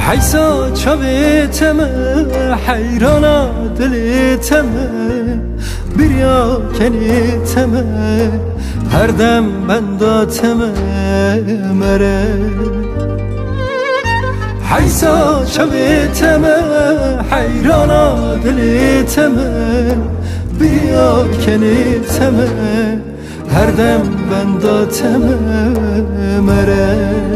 حیسا چاویتم حیران دلیتم بریا کنیتم هر دم بنداتم مره حیسا چاویتم حیران دلیتم بریا کنیتم هر دم بنداتم مره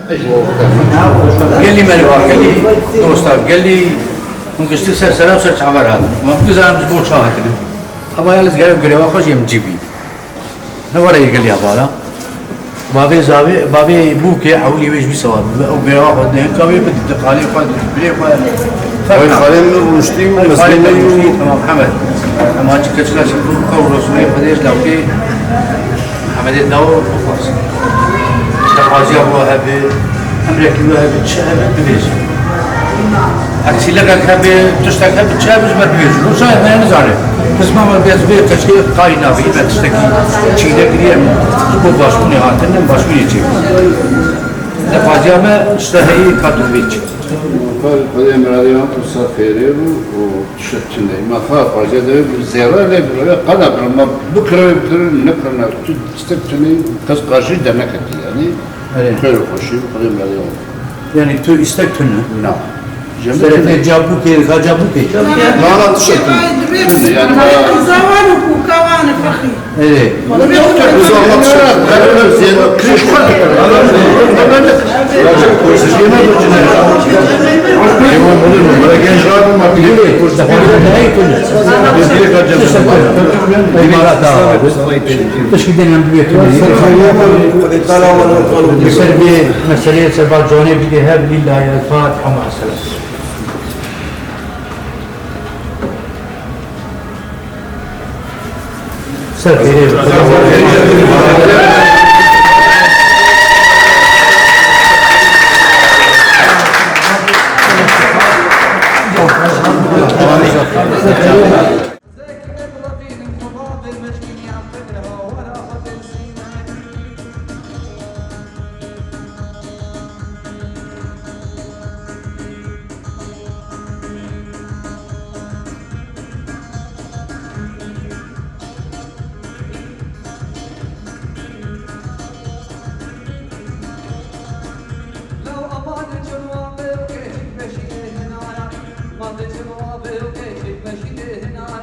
قال لي مالك قال لي دوستاب قال لي ممكن تكسر سلام وصرت عمر هذا ما بقدر انا مجبور شهر كده ابا يلا قال لي واخذ يم جيبي نوري قال لي ابا بابي زابي بابي بوكي حولي ويش بيسوى او بياخذ ده كابي بدي قالي قال بلي وين خالي من رشدي مسلمين تمام محمد ما جيت كشلا شنو رسولي قديش لو كي محمد الدور خلاص حاجة الله هبي أمريكا الله هبي تشابه ببيج أكسي لك هبي تشتك هبي تشابه ببيج لو شايف ما نزاره بس ما بيز بيه تشكيل قاينا في بس تشتكي شيء ده كذي بو باشوني هاتن باشوني شيء ده حاجة ما اشتهي كاتو بيج قال قديم راديو تسافر وتشتني ما خاف حاجة ده زيارة لا قلب لما بكرة نكرنا تستبتني تسقاشي ده نكتي يعني خير خوشي قديم راديو يعني تو استكتنا نعم جابوكي جابوكي لا تشتني يعني ما زوانك وكوان فخي ايه مسألة سبع جانب لهاب لله الفاتحة مع السلامة Madde cevabı o geçip meşide hina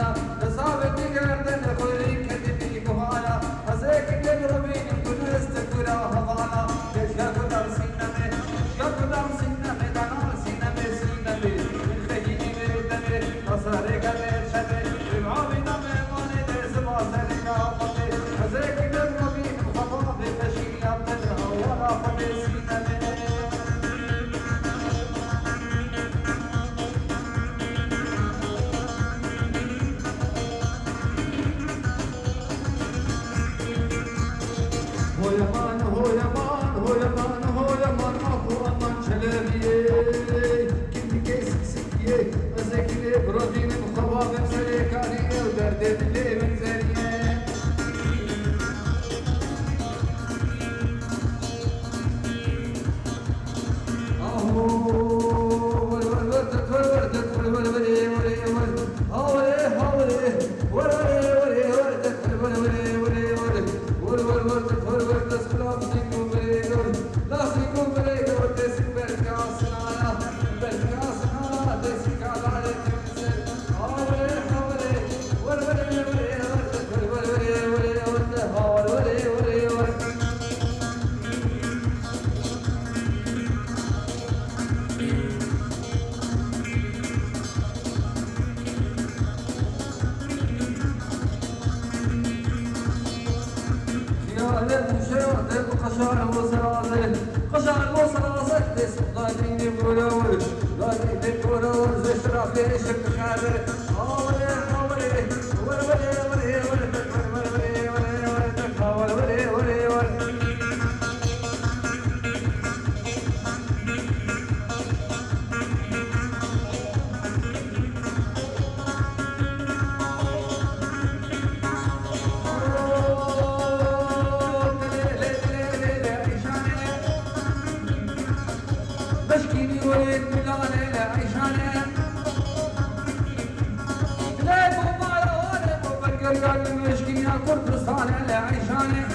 قزار وصل صدس غادي نقولوا غادي نقولوا زشرا في شك خابر أولي أولي ولي ولي ولي ولي ولي بشكيني وليد ملاني لعيشاني لا بمالا ولا بفكر قال مشكيني يا كردستان لعيشاني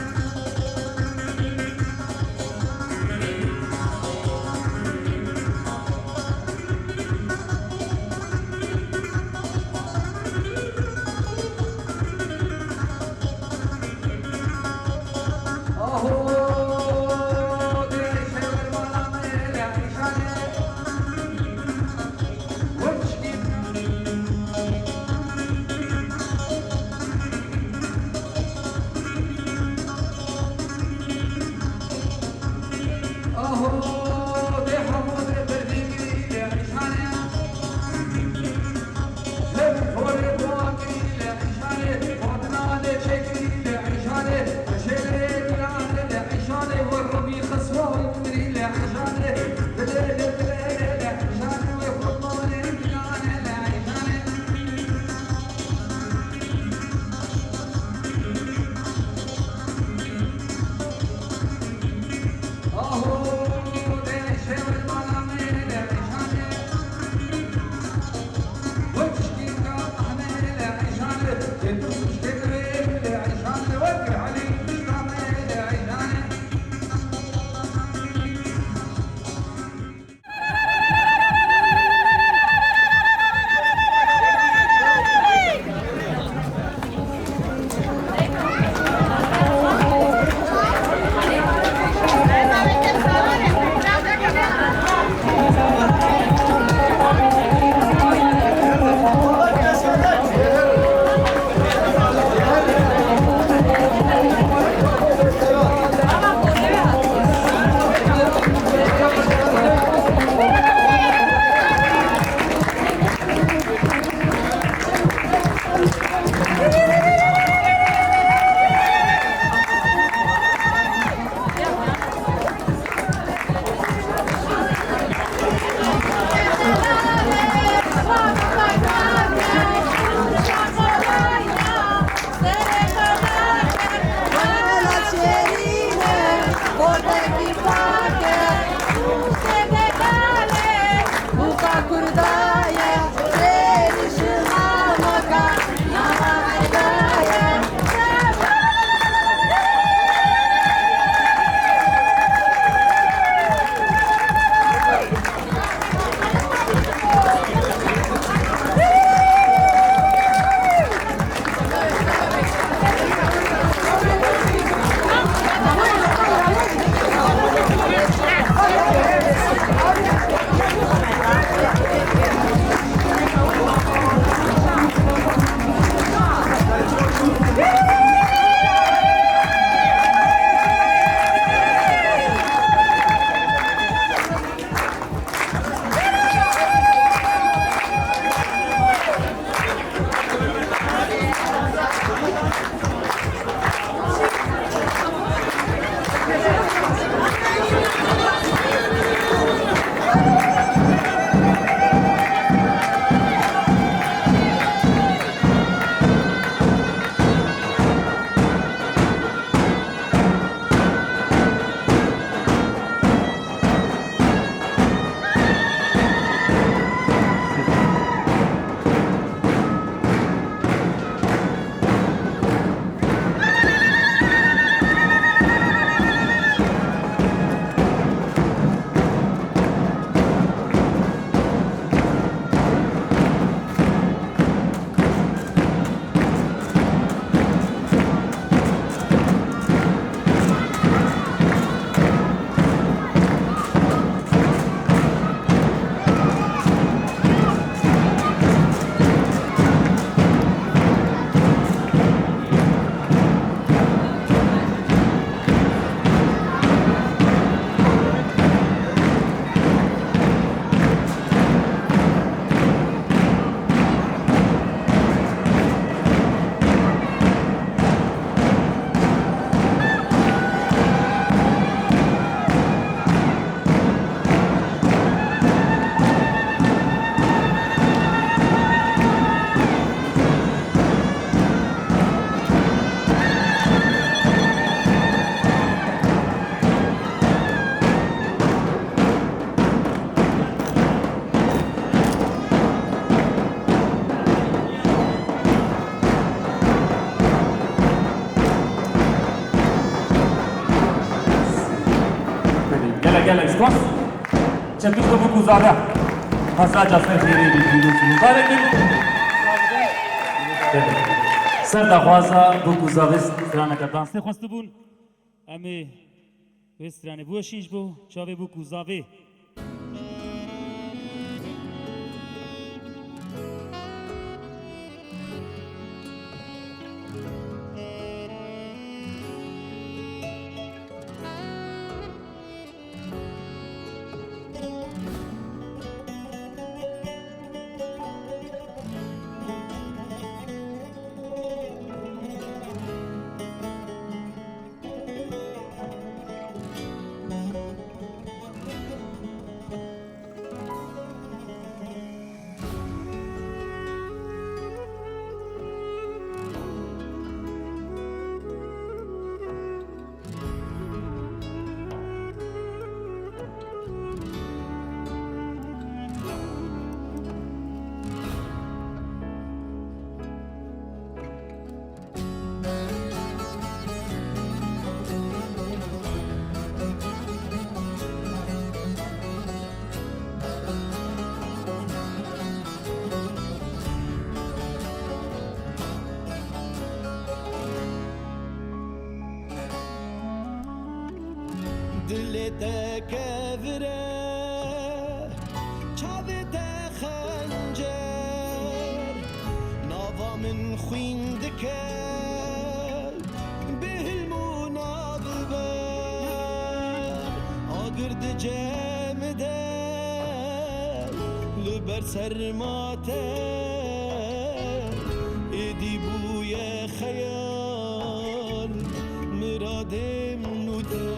چکش تو بکو زاده حسا جاسر خیری بیدیدو چون باره کن سر دخوازا بکو زاده سترانه که دانسته خواسته بون امی وسترانه بوشیش بو چاوه بکو زاده دلت كافرة شعبت خنجر نظى من خوين دكال به المناضبة أقرد جامدة لبرسر ماتل إدي بويا خيال مرادم نودل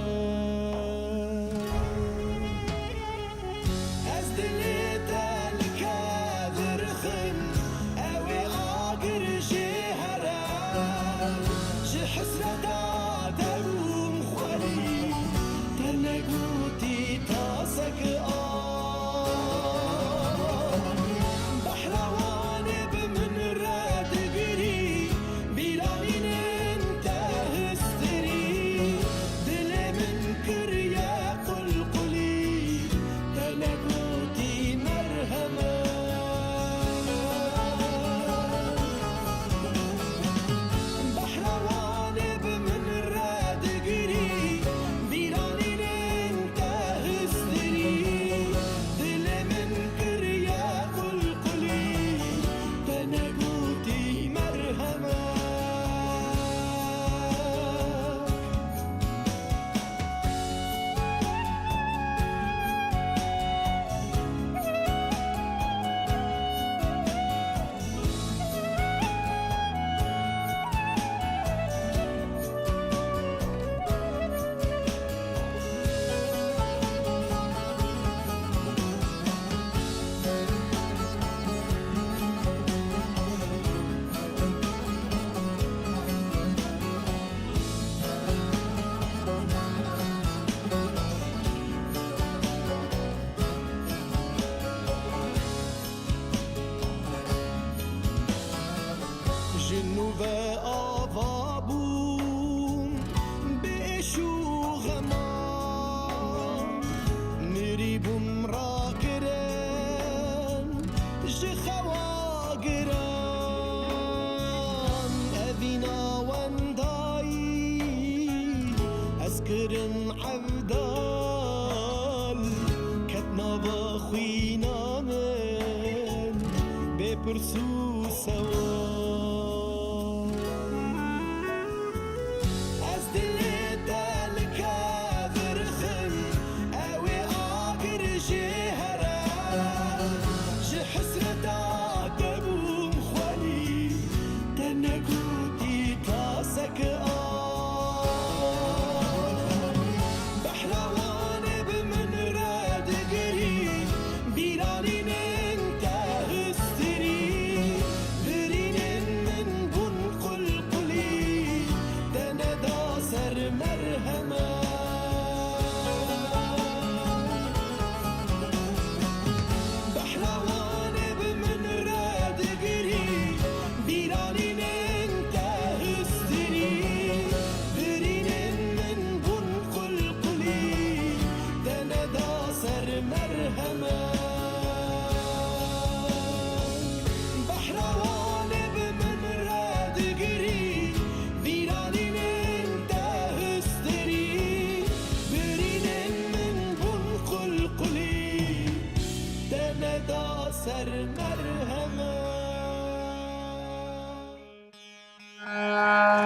ندا سر مرهمه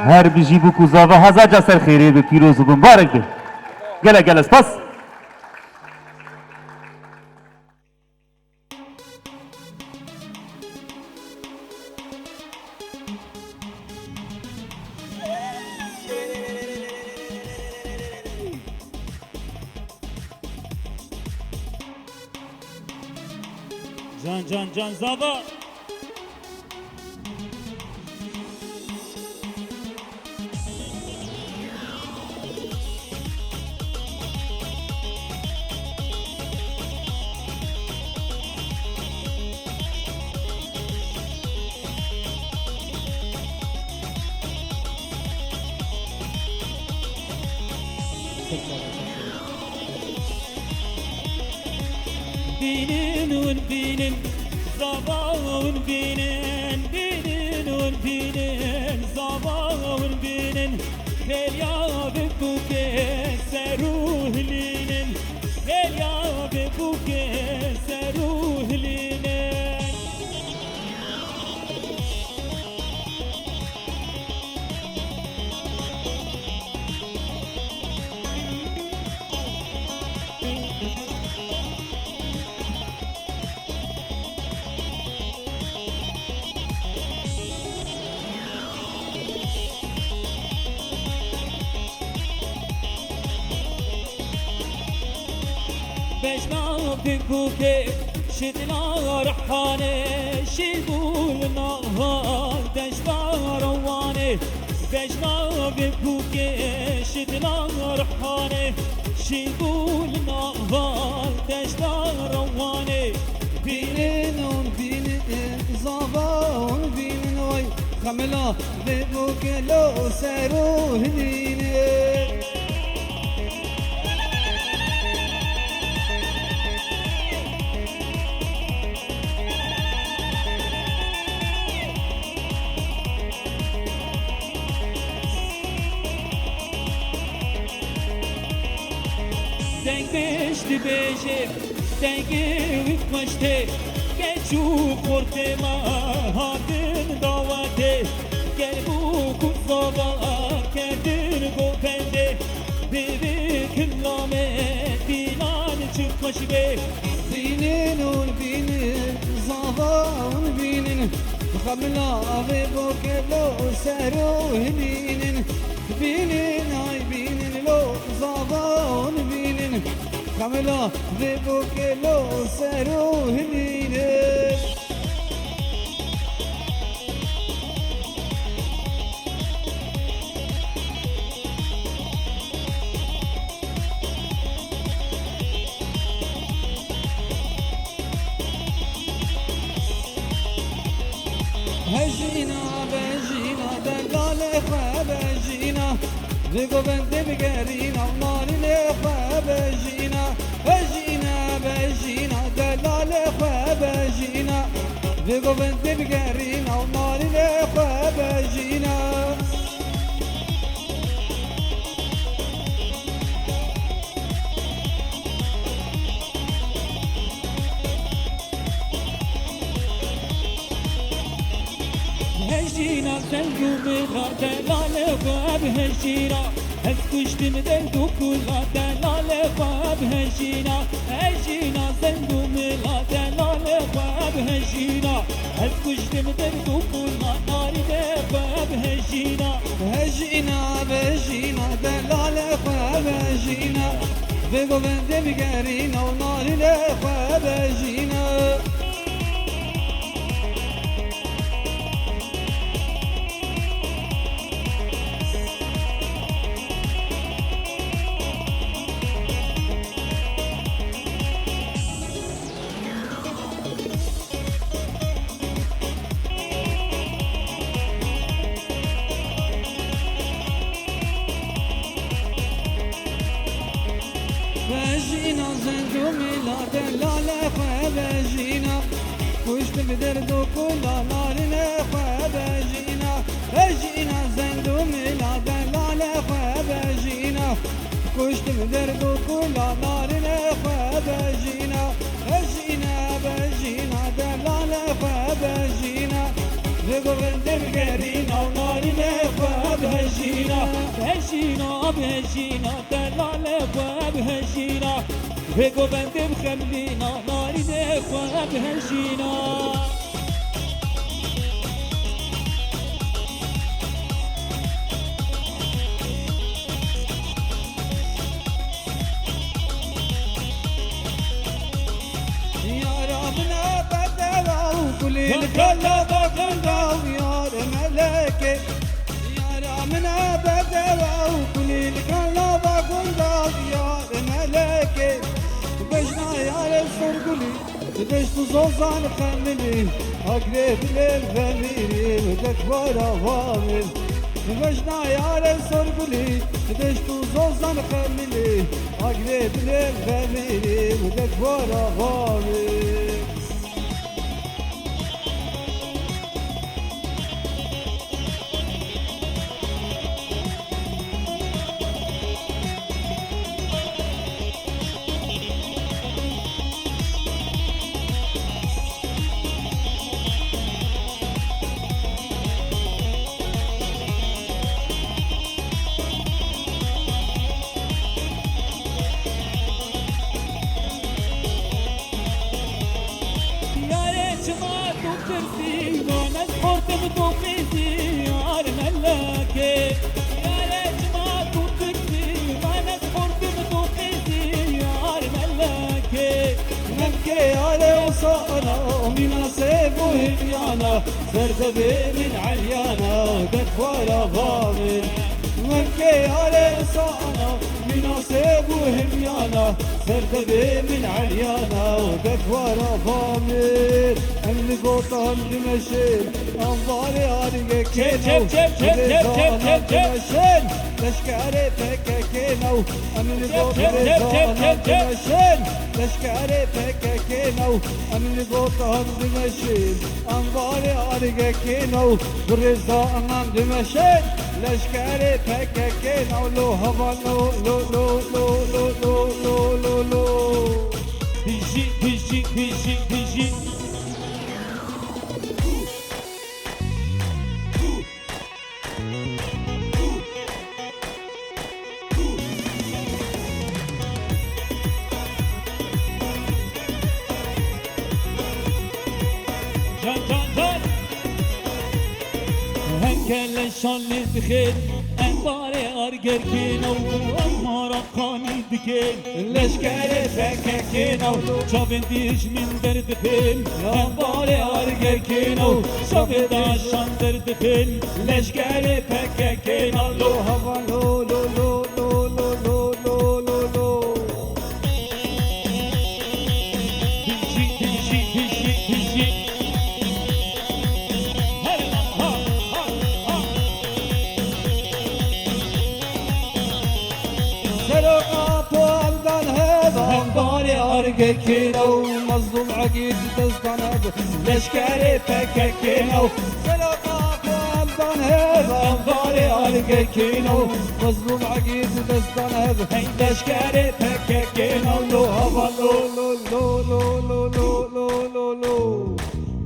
هر بیجی بو کوزا و هزار جسر خیری به پیروز و مبارک ده گله گله سپاس جان زابا بینن بینن زبان بینن بینن بینن زبان بینن فریاد بوکه سروح لینن فریاد بوکه سروح لینن بجنا بكوكي شدنا رحاني شيبول نهار دجنا رواني بجنا بكوكي شدنا رحاني شيبول نهار دجنا رواني بینن بینن زبان بینن وای خملا ببوکه لو سروح لینن دنگشت بیشه دنگی ویکمشته گچو خورته ما هاتن داوته گل بو کزاوا کردن گوپنده بیبی کلامه بینان çıkmış be بینن بینن زبان بینن خملا ببوکه لو سروح لینن بینن ای بینن لو زبان بینن خملا ببوکه لو سروح لینن هجینا بجینا دلال خواب جینا بگو بنده بگرینا ناری خواب جینا هجینا بجینا دلال خواب جینا بگو بنده بگرینا ناری خواب جینا هجینا زنگو میرا دلال خواب هجینا از کشتیم دردو کلا دلال خواب هجینا هجینا زنگو میرا دلال خواب هجینا از کشتیم دردو کلا ناری خواب هجینا هجینا بجینا دلال خواب جینا بگو بنده بگرینا ناری خواب جینا بجینا زندو میلا دلال خواب جینا کشت به درد و کلا نارین خواب جینا بجینا زندو میلا دلال خواب جینا کشت به درد و کلا نارین خواب جینا بجینا بغندر قرينا ونارنا خواب هجينا هجينا بهجينا دلال خواب هجينا بگو بنده بخملینا ناری ده خواب هجینا كل الكلا بقلبه ويار ملكي يا رامنا بدوا وكل الكلا بقلبه ويار ملكي بجنا يا رسول قولي بدش تزوزان خملي اقرب للفميري بدك ورا فامل بجنا يا رسول قولي بدش تزوزان خملي اقرب للفميري بدك ورا فامل من سيف وهديانا زرزبي من عليانا دكوارا ضامن مكي على صانا من سيف وهديانا زرزبي من عليانا دكوارا ضامن اللي قطن دمشين انظاري عليك كينو دمشين لشكاري بكا كينو اللي قطن دمشين لشكاري بكا كينو اللي قطن دمشين انظاري عليك كينو برزا انان دمشين لشكاري بكا كينو لو هوا لو لو لو لو لو لو لو لو لو بيجي بيجي بيجي بيجي هنكل شالي بخير انباري ارجر كينو امارا قاني دكين لشكاري بكا كينو شافن ديش من درد خيل انباري ارجر كينو شافن داشان درد خيل لشكاري بكا كينو لو هوا لو لو لو لو لو لو لو لو لو بيجي بيجي بيجي بيجي كينو مظلوم عقيد دستان هذا لشكاري بكا كينو سلطة فالدان هذا انظاري عليك كينو مظلوم عقيد دستان هذا لشكاري بكا كينو لو هوا لو لو لو لو لو لو لو لو لو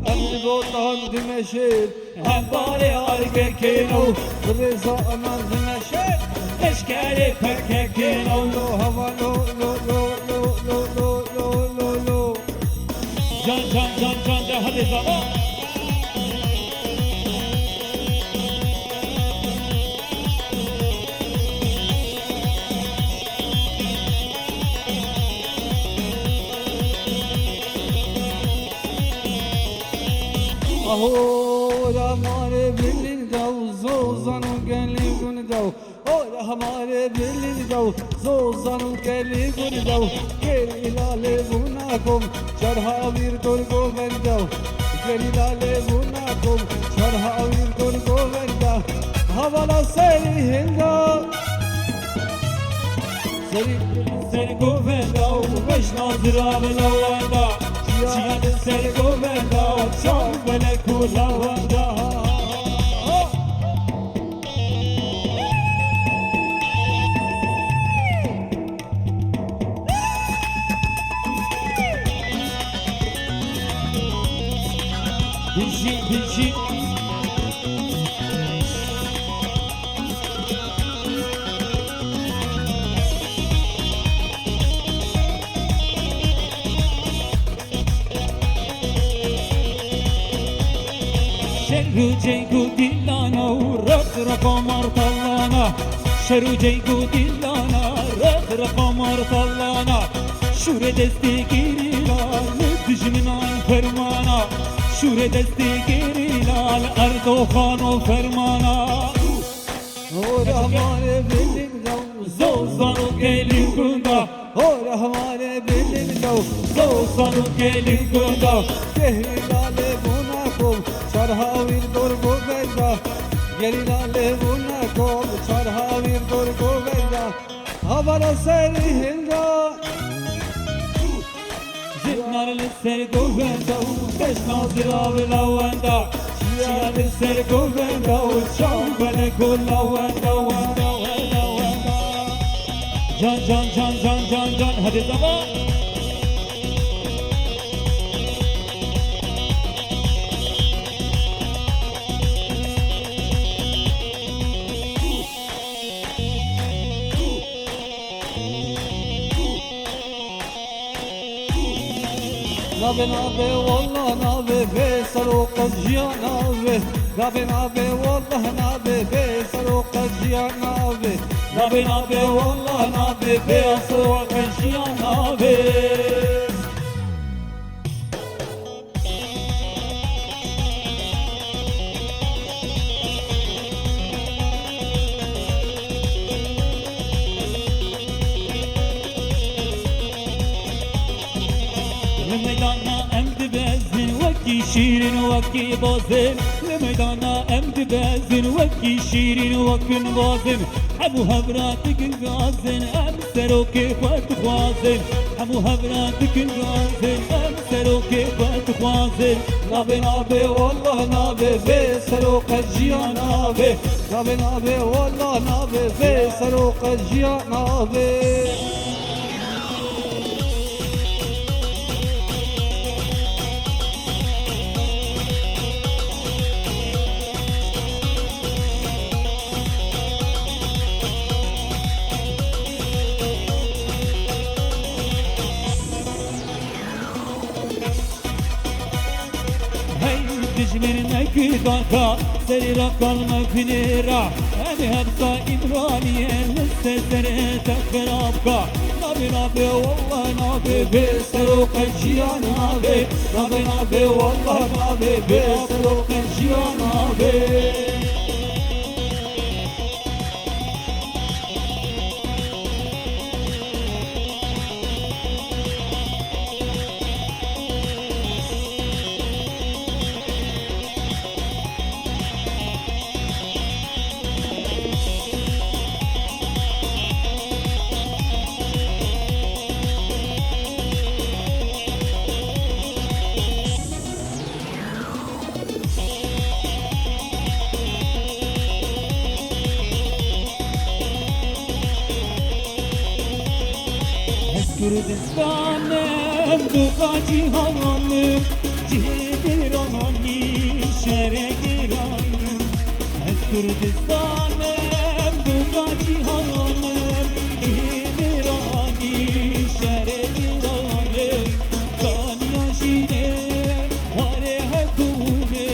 البطان دمشق انظاري عليك كينو الرزا امان دمشق لشكاري بكا كينو لو هوا لو لو لو لو لو لو جان جان جان جان ده هذه زمان اهو يا ماري بلين جو زوزان وقالي قندو يا ماري بلين جو زوزان وقالي قندو كيري لالي بوناكم شرها وير قرقو بندو كيري لالي بوناكم شرها وير قرقو بندو هوالا سيري هندو سري قوفندا وبش ناظرة بلوندا شياد سري قوفندا وشام بلك ولوندا بيجي بيجي شرو جيگو دلانا ورق رقمر طلانا شرو جيگو دلانا رق رقمر طلانا شور دستی گیری لال دجمنان فرمانا شور دستی گیری لال اردوخان و فرمانا Rahmane bildim dav زوزانو gelin gunda Rahmane bildim dav زوزانو gelin gunda Gehlilale buna kol Çarhavir dorgo verda Gehlilale buna kol Çarhavir dorgo verda Havara seri hilda Zinnar lisser govenda Beş nazir abi lavenda Şia lisser govenda Şav bele kul lavenda Venda venda venda Can can can can can can Hadi zaman Nabe nabe wallah nabe be saroqas jia nabe Nabe nabe wallah nabe be saroqas jia nabe Nabe nabe wallah nabe Be asro kaşiya nabe لميدانا امد بازن وكي شيرين وكي بازن لميدانا امد بازن وكي شيرين وكن بازن همو هبراتك غازن ام سروكي فات خوازن همو هبراتك غازن ام سروكي فات خوازن Nabe nabe wallah nabe be saroqas jia nabe Nabe nabe wallah nabe be saroqas jia nabe دجمن كداكا سريرا قلم فينيرا أبي هبصا إبرانية لسه سريتا خرابكا نبي نبي والله نبي بسروق الجيان نبي نبي نبي والله نبي بسروق الجيان نبي Kürdistan'ım dukaci havanım Cihedir anani şere giranım Kürdistan'ım dukaci havanım Cihedir anani şere giranım Kanya şine hare hekune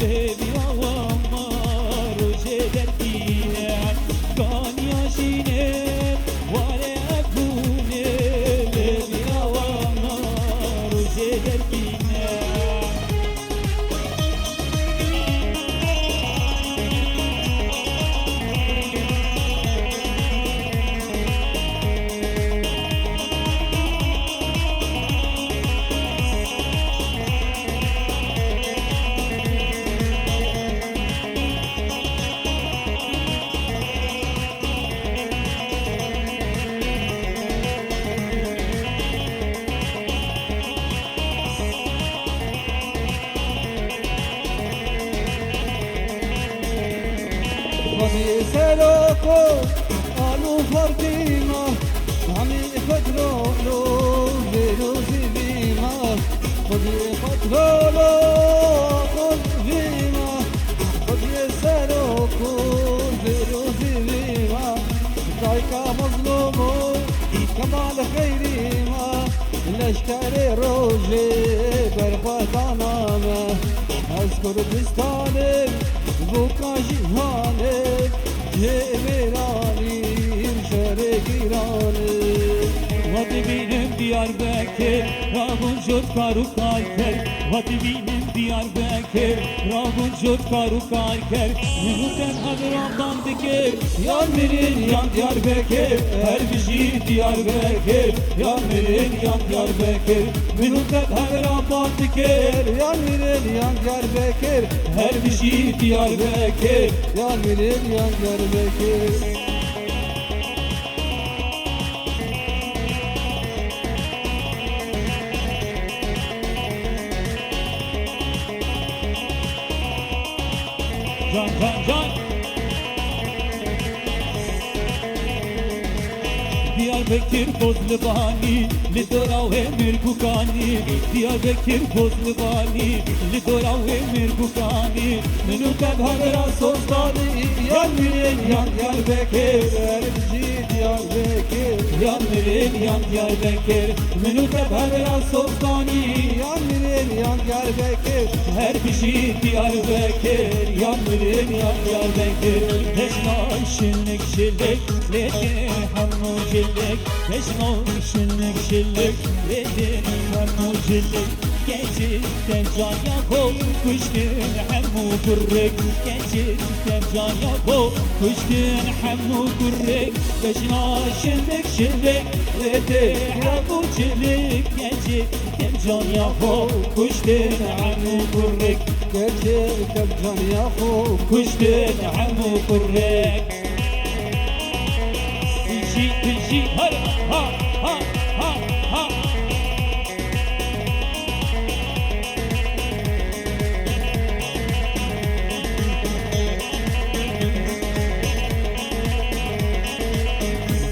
Levi avama roje derkine Kanya şine hare hekune Levi avama roje derkine خذي سلوكو قالوا فردينا عمي فترولو فيروزي بيما خذي فترولو خذ بيما خذي سلوكو فيروزي بيما دايكا مظلومو كمال خيري ما الاشكال روجي برقوة نامه Kurdistan'ım bu kajihanım Cemirani'm şere giranım Hadi benim Diyarbakır, Rabun Jot Karuk Alker. Hadi benim Diyarbakır, Rabun Jot Karuk Alker. Minuten Haberamdan dikir, yan verin yan Diyarbakır. Her bir şey Diyarbakır, yan verin yan Diyarbakır. Minuten Haberamdan dikir, Yan verin yan Diyarbakır her bir şey Diyarbakır. Yan verin yan Diyarbakır Can can can. Diyarbakır Bozlubani, Lidora ve Mirkukani. Diyarbakır Bozlubani, Lidora ve Mirkukani. Minutet Habera Sostani, yan verin yan Diyarbakır. Her bir şey Diyarbakır Yan verin yan Diyarbakır. Minutet Habera Sostani, Yan verin yan Diyarbakır her bir şey Diyarbakır. Yan verin yan Diyarbakır. Teşna şillik şillik, leke hamur şillik. Teşna şillik şillik, leke hamur şillik. Geçitten can yakol, kuştin hammu kurrek. Geçitten can yakol, kuştin hammu kurrek. Teşna şillik şillik, leke hamur şillik. Geçitten can yakol, kuştin hammu kurrek. Gerçekten can yahu كشتن عمو كرك تجي تجي هلا ها ها ها ها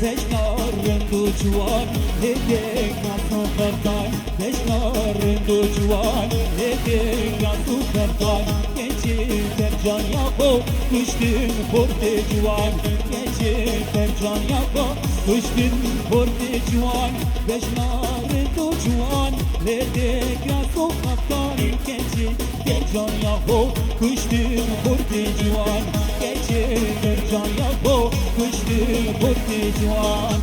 Beşnarın duçuan hedek nasıl kartay Beşnarın duçuan hedek nasıl kartay Geçirten can yako kuştin porte cuan Geçirten can yako kuştin porte cuan Beşnarın duçuan hedek nasıl kartay Geçirten can yako kuştin porte cuan Geçirten can yako kuştin porte cuan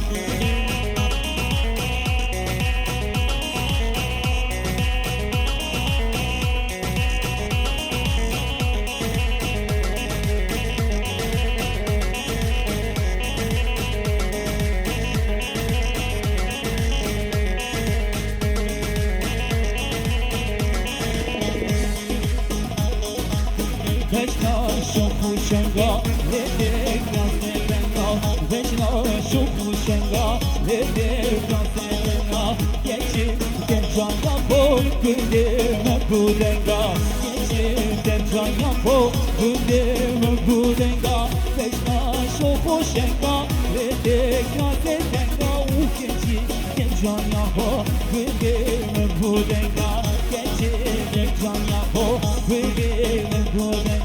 Veşna şoku şenga, ledek nasne benga. Veşna şoku şenga, ledek nasne benga. Geçirten can yapol, gündeme budenga. Geçirten can yapol, gündeme budenga. Veşna şoku şenga, ledek nasne benga. Geçirten can yapol, gündeme budenga. Geçirten can yapol, gündeme budenga.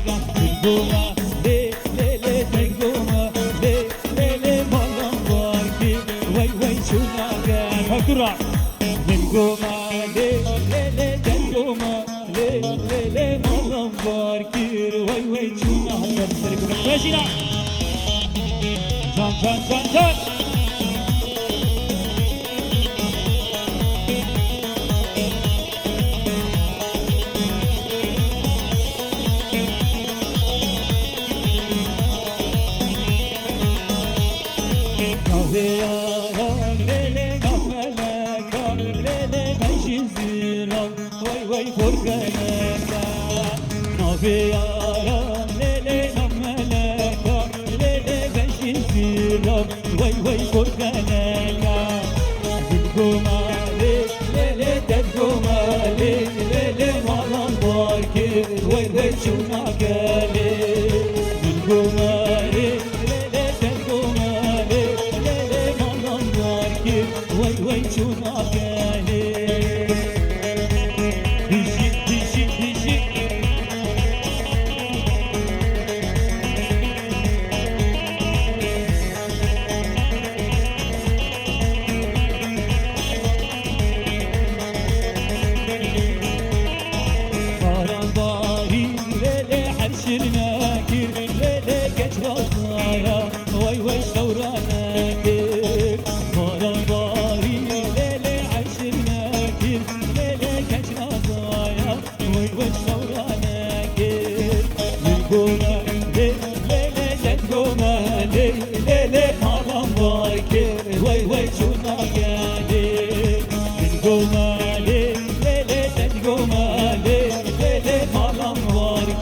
Goma, le le le le goma, le le le malam var ki, vay vay çunaga. Fakura. Goma, le le le le goma, le le le malam var ki, vay vay çunaga. Başına. Can can can can. Vay vay korkanaka Goma le le le de goma le le le malan var ki vay vay çunaka le Goma le le le de goma le le le malan var ki vay vay çunaka le Dişi dişi dişi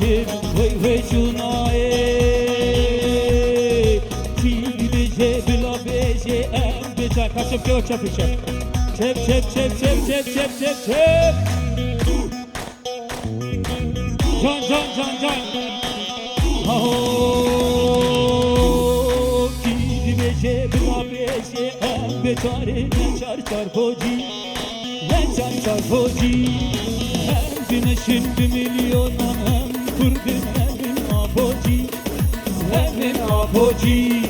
شاکر وی وی جونای کی بیجه بلا بیجه ام بیجه کشم که چپ چپ چپ چپ چپ چپ چپ چپ چپ چپ جان جان جان جان کی بیجه بلا بیجه ام بیچاره نچار چار بوجی نچار چار بوجی Güneşin bir milyondan hem kurdun emin apoci emin apoci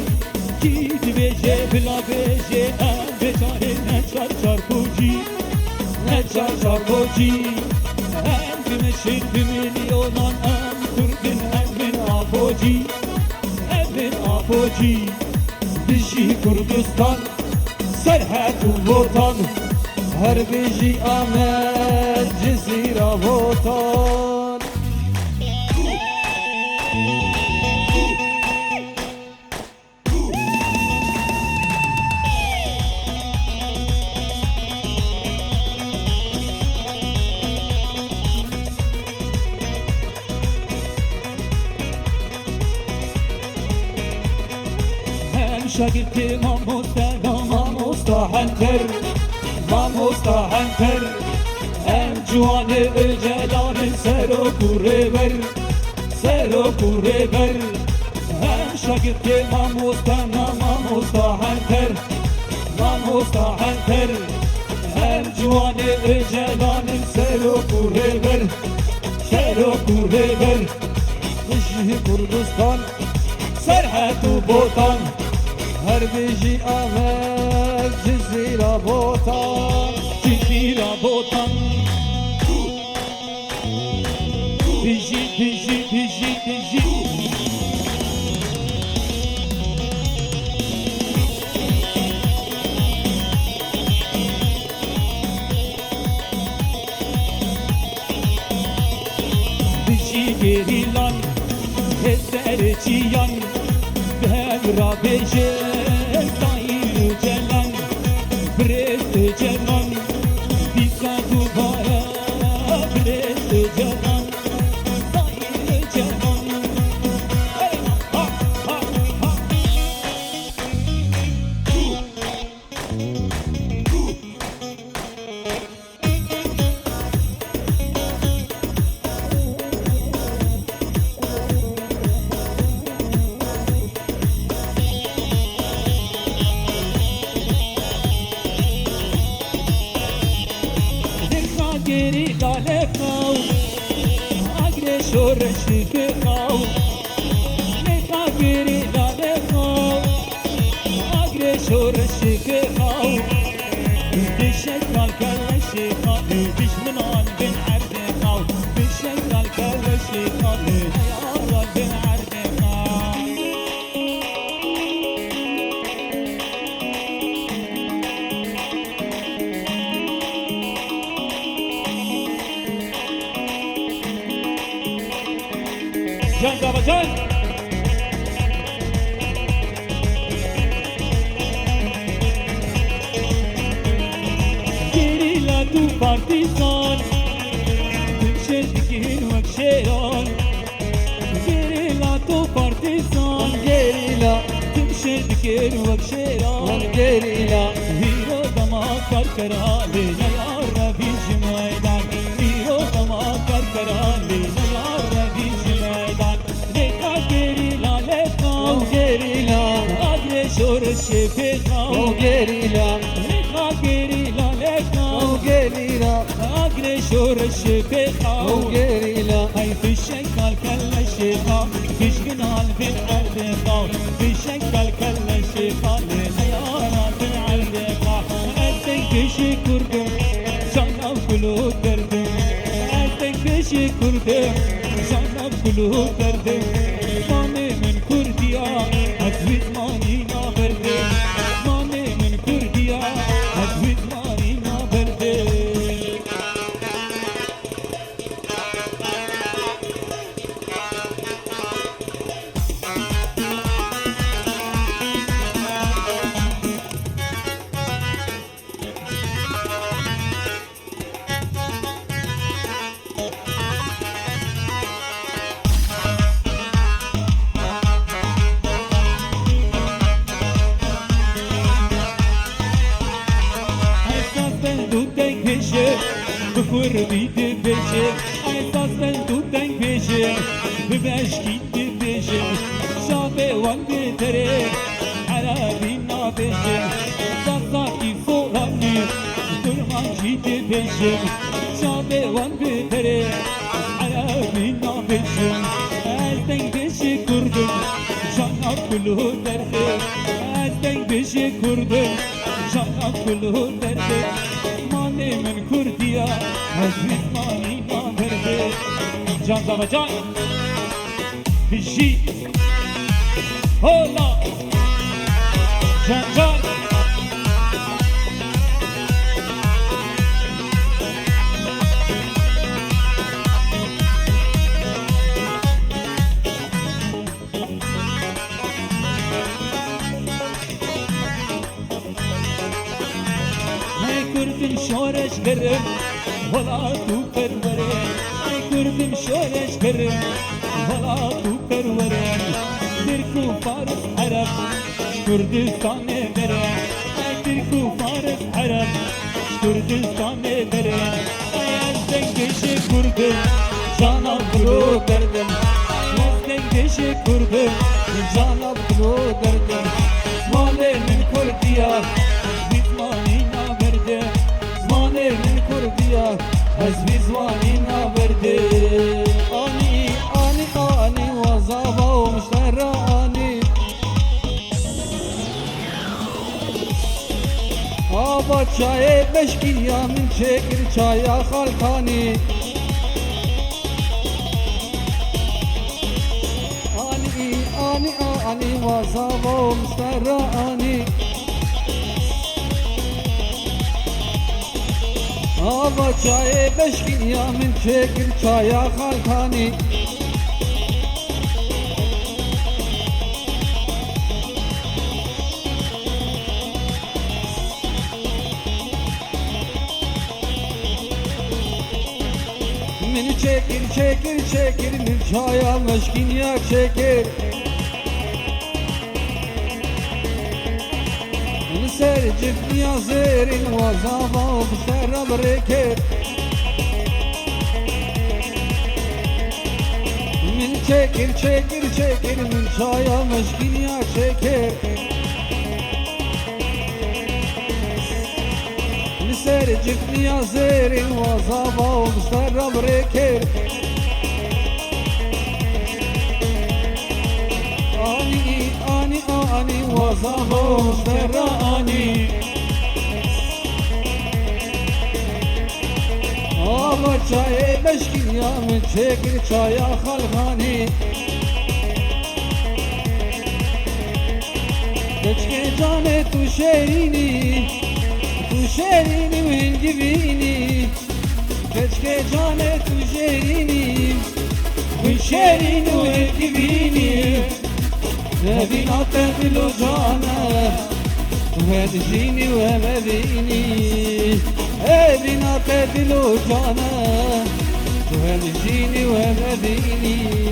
Gidi beje bila beje em beçare ne çar çar poci ne çar çar poci Hem güneşin bir milyondan hem kurdun emin apoci emin apoci Bişi Kurdistan serhat vatan Her biji Ahmet Cezira Votan Hem şagirti mamusta hanter Mamusta hanter Em cuanı öcelanın sero kureber Sero kureber Hem şagirti mamusta hanter Mamusta hanter Hem cuanı öcelanın sero kureber Sero kureber Bişi Kurdistan serhat botan Her biji Ahmet Cezira Botan Cezira Botan Biji biji biji biji Biji gerilan Eser çiyan Devra beje Dayı celan Brest celan Dika dubara Brest celan Dayı celan Hey ha ha ha Geri lale kav Agre şoreş kav Neka geri lale kav Agre şoreş kav Dişekal kelleşi kav Düşmünan bin arde kav Dişekal kelleşi kav Yarar bin arde kav Can Babacan Gerilla tu partizan Tümşedikin vekşeran Gerilla tu partizan Gerilla Tümşedikin vekşeran Gerilla Hiro dama karkarali Nayar Rabi Cimeydan Hiro dama karkarali Nayar Rabi Cimeydan Neka gerilla lekav Gerilla Agresor şefekav Gerilla Neka gerilla lekav Gerilla Agresor şefekav Gerilla Hay fişekal kelle şefakav Fişkinal bin erdekav Fişekal kelle şefakav Nayar bin erdekav Ettek kişi kurdum Canam kulu derdim Ettek kişi kurdum Canam kulu derdim Mami min kurdiya Advit manina verdim Mami min kurdiya Advit manina verdim کردی دی بشه احساس من تو دنگ بشه ببشکی دی بشه شابه وانده تره عربی نابشه زازاکی فورانی درمانجی دی بشه شابه وانده تره عربی نابشه از دنگ بشه کردم جانا کلو درده از دنگ بشه کردم جانا کلو درده مانه من کردیا از بیزمانی نابرده جان زما جان بشی هولا جان جان کردم شورش کرم ولا تو پروره ای کردم شورش کرم ولا تو پروره ترکو فارس عرب کردستان بره ای ترکو فارس عرب کردستان بره ای از دنگش کردم جانا بلو کردم از دنگش کردم جانا بلو کردم مال من کردیا بیزمانی زمانه من کردیا از بیزوانی نابرده آنی آنی آنی وزابا و مشترانی آبا چای بشکین یا من چکر چایا خالکانی آنی آنی آنی وزابا و مشترانی آبا چای بشکین یا من چکر چایا خالکانی من چکر چکر چکر من چایا مشکین یا چکر سر جفني زير وزابا وبشرب ركب من شكر شكر شكر من شايا مشكين يا شكر سر جفني زير وزابا وبشرب ركب آنی وزابا مشترانی آبا چای بشکین یا من چکر چایا خلقانی کچکه جان تو شیرینی و هنگی بینی کچکه جان تو شیرینی و هنگی بینی بنا تهدل جانه وهدجيني ومديني بنا تهدل جانه وهدجيني ومديني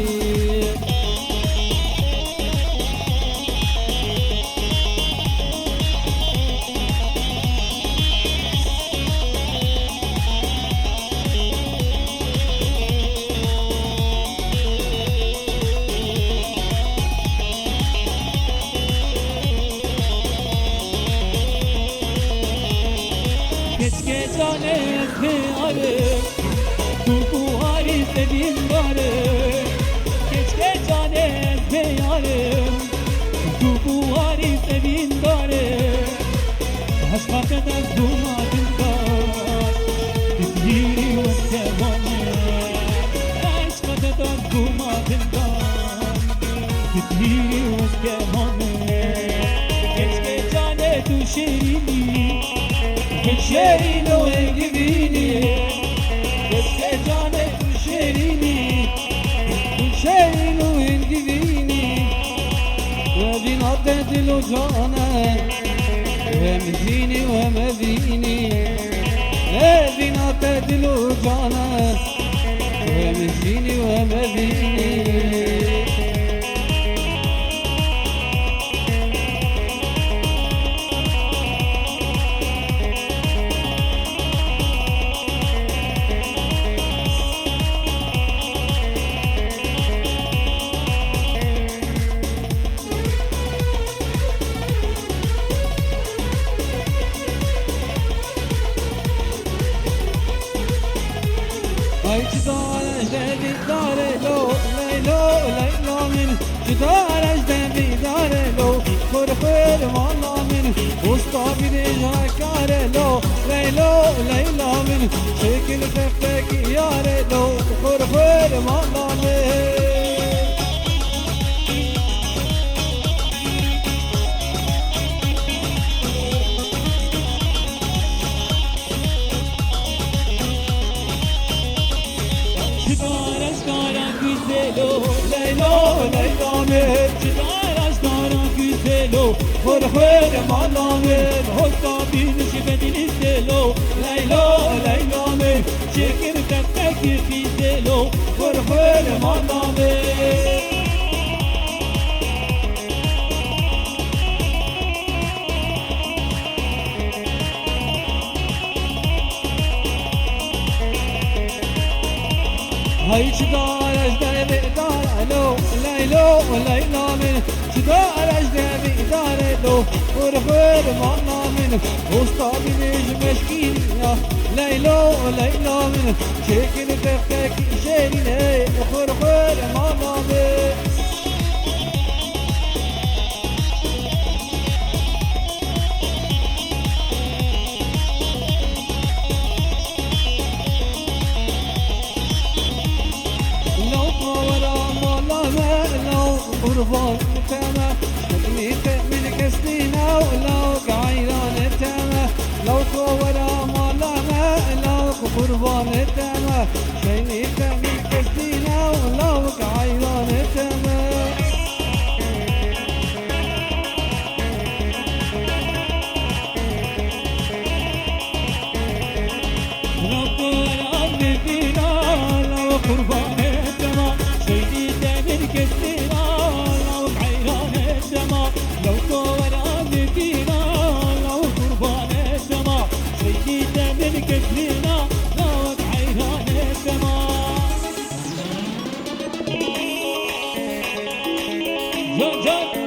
Keşke cane kıyarı Bu buhari sevin varı Keşke cane kıyarı Bu buhari sevin varı Aşka kadar durmadın da Bizleri ve sevanı Aşka kadar durmadın da Bizleri ve sevanı Keşke cane düşerini Şerin o engivini Keşke cane şerini Şerin o engivini Ve binat edil o cane Ve mezini ve mezini Ve binat edil o cane Ve mezini ve mezini دبي داره لو ليلو ليلو من جدارش دبي داره لو خور مالا من وسطا بيديها كاره لو ليلو ليلو من شكل تفتك ياره لو خور مالا من خور مالامه هستا بینش بدین دلو لیلا لیلا می شکر تفک فی دلو خور مالامه هاي شدارش دبي دارلو ليلو ليلى من شدارش دبي دارلو خور مانا من وسطا بيج مشكين يا ليلو ليلى من شكل تفك شيرين خور مانا من قربان تما شكليت من كسدينا ولو قعيران تما لو كورا مالا لو قربان تما شكليت من كسدينا ولو قعيران تما لو كورا مدينة لو قربان تما شكليت من كسدينا لو كورا مدينة لو قربان السما شيدت من كسرنا لو عيران السما جان جان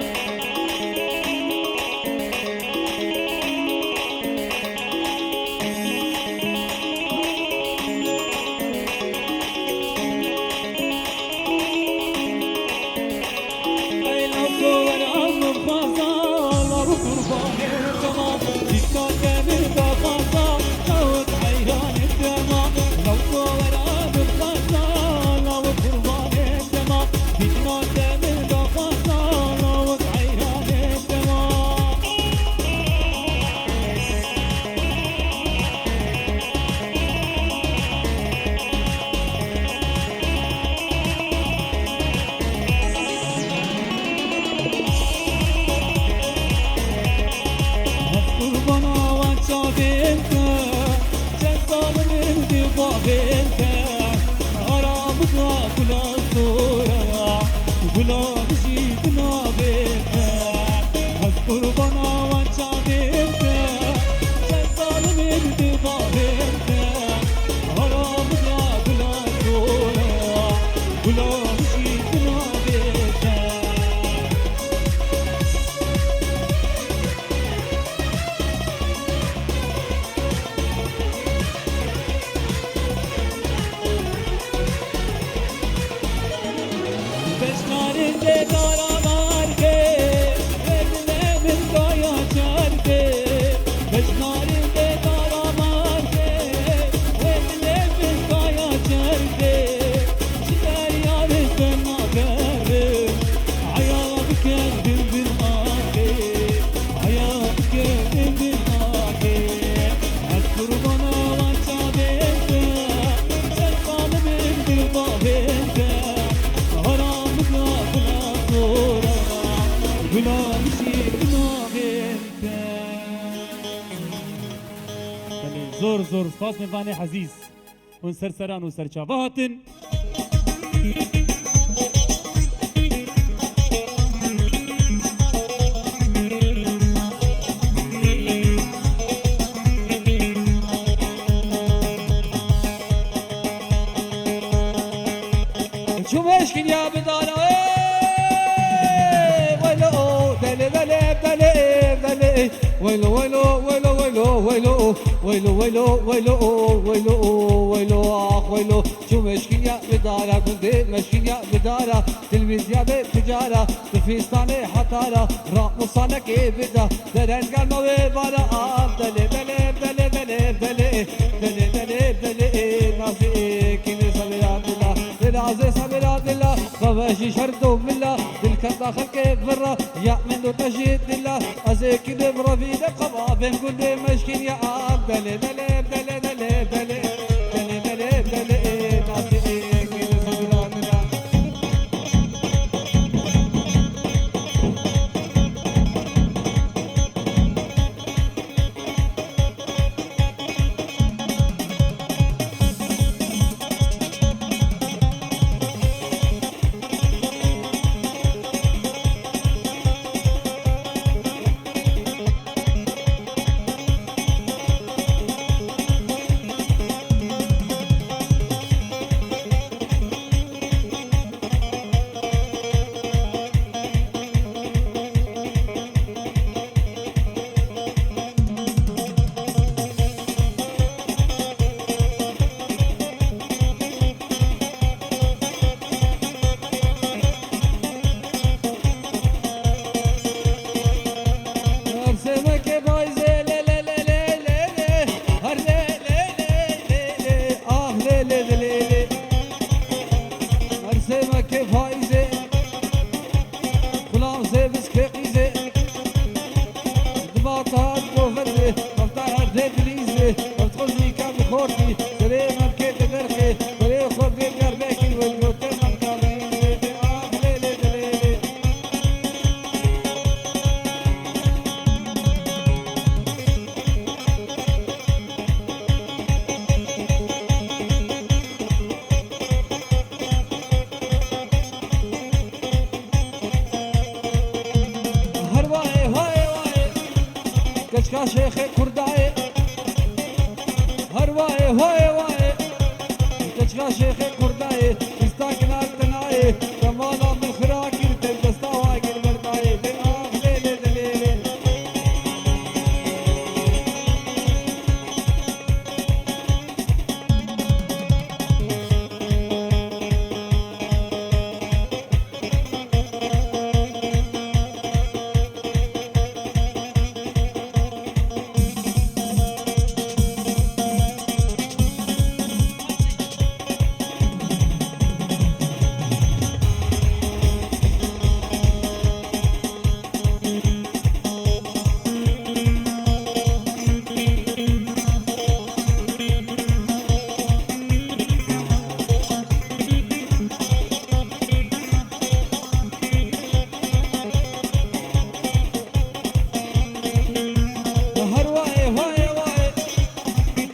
زور زور سپاس میوانه عزیز اون سرسران و سرچاواتن شو مشكل يا بدانا ولو دلي دلي دلي دلي ولو ولو ولو ولو ولو ويلو ويلو ويلو ويلو ويلو اخ ويلو شو مشكين يا بدارة كنت مشكين يا بدارة تلفزيون بتجارة تفيستاني حطارة رقصانة كيف بدا درن قلبه وبارا دلي دلي دلي دلي دلي دلي دلي دلي ناسي كيني صبرات الله العزي صبرات الله فباشي شردو بالله بالكتا خلقك برا يا من دو تجيد الله ازي كيني برافيد قبا بين كل مشكين يا دلي دلي دلي دلي دلي دلي دلي دلي ناسي كيني صبرات الله كشكا شيخ كرداي هرواي هواي واي كشكا شيخ كرداي استاكنا تناي كمانا من خراكي تلبستا واقل برداي للآخ ليلي دليلي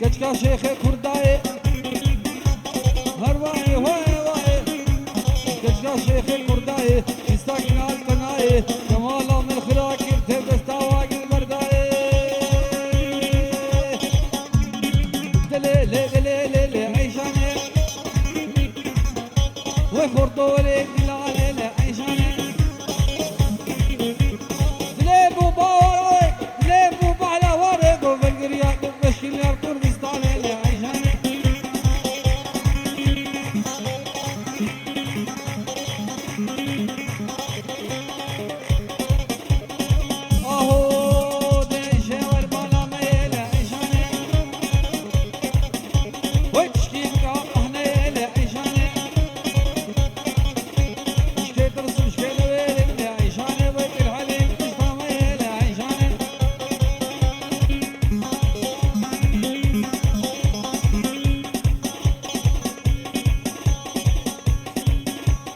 كشكا شيخ كرداي هرواي هواي واي كشكا شيخ كرداي استاكنا التناي كمالا من خراكي تلبستا واقل برداي دلي لي لي لي عيشاني وفرطو لي دلالي لي عيشاني دلي بوبا ورق دلي بوبا على ورق وبالقرية بشكل يركض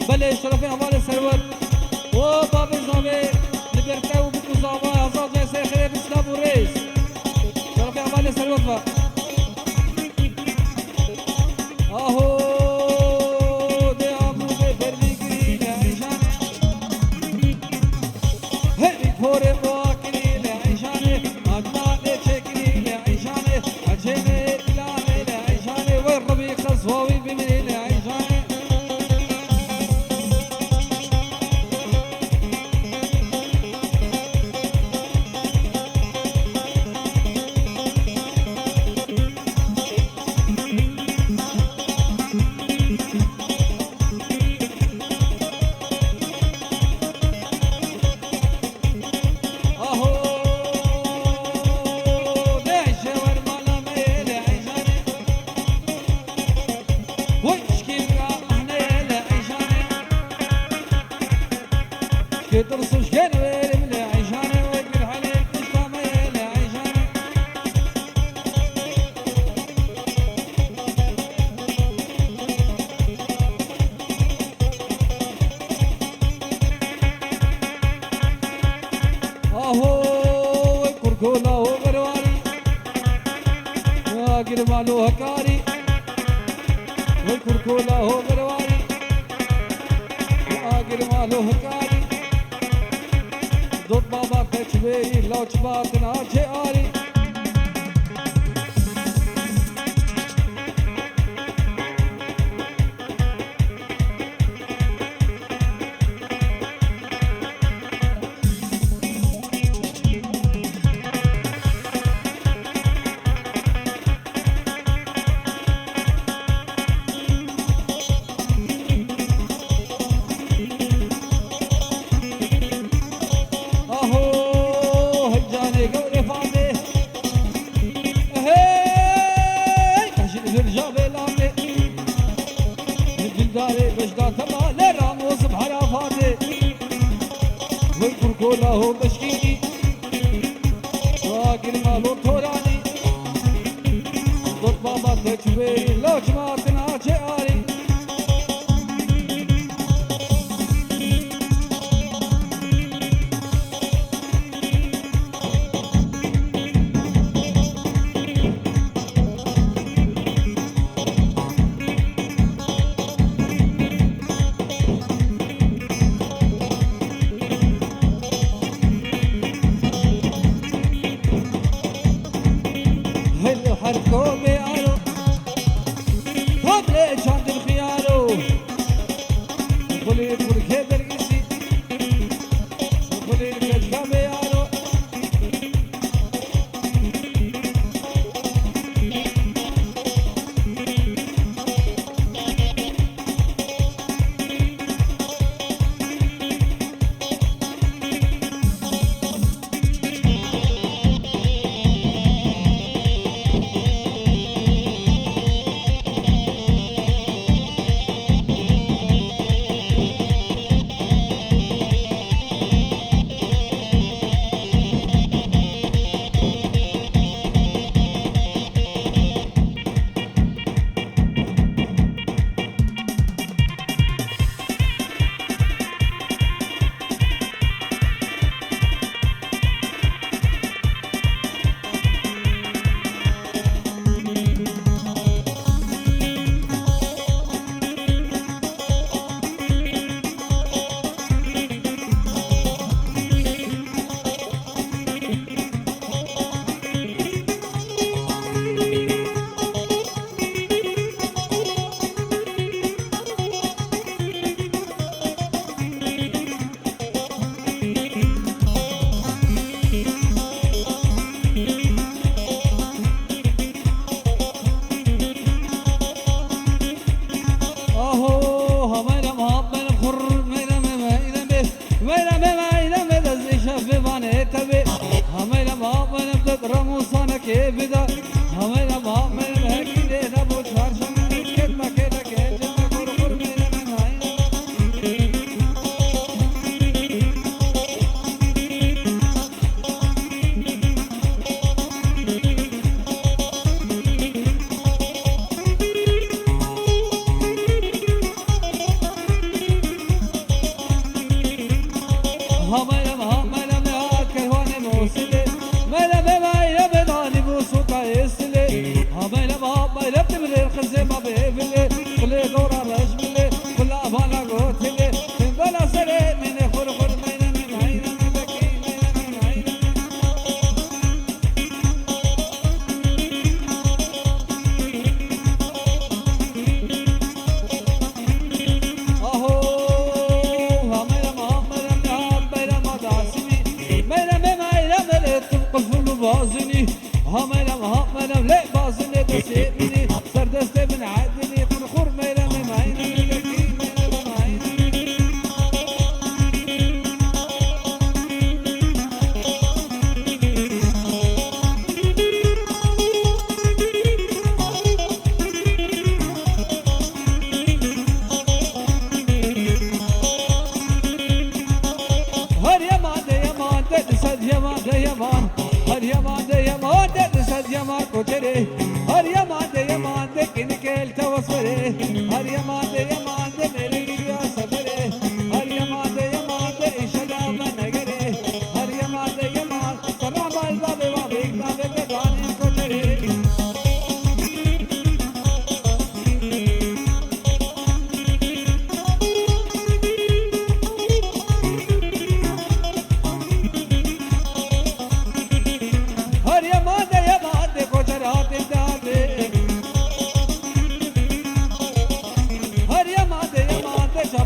بله شرفي أمال السرور وباب الزامي لبرتا وبكو زاما أزاد جيسي خير إسلام ورئيس شرفي أمال السرور با أهو دي عمو بفرمي كري لعيشان هري فوري مواكري لعيشان أجمع لتشكري لعيشان أجيني بلاني لعيشان والربي خصواوي بمني لعيشان مالو هكاري والكركولا هو غرواري آگر مالو هكاري دوت بابا كشبي لوچ باتنا چه كولا هو مشكيني واقر مالو توراني ضد بابا تشوي لو جماعتنا جاري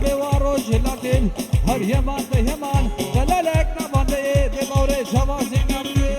به وارو جلاتین هر یمان به یمان دلالک نبانده به موره جوازی نبده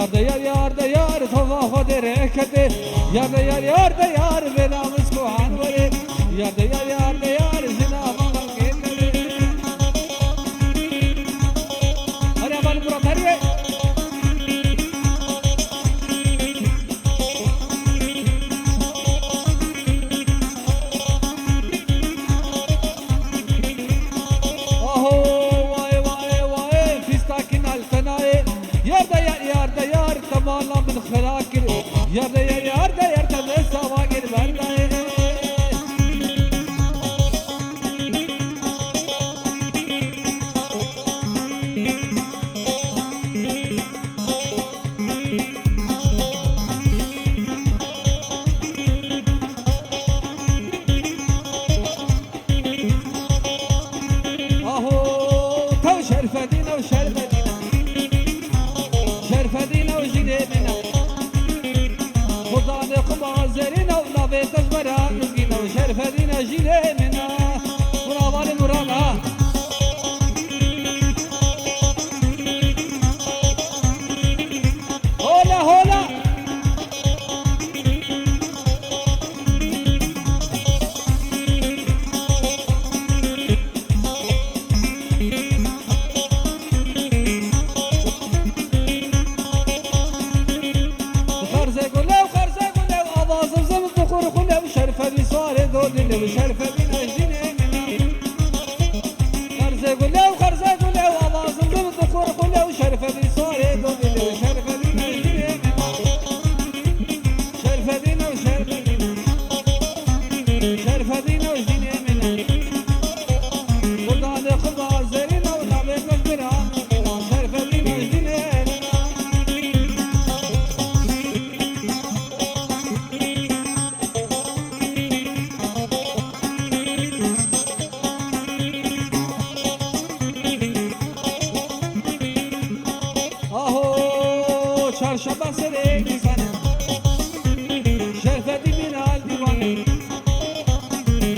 yar da yar tavafa derekete yar da yar ve namus ko hanvare yar da yar zinama galgete hare amal murat hare aho vay fistakin alfanaye yar da yar tamala min kharakir yar da yar tabe savagir bardaye aho tav şerfedina شرفدينا وجنيبنا خضان قبع زرنا ونبيت أجبرها نسقينا وشرفدينا جنيبنا مرابال مرابا هولا هولا شرفة بنا جنيننا خرزة قلة وخرزة قلة وأواصل ضبط الخور قلة وشرفة بنا صاري دولة وشرفة بنا جنيننا شرفة بنا وشرفة بنا شرفة بنا وجنيننا قلنا لقضاء زرنا ونعبيك الجرام شرفة بنا جنيننا çarşamba sereni sana şerfeti binal divanı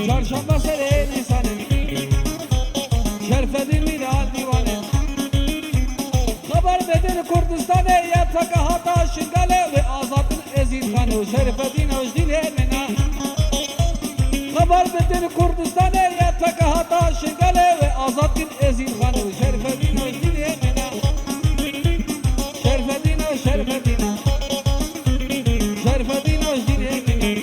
çarşamba sereni sana şerfeti binal divanı haber bedeni Kurdistan'e yataka hata şingale ve azatın ezil kanı şerfetin özdile mena haber bedeni Kurdistan'e yataka hata şingale ve azatın ezil kanı şerfetin özdile mena şerfedina şerfedina jdinemina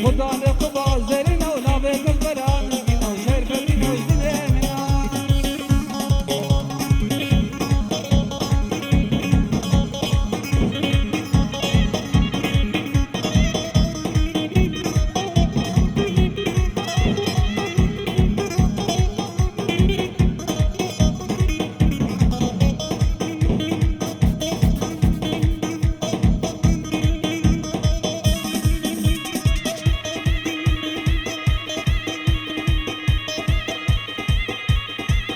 Khuda ne quba zerina ve nabe gazbaran şerfedina jdinemina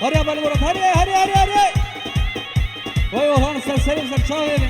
Hare abal murat hare vay ohan serseri serçaveli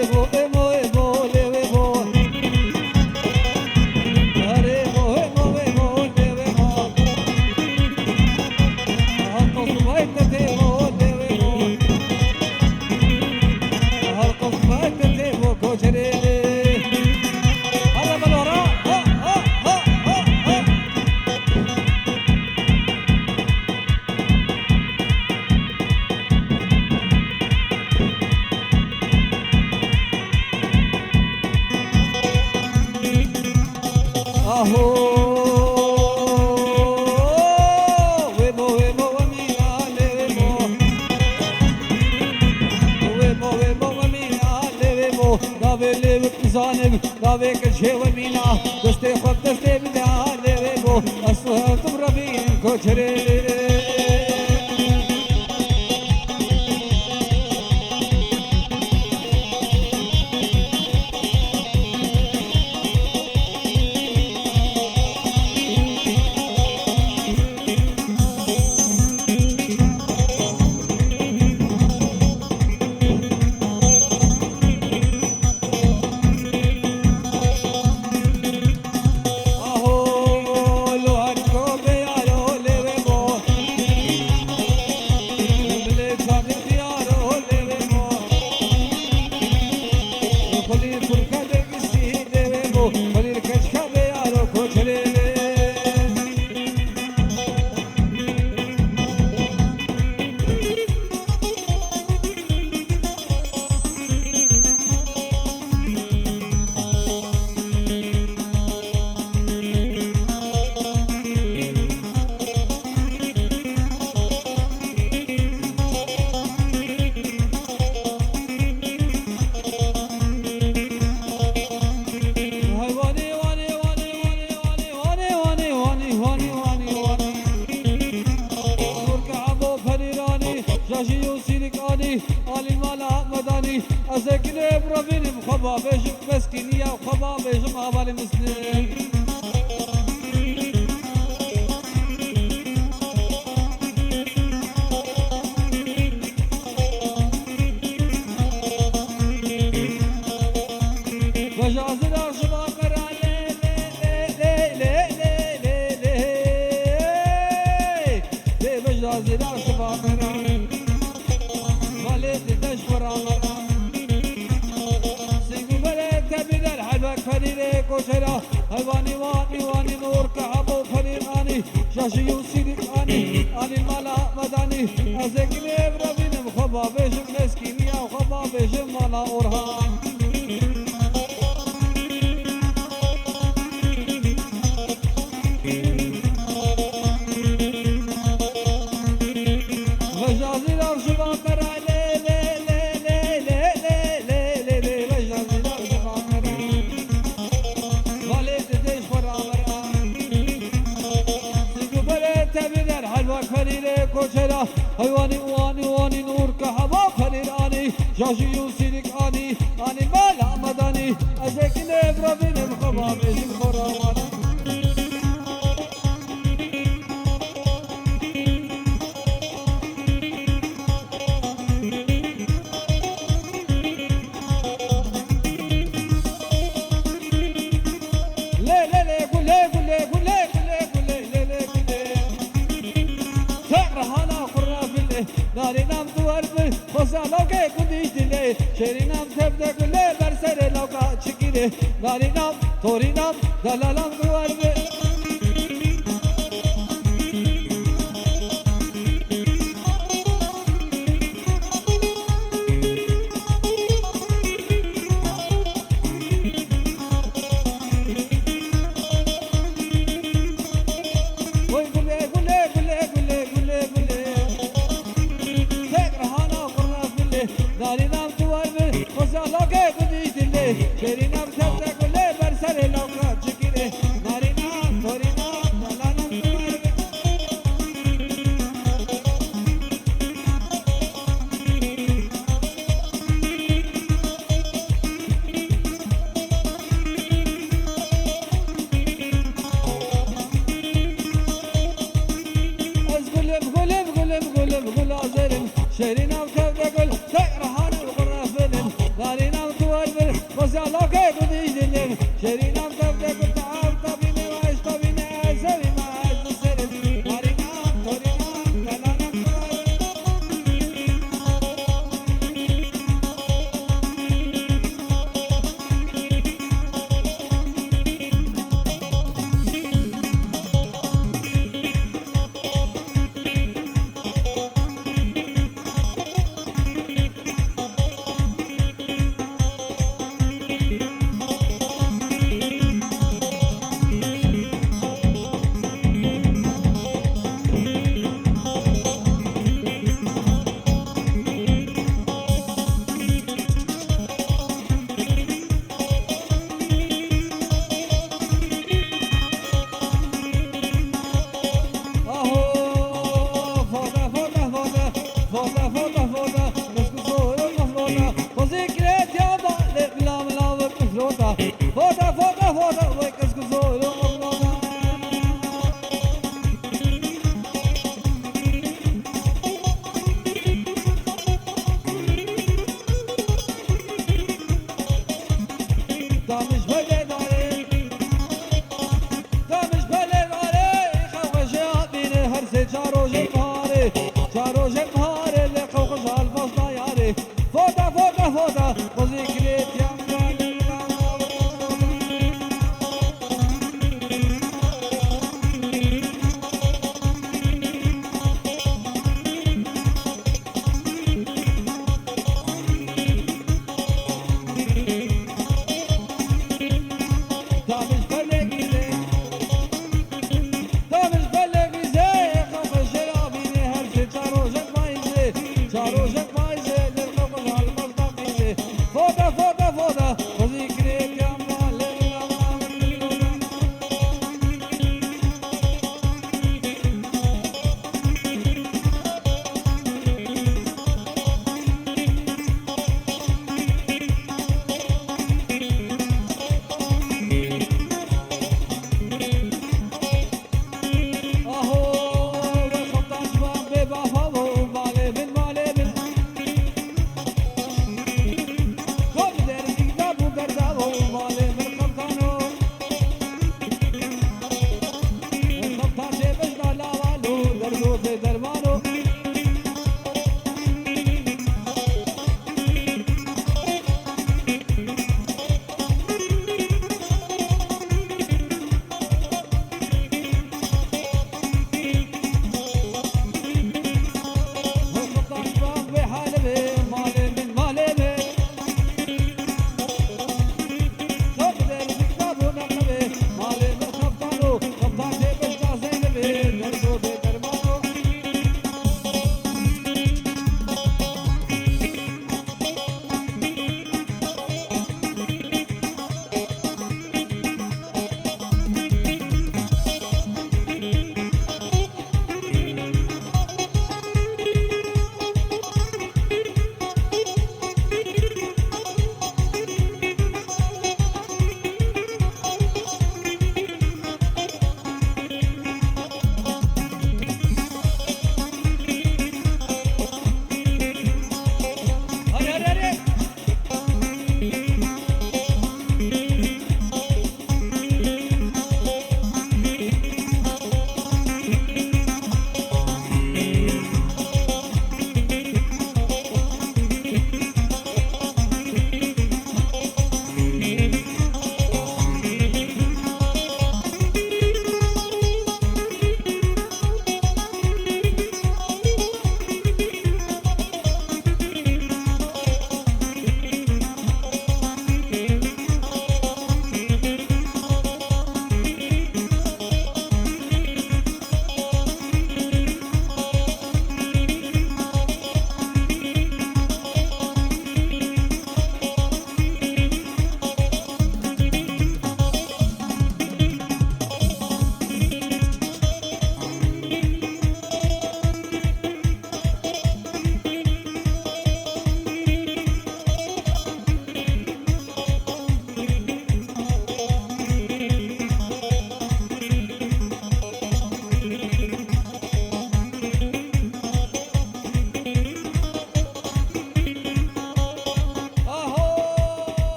Evo, evo, evo, lev evo. Are evo, evo, evo, lev evo. Halkos bayta tevo, lev evo. Halkos bayta tevo, koçere. Hadi balora, ha, ha, ha, ha, ha. Aho, webo, webo, wamina, lewebo. Webo, webo, wamina, lewebo. Dave lev zanev, dave kaçhe wamina. Daste khab daste bida lewebo. Aswa tum rabin koçere. Aho, lo harko be yaro lewebo. Bile kadi yaro lewebo. Kholir furka de kisi lewebo. Kholir kachka be yaro koçere. Hayvani vani vani vani vani vani vani vani vani vani vani. Turka abo farirani, jashi yusirikani, ali mala madani. Azekine bravinim khaba bejim meskiniya khaba bejim havali muslim. Vajazir aşıma kara le le le le le le le le vajazir aşıma kara Valet deş paramara Sigu bere tebiler halbak ferire koşera Hayvani vani vani nur kahabo ferirani Şaşı yusirik ani ani mala madani Azekine evrabinim khaba beşim meskiniya khaba beşim mala orhan Vajazir aşıma kara le le le le le le le le le Vajazir aşıma kara Valet deş paramara Sigu bere tebiler halvak ferire koçera Hayvani vani vani nur kahaba ferirani Jaşı yusirik ani ani mala madani Azekine evrabinim khaba beşim koramara Le le le gule gule gule gule gule le le gule Tekrahana kurra fille Narinam duvar bil Khosaloge kudiş dile Şerinam tebde gule Bersere lavka çikire Narinam torinam Dalalam duvar bil Oy gule gule gule gule gule gule Tekrahana kurra fille Narinam duvar bil Khosaloge kudiş dile Şerinam tebde gule Bersere lavka çikire Narinam torinam Dalalam duvar bil Az gülüm gülüm gülüm gülüm gül azerim Şerin av tevde gül Tekrahana kurra fille Narinam duvar وزي الله كيف تجدني شيرين أفضل كنت أفضل بني وأشطى بني أسري ما أسري مارينا تورينا كلانا دامش بله داره دامش بله داره خوشا بینه هر سه چاروج ماره چاروج ماره لقو خشال فضا یاره فوتا فوتا فوتا بزی کریت یم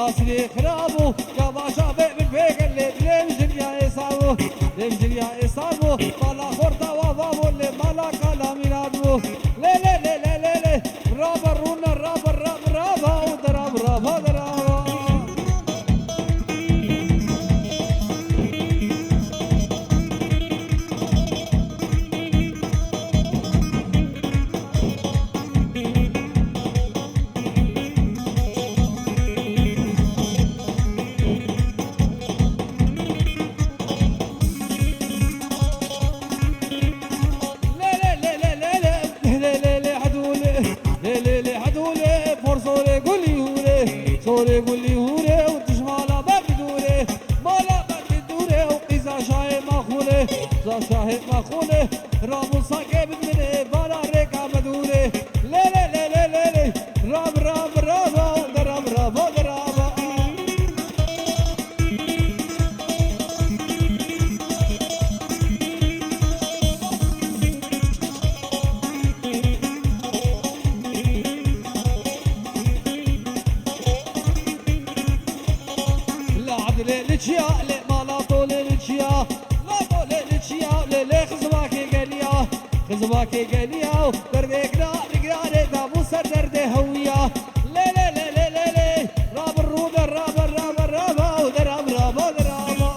ياسري خرابو يا باشا بالبيك اللي بلمجل يا إصابو بلمجل يا إصابو مالا خورتا وضابو اللي مالا كلامي نادبو لي لي لي لي لي لي رابا رونا رابا رابا رابا ودراب رابا درابا سوري قولي هوري وتشمالا بقدوري مالا بقدوري وقيزا شاهي مخولي زا شاهي مخولي رامو ساكي بدمني بالا ريكا مدوري لي لي لي لي لي لي راب راب رابا دراب رابا درابا للشيا لمالا طول للشيا لا طول للشيا للي خزواكي قاليا خزواكي قاليا دردك لا رقراري دابو سر درد هويا لي لي لي لي لي لي راب الروب الراب الراب الرابا ودراب رابا درابا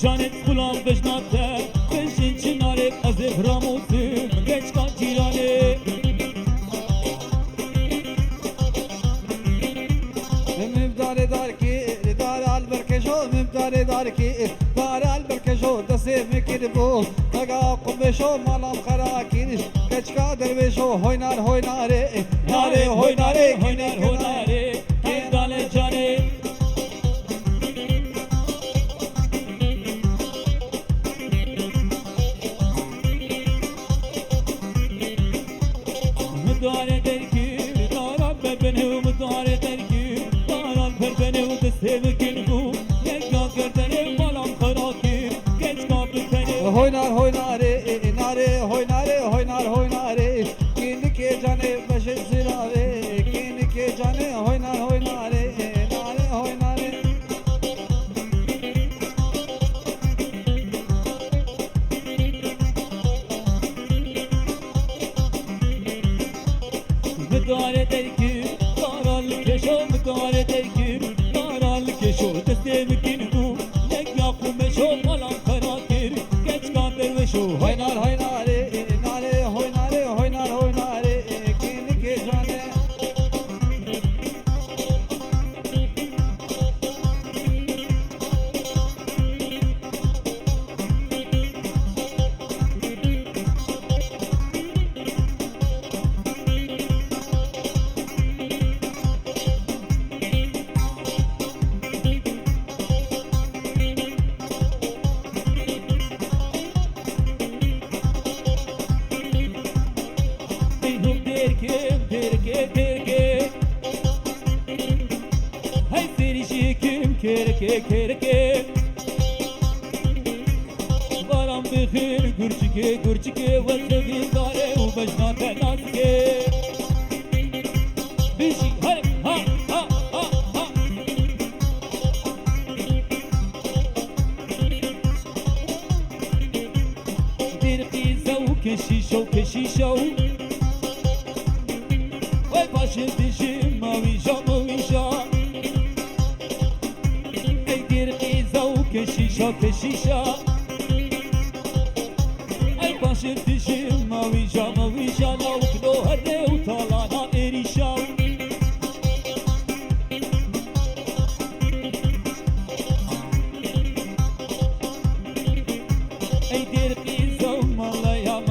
جانت غلام بجناته بجن چناره از افراموزم گچ کان جیرانه مبدار دار کی دار البرکشو مبدار دار کی دار البرکشو دسته میکربو تگا قبشو مالام خراکیش کچکا درویشو هوینار هویناره ناره هویناره هنر هنره هندال جانه مداره درکی دارم ببنه و مداره درکی دارم ببنه و دسته بکنگو یکا کردنه مالام خراکی گچ کان بکنه هوینار هویناره ناره هویناره هوینار هویناره کینی که جانه بشه زیراوه کینی که جانه هوینار هویناره ناره هویناره مداره درکی دارال کشو مداره درکی دارال کشو دسته بکنگو یکا قمشو مالام خراکی گچ کان دروشو هوینار هویناره ناره هویناره هوینار هویناره کینی که جانه Benim terke Hay seni şekim kerke Varam bixir gürçike Vasavi kare u bajna tenazke Bişi hay ha ha ha ha Dirqi zav keşişo Vay başım dişim mavişa Ey dirqi zav keşişa Ey başım dişim mavişa Lavukdo herde utalana erişa Ey dirqi zav mallaya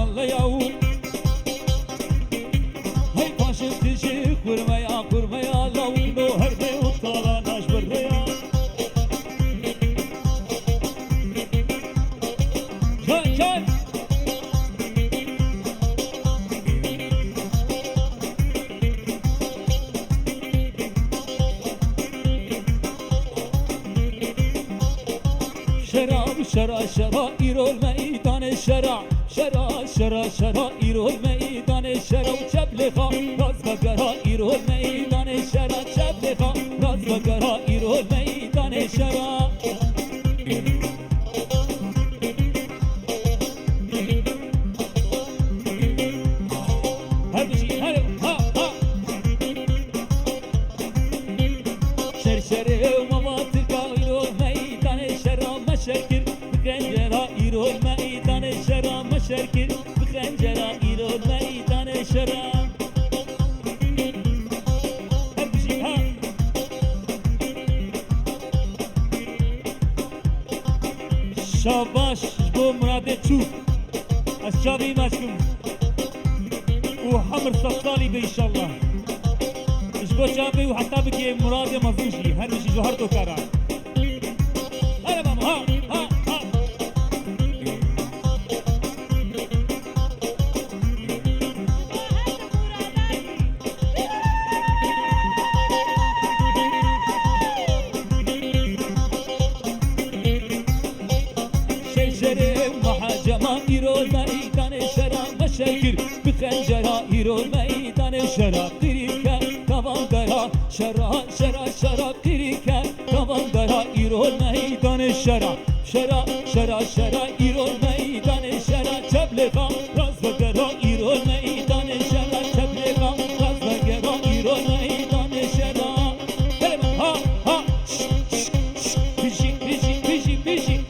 Hey başım dişi kurmaya Lavukdo herde utalana şberreya Çay Şera irol meydan şera irol meydan şera çepleha razga gara irol meydan şera çepleha razga gara irol meydan şera Hadi ha ha Şerşere mamatir ka irol meydan şera meşekir بخنجرة إيرول ميدان الشرا مشاكل بخنجرة إيرول ميدان الشرا همشي ها شاباش بو مراد تشوف الشابي مشكوم وحمر صفصالي بإن شاء الله إشبو شابي وحتى بكي مراد مزوجي هرمشي جوهرتو كارا هلا ماما ها ها إيرول ميدان الشرا مشاكل بخنجرة إيرول ميدان الشرا قريكا كمان درا شرا قريكا كمان درا إيرول ميدان الشرا شرا إيرول ميدان الشرا تبلغا راز وقرا إيرول ميدان الشرا تبلغا راز وقرا إيرول ميدان الشرا كلمة ها بيجي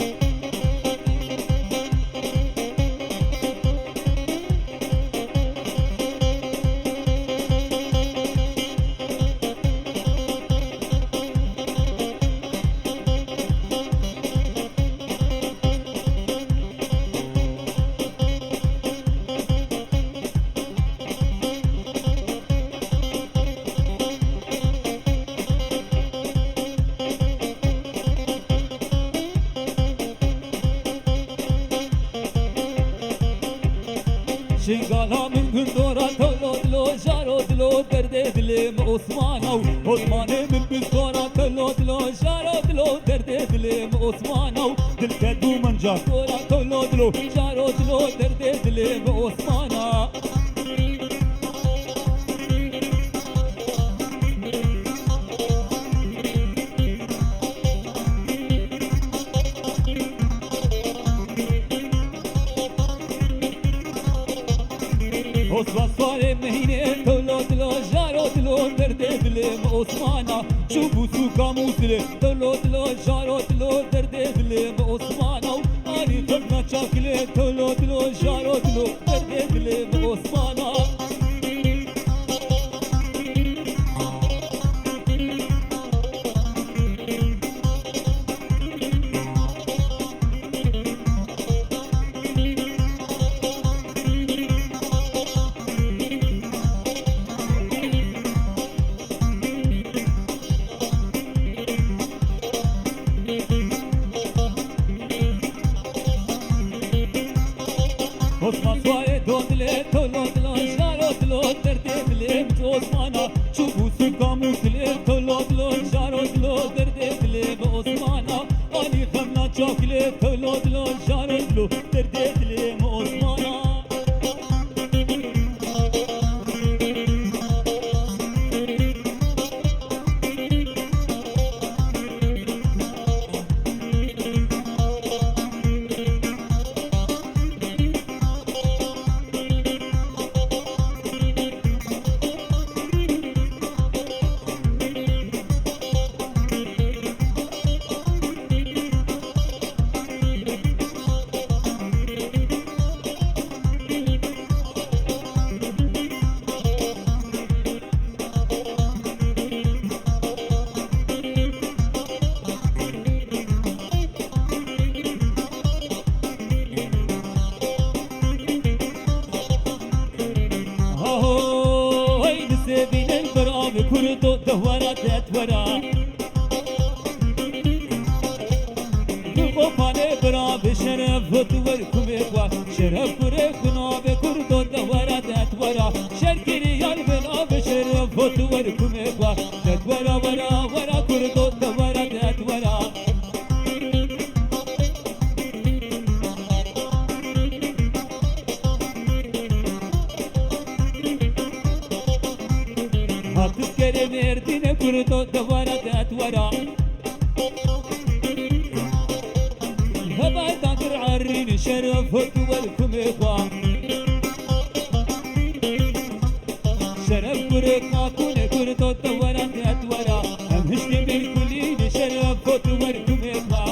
شنقالا من قندورة تلو دلو جارو دلو درد دلم عثمانو عثماني من بزدورة تلو دلو جارو دلو درد دلم عثمانو دل كدو من جارو تلو دلو جارو دلو درد دلم عثمانا وصفاري مهينة تولو دلو جارو دلو درد دلم عثمانا شوفو سوكا موسلي تولو دلو جارو دلو درد دلم عثمانا آني خبنا شاكلي تولو دلو جارو دلو درد دلم عثمانا Osman suaye dodle tolo dlo jaro dlo derde dle Osmana çubu sukamu dle tolo dlo jaro dlo derde dle Osmana ani khamna çakle tolo dlo jaro dlo derde dle Osmana كردو دوارا تتورا نقفاني برا بشرف ودور كميقوا شرف بريخنا بكردو دوارا تتورا شركيني يال بنا بشرف ودور كميقوا تتورا ورا ورا كردو دوارا تتورا Kere merdine kurdo davara datwara Haba takir arrin şeref hudwal kumekwa Şeref kurek makune kurdo davara datwara Hem hişne bir kulin şeref hudwal kumekwa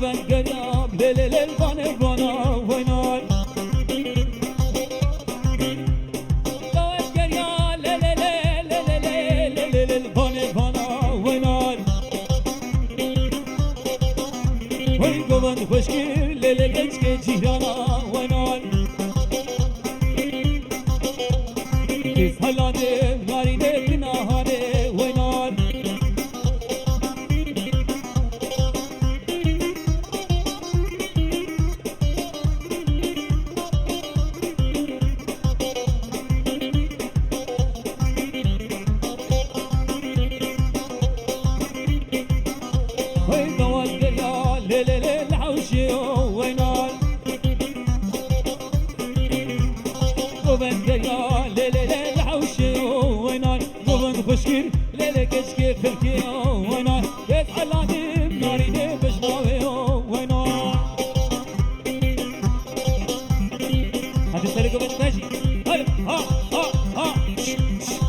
Ben geliam lelelel bana bana oynar Ben geliam lelelel lelelel bana bana oynar Oy govan hoşgir lele geçke cihrana oynar Biz halade narine günahane oynar خشكير ليلة كشكي خلكي وينا كيف علاني ناريني بشناوي وينا هذا سرقة بتمشي هلا ها ها ها مشي مشي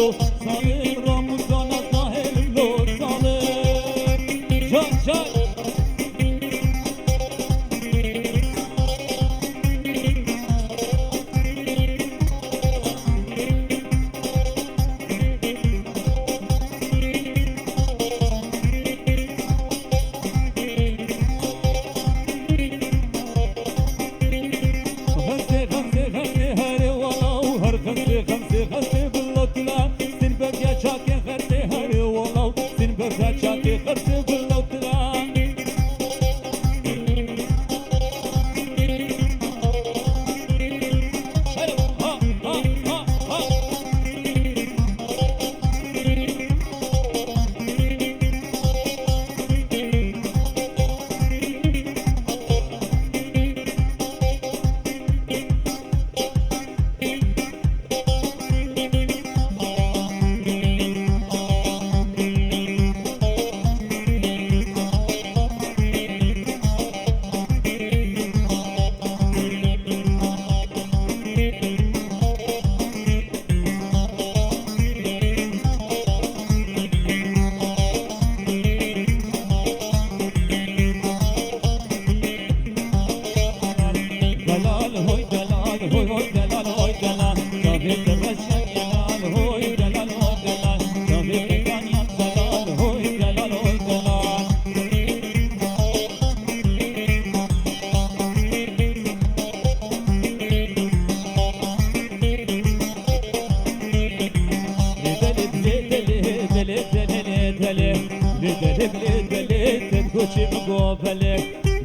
lo salım Ramazan'a zahir lo salım Can can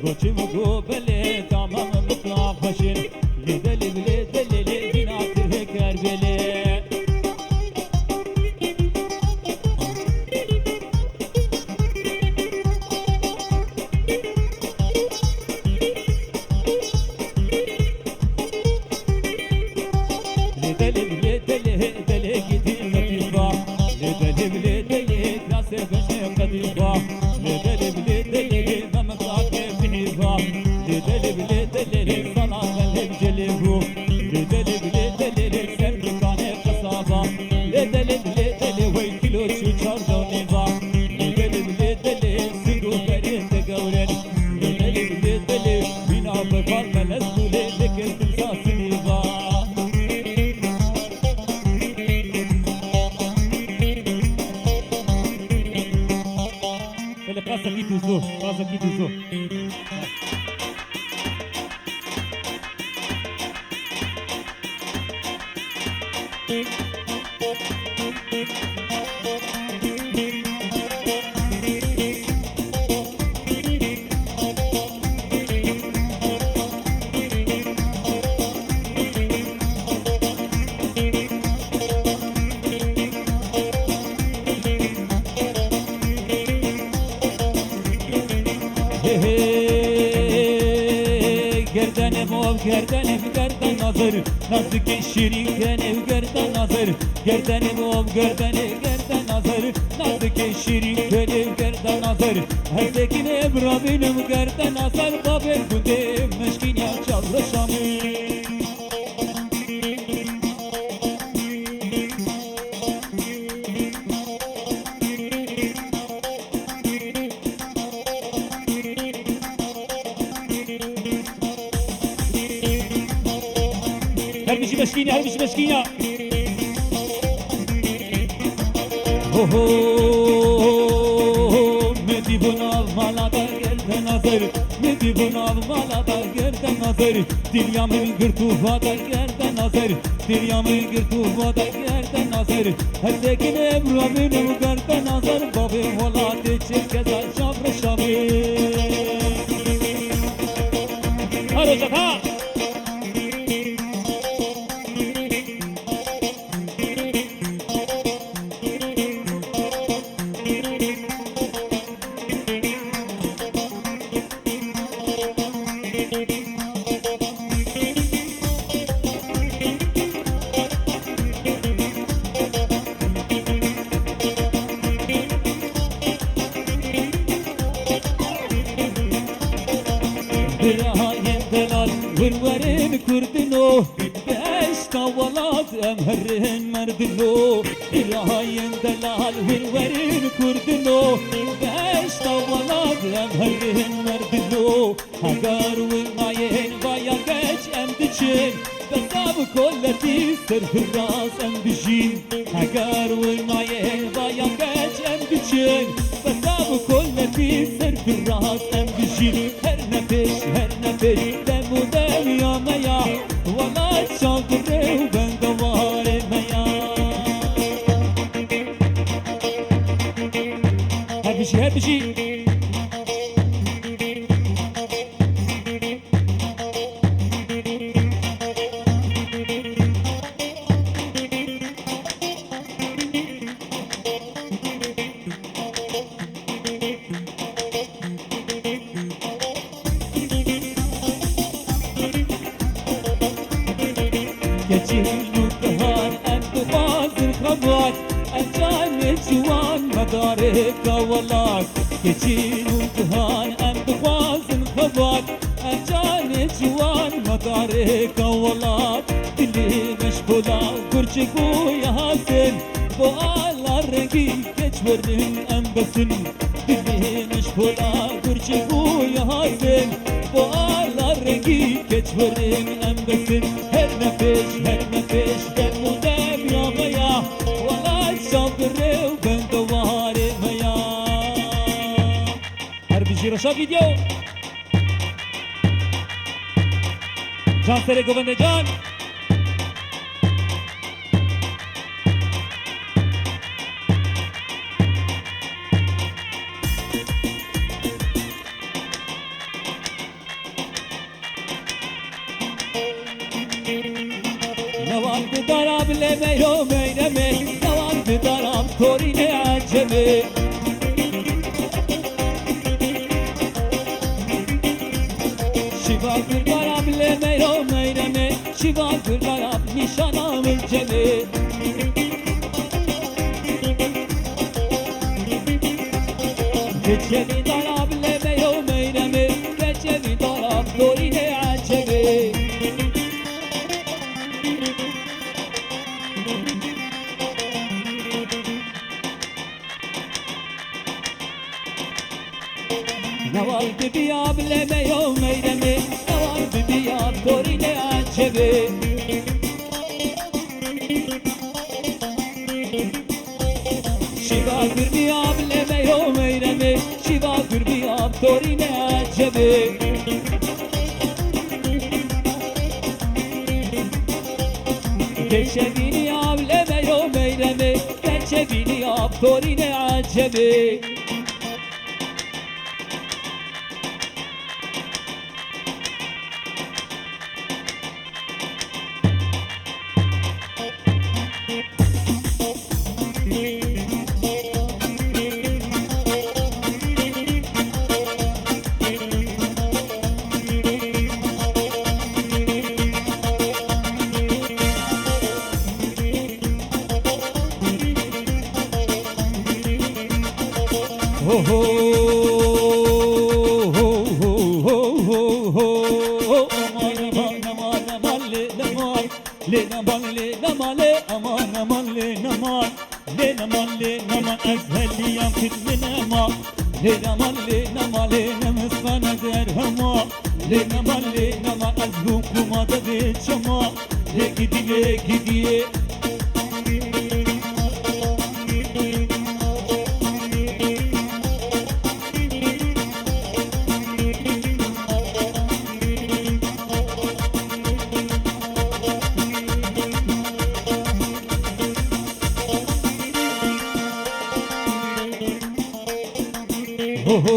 Goçim gobele tamam mutlu başın Lideli lideli binatı hekerbeli Lideli lideli gidin latifa Lideli lideli krase beşe kadifa Lideli lideli Lideli sana kalem celihu Lideli serkane kasaba Lideli vay kilo şu çardoni va Lideli sigu perinde gavren Lideli bina bakar melezule lekin timsasini va Ele passa aqui tudo Gerdenim gerden nazır Nazik şirin kenev gerden nazır Gerdenim gerden nazır Nazik şirin kenev gerden nazır Her tekin ebrabinim gerden nazır Babel günde meşkin ya çalışamı Her bir meşkinya Oho Medi bunav malada gerden nazır Medi bunav malada gerden nazır Dilyamın gırtuvada gerden nazır Dilyamın gırtuvada gerden nazır Her tekin emrabinim gerden nazır Babim volade çekeza şabre şabre Hadi hocam ha هرن مردنو راين دلال والورين كردنو باش طولاد ام هرن مردنو هقار والماين بايا قاش ام دجين بساب كلتي سر في الراس ام بجين هقار والماين بايا قاش ام دجين بساب كلتي سر في الراس ام بجين هر نفش دم ودم يا ميا ولا تشاطر وبندوار ميا هبشي geçin mutluhan endubaz الخبر الجان جوان مدار كوالات geçin mutluhan endubaz الخبر الجان جوان مدار كوالات دلی مشغولا گرچگو یاسن bu ağlar rengi geçverin embesin dili meşgula gurçegu yasin bu ağlar rengi geçverin embesin her nefes demudem yamaya valla sabre ben davare maya her bir jirasa video can sere govende can نوان بدارم لمه و مینمه نوان بدارم کورینه عجبه شیوا بدارم لمه و مینمه شیوا بدارم نشانم الجمه گچه بدارم لمه و مینمه گچه بدارم کورینه عجبه نوال ببیاب لمه و میرمه نوال ببیاب کورینه عجبه شیوا ببیاب لمه و میرمه شیوا ببیاب کورینه عجبه geçe biniab leme و میرمه geçe biniab کورینه عجبه ho ho ho ho ho ho ho aman aman aman aman le naman le naman le naman le aman aman le naman azhali yam fit nama le naman le namas kana derhama le naman azhu kuma da de chama le gidiye ho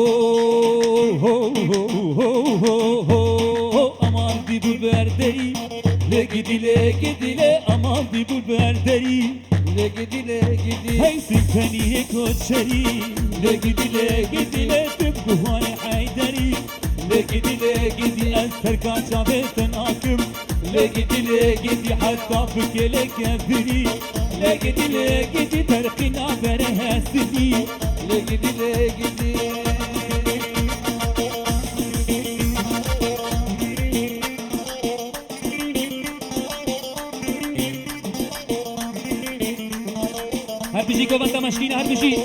ho ho ho ho ho ho aman di bu berderi le gidile aman di bu berderi le gidile hey sifeni koçeri le gidile tıpkı hay hayderi le gidi eser kaçabetten akım le gidi hatta fükele kefiri le gidi terkina berehesini le gidi هر بجی کو بنده مشکین هر بجی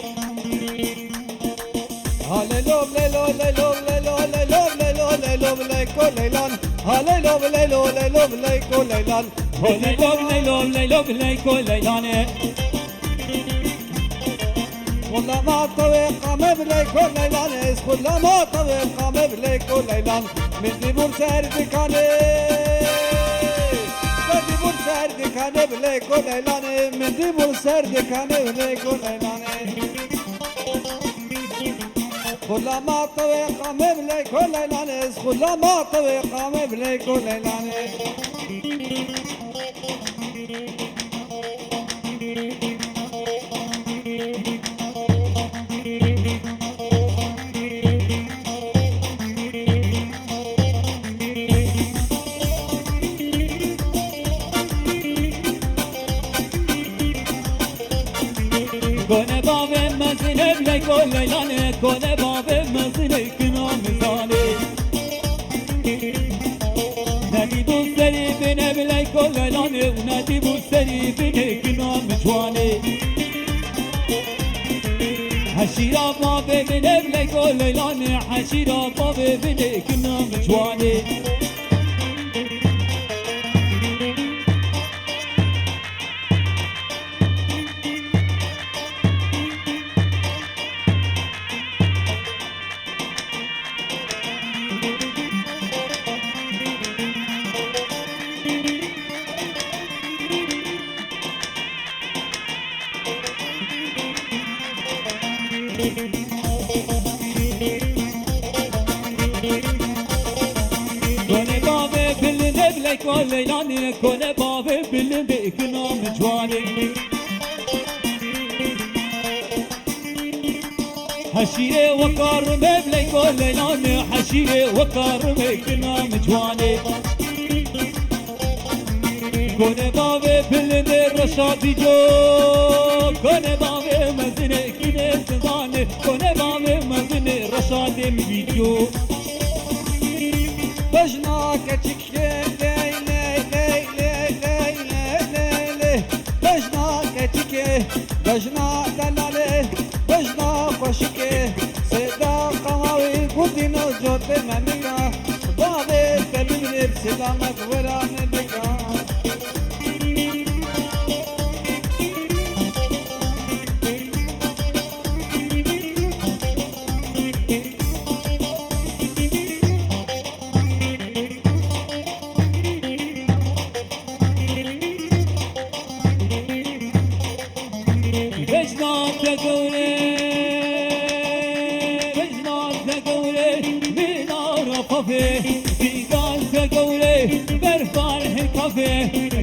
هاليلو ليلو ليلو ليلو ليلو ليلو ليلو ليكو ليلان هاليلو ليلو ليلو ليكو ليلان لیلو لیلو لیکو لیلانه والله ما طوي قام بليكو ليلان اسكول ما طوي قام بليكو ليلان من دي بورسار دكاني من دي بورسار دكاني بليكو ليلان من دي بورسار دكاني بليكو ليلان كل ما طوي قام بليكو ليلان اسكول ما طوي قام بليكو ليلان کنه باب مزنه لیکو لیلانه کنه باب مزنه کنام زانه ندی بو سری بینه لیکو لیلانه و ندی بو سری بینه کنام جوانه حشیرا باب بینه لیکو لیلانه حشیرا باب بینه کنام جوانه کنه باب بلنده لیکو لیلانه کنه باب بلنده کنام جوانه حشیره و کارمه لیکو لیلانه حشیره و کارمه کنام جوانه کنه باب بلنده رشادی جو کنه باب مزنه کنه زبانه کنه باب مزنه رشادی میجو بجنا كتشك لي لي لي لي لي لي لي بجنا كتشك بجنا دلالي بجنا خوشك سيدا قماوي قدينو جوت مميكا بابي تبيني بسلامك وراني بكا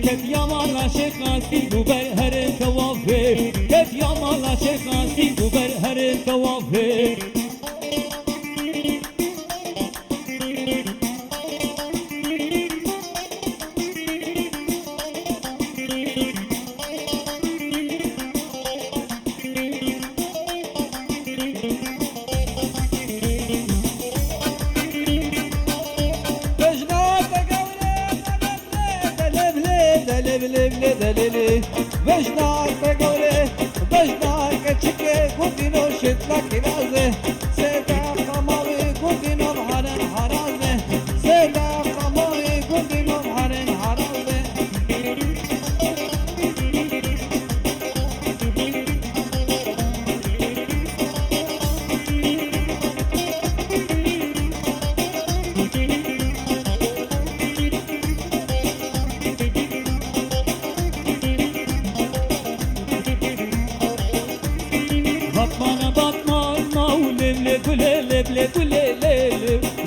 كيف يا مالا شيخ ناسي وبر هر توافي كيف يا مالا شيخ ناسي وبر هر توافي بجنا تقولي بجنا كتشكي قدينو شتلا كنازه سيدا قماوي قدينو بحرن حرازه سيدا قماوي قدينو بحرن حرازه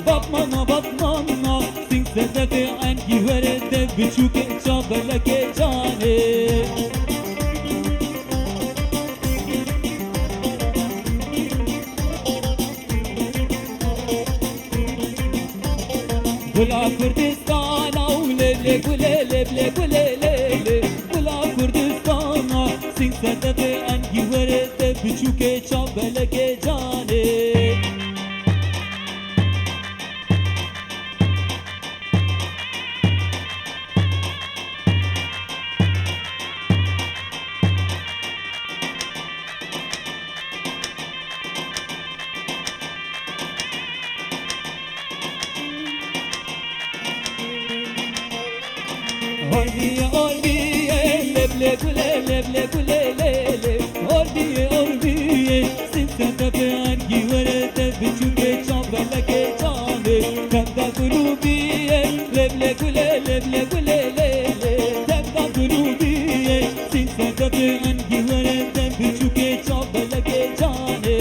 batmana sing sedete anki verede biçuke çabeleke cane Gula Kurdistana ulele gulele ble gulele Gula Kurdistana sing sedete anki verede biçuke çabeleke cane Orbiye orbiye leble gule leble gule lele Orbiye orbiye sinsen tepe hangi vere tepe çünkü çambala geçane Temda gulubiye leble gule leble gule lele Temda gulubiye sinsen tepe hangi vere tepe çünkü çambala geçane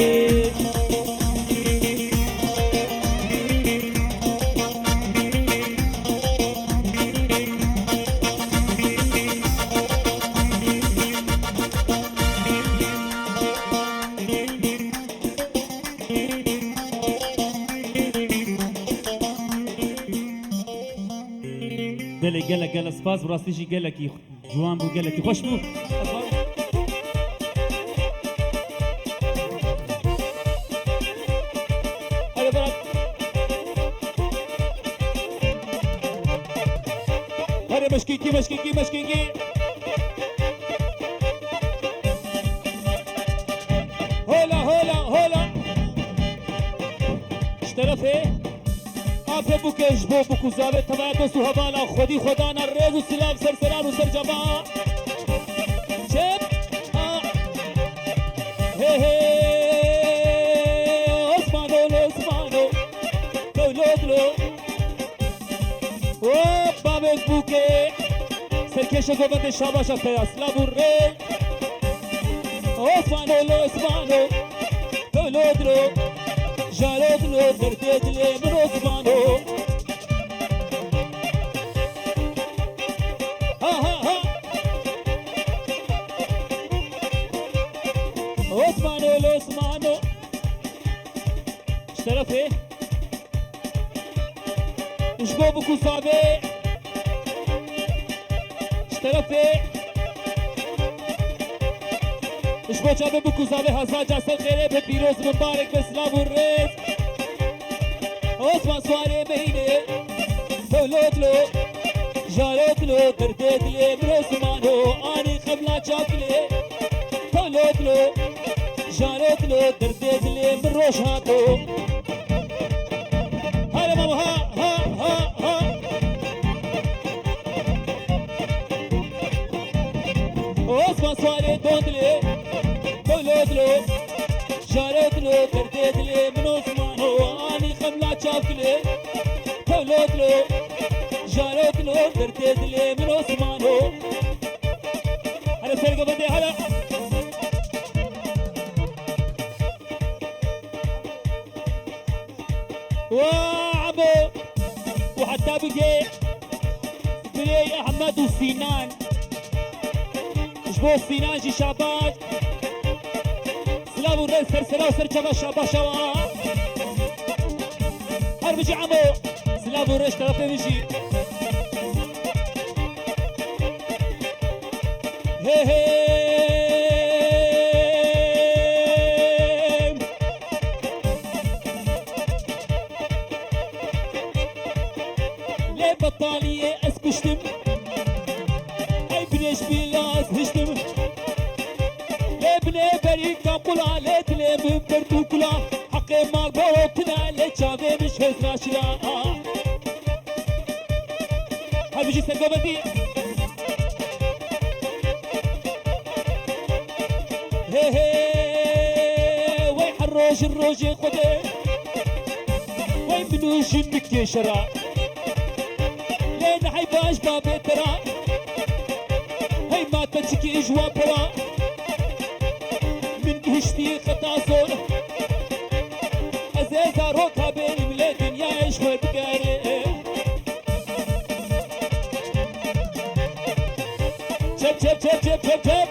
دل گله گله سپاس براستیشی گله کی جوان بو گله کی خوش بو هلا برات هلا مشكيكي مشكيكي مشكيكي هلا هلا هلا اشترفه آفه بکش بو بکوزاوه تبعت و سوهبالا خودی خدا نرز و سلام سرسران و سرجبا چپ هی هی اسمانو لسمانو دولو و بابک بوکه سرکش گوبند شاباش اخیاس لابور ری اسمانو لسمانو دولو جارودلو درددلي من عثمانو ها ها ها عثمانو لعثمانو اشترفه اشبو بكو صابي اشترفه اشبو جابه بكو صابي هزا جاسل خيره ببيروز مبارك بسلام والريز عثمان سواري بيني دولوتلو جارتلو دردتلي من عثمانو اني خبلا شاكلي دولوتلو جارتلو دردتلي من روشاتو هلا ماما ها ها ها ها عثمان سواري دوندلي دولوتلو جارتلو دردتلي من عثمانو اني خبلا شاكلي دولوتلو جارتلو دردتلي من عثمانو هلا سرقة بدي هلا وعبو وحتى بقي بلي احمد وسينان جبو سينان جي شابات سلام ورد سرسرا وسرچبا شابا شوا هر بجي عمو سلام ورد طرفه بجي هي هي ليه بطالية اسكشتم اي بنيش بلاس هشتم ليه بني بريك قول عليك ليه من بردوكلا حقي مال بوكنا ليه شابي مش هزنا شلا هاي بجي سرقو بدي هي هي وين حروج الروج خده وين منوش النكتي شرا لين حيباش بابي ترى هي ما تشكي اجوا برا من هشتي خطا صور ازازا روكا بين ملا دنيا ايش وتقاري جب جب جب جب جب جب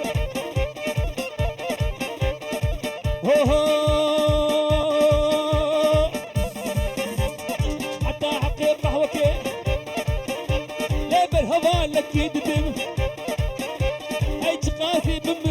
حتى حقي قهوتي ليه بالهوا لك يدبم هاي تقاسي بم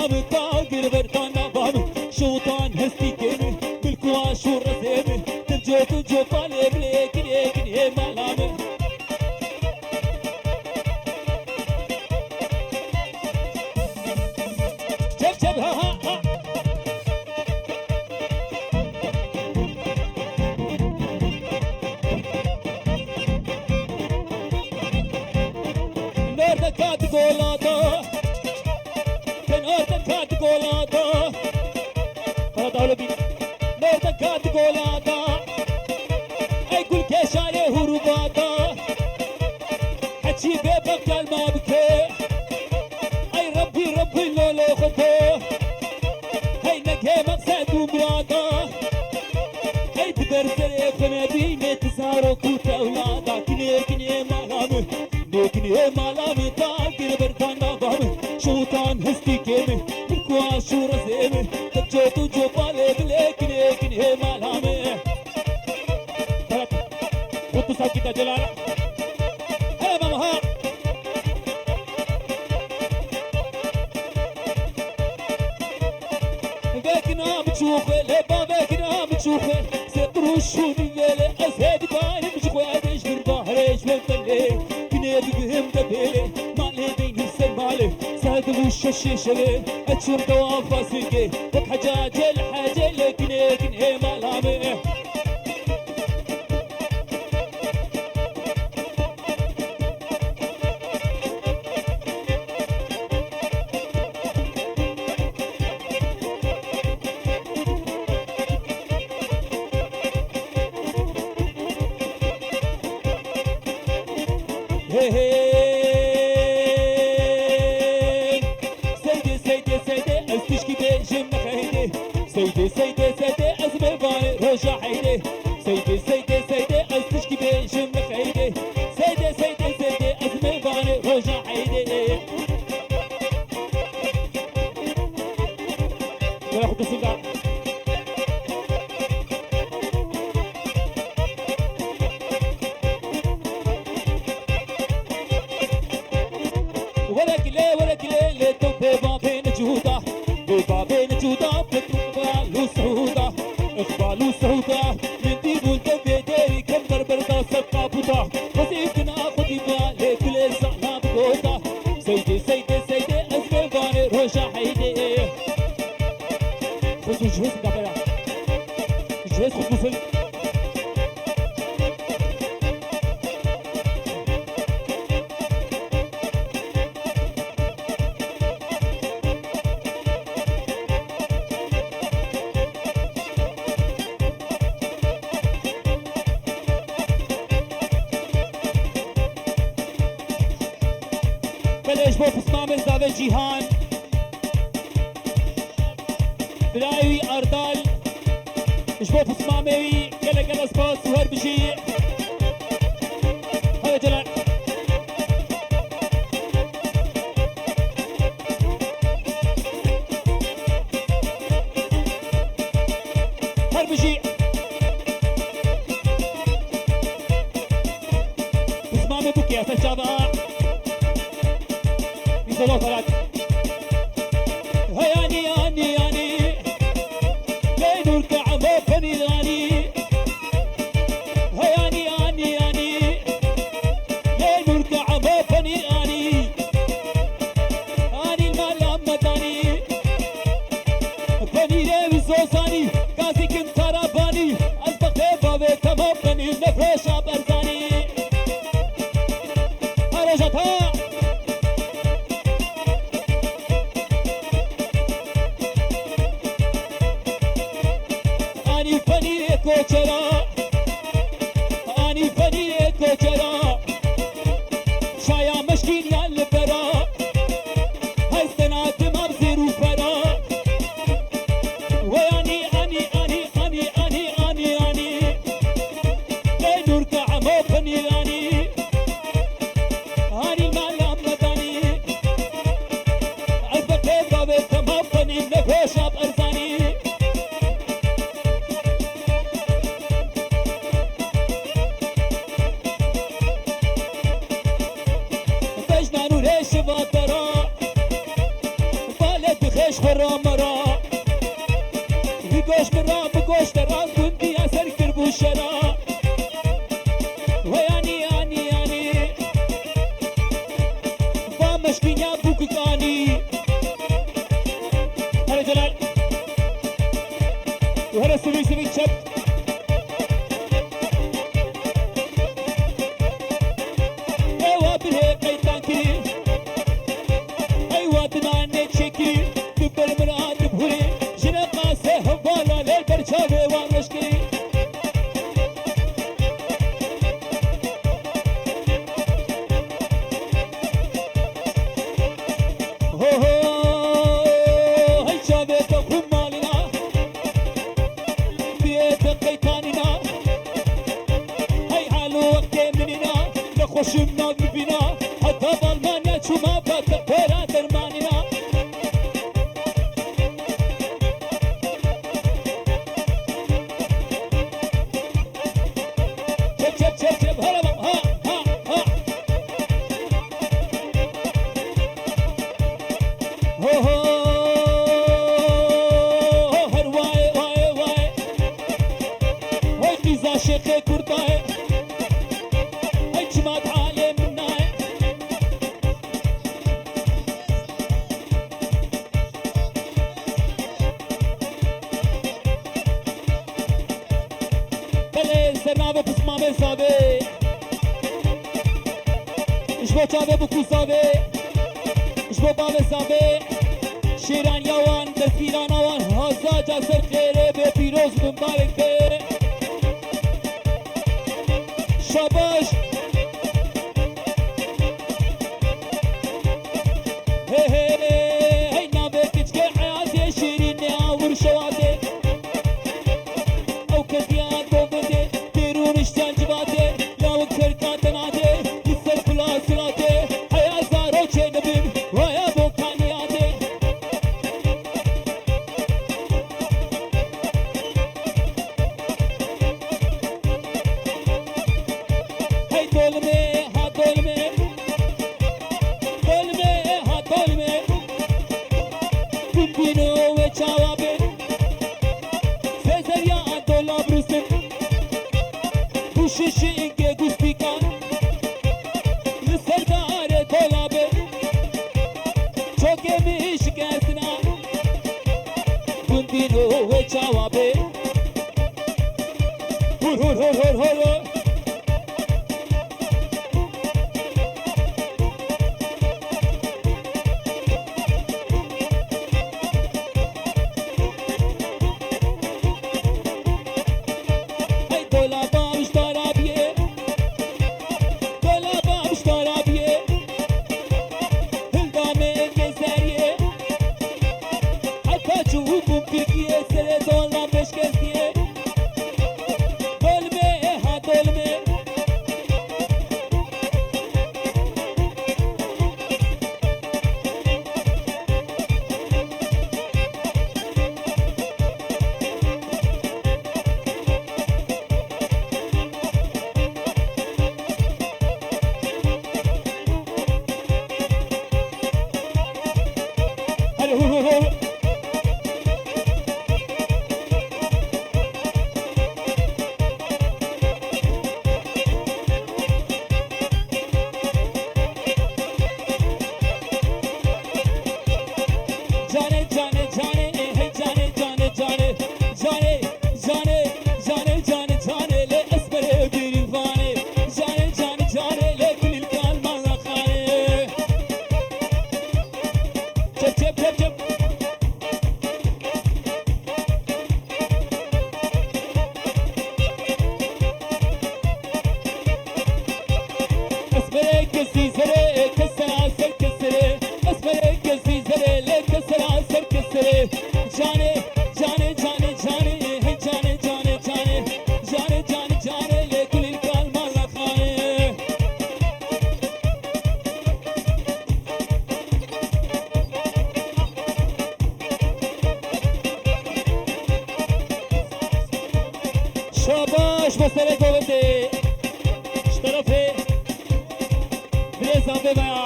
مالام تاقر بردانا بام شوطان هستي كيمي بالكواش والرزيمي تنجو طالب ليكن مالامي شب ها نورد كات قولاتا نورد كات قولاتا هذا بي نورد كات قولاتا اي كل كشاري هروباتا حكي بيبك ما بكي اي ربي لولو خطو هاي نكي مقصد ومرادا هاي تبرزر افنا بيني تزارو كوتا اولادا كني مالامي كني مالامي تاقر بردانا بامي شوطان هستي كيمي بالكواش ورزيمي تجو بالي كني مالامي خطو ساكتا جلالا هلا ماما ها بكنا بتشوفه لبا بكنا بتشوفه سطروشوني يلي أزهد باين مشخوة ديش بالبحريش ومتلي كني بهم دبيلي مالي بين السمالي سهد وشششلي أتشم دوافا سيكي بك حجاج الحاجة اللي كني مالامي سيدي استشكي بيجم خيدي سيدي أزمي باي رجع حيدي سيدي استشكي بيجم خيدي سيدي أزمي باي رجع حيدي ولا خد السيجار ولا كلي تو بابين جودا اقبالو سعودا من ديبو الدبي ديري كم بردا سبقا بودا وسيبنا خدي بالي كل زعنا بقودا سيدي أزمي باني روشا حيدي خذوا جهز قبلا جهز خذوا فيلم بلش بو فسمام زاوه جیهان بلاوی اردال اش بو فسماموی گل سپاس و هر بشی هلا جلال هر بشي فسمامي بكي اسا شابا صلاة صلاة هياني لين الكعبة فني غاني هياني لين الكعبة فني غاني المال أمداني فني لي وزوزاني كاسي كم تراباني أصدق بابي تمام فني نفرش أبرزاني هرجتها أني فني كوچرا شايا مشكين يا البرا هاي سنات مبزر وفرا وياني أني لينور كعمو فني أني المال أمداني أزبك بابي تمام فني نفوش أبرزاني هرا مرا بگوش مرا بگوش درا گندی اثر کر بو شرا ویانی یانی یانی با مشکینیا بوکانی هر جلال وهر سوي سوي شب ايوا بالهيك قيتانكي ايوا بناني تشكي دبر مراد بهوري جنا قاسه هبالا للبرشاوي وامشكي هو هاي شابك خمالنا بيت قيتاننا هاي حالو وقت مننا لخوشمنا ببنا حتى بالمانيا شما باتبرا درماننا شب شب شب شب هلا ها ها ها هو هر واي واي واي واي بيزا شيخ كرداي هاي جماعة عالم مناي بله سرنابه بسمامه زابه اشبو چاوه بکو زابه اشبو باوه زابه شیران یوان دستیران آوان هزا جاسر خیره به پیروز مبارک به شاباش هی هی هی نابه کچکه حیاتی شیرین آور شواته او کدیان بوده بیرونش جنجباته لاوک سرکاتناته لسر فلاسراته حیا زارو چه نبیم وایا بوکانیاته هی دولمه ها دولمه دولمه ها دولمه بینو و چاوابه سزریا دولا برسم پوششی اینکه گوشتیکان لسردار دولابه چوکه می شکستنا بینو و چاوابه هور هور هور هور هور Hey dolaba müştara biye dolaba müştara biye hıldame gezeriye hatta çubuğum Türkiye sere dolan beş geziye dolme ha dolme hadi hur hur hur Cane cane cane hey cane cane cane cane cane cane cane cane le esmere bir vane cane cane cane le kulil kalman khane çep çep çep çep esmere kesi zere kesera ser kesere esmere kesi zere le kesera ser kesere cane cane cane cane hey cane cane cane cane cane cane le kulil kalman khane شاباش مسئله گوته اشترافه بريزا بيبا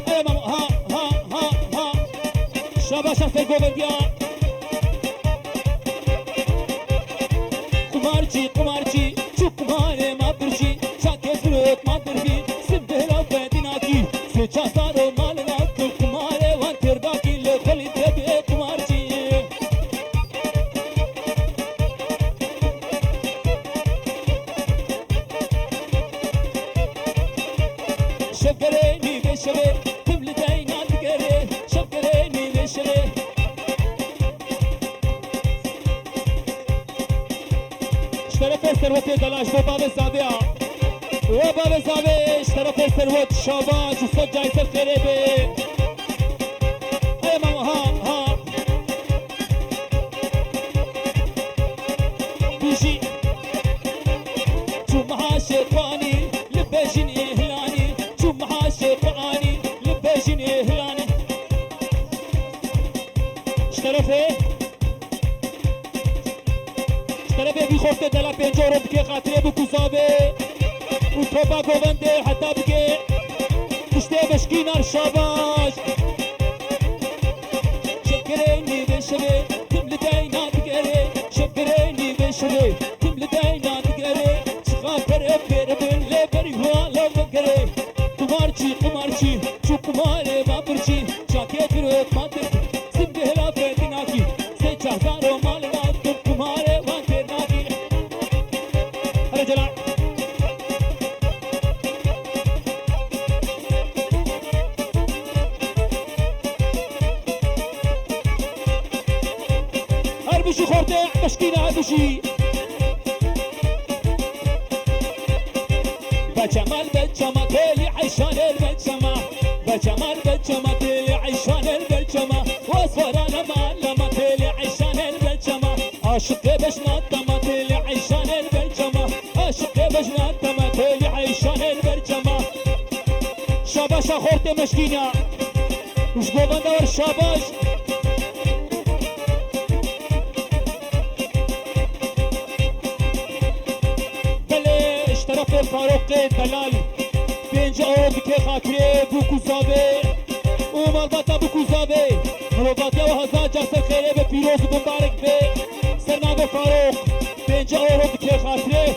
ايه ماما ها ها ها ها مسافر گوبندیا قمارچی چو قمار ما برچی چاکه زروت ما دربی سبهلا بدیناکی سه چاسارو مال ناکو قمار وان ترداکی لخلی دبی قمارچی شفرینی به شبه تبل دینا دگره شفرینی به شبه طرف ثروت دلاش و باب زاویه و باب زاویه طرف ثروت شاباش و صد جای سر خریبه ای ماما ها بیشی چو محاش قانی لبشین اهلانی چو محاش قانی لبشین اهلانی طرفه طرفه بی خورده دلا پنجارو بکه خاطره بکو زابه و توبا گوونده حتی بکه کشته بشکینار شاباش شکرینی بشوه تم لدینا دگره شکرینی بشوه تم لدینا دگره چخاطر افر بن لبری حالا بگره قمارچی چو قماره بابرچی چاکه گروت مادر سنبه هلا بدیناکی سه چهزارو مال ناکم قماره بشي خورده مشكينة بشي بجمال تالي عيشان البجمة بجمال تالي عيشان البجمة وصورانا لما تالي عيشان البجمة عاشق بجنات ما تالي عيشان البجمة عاشق بجنات ما تالي عيشان البجمة شاباشا خورده مشكينة وش بوبان دور شاباش فاروق دلال 5 euro بکه خاطره بوکو زابه او مالباتا بوکو زابه مروباتا و هزار جاسر خیره به پیروز مبارک به سرنام فاروق 5 euro بکه خاطره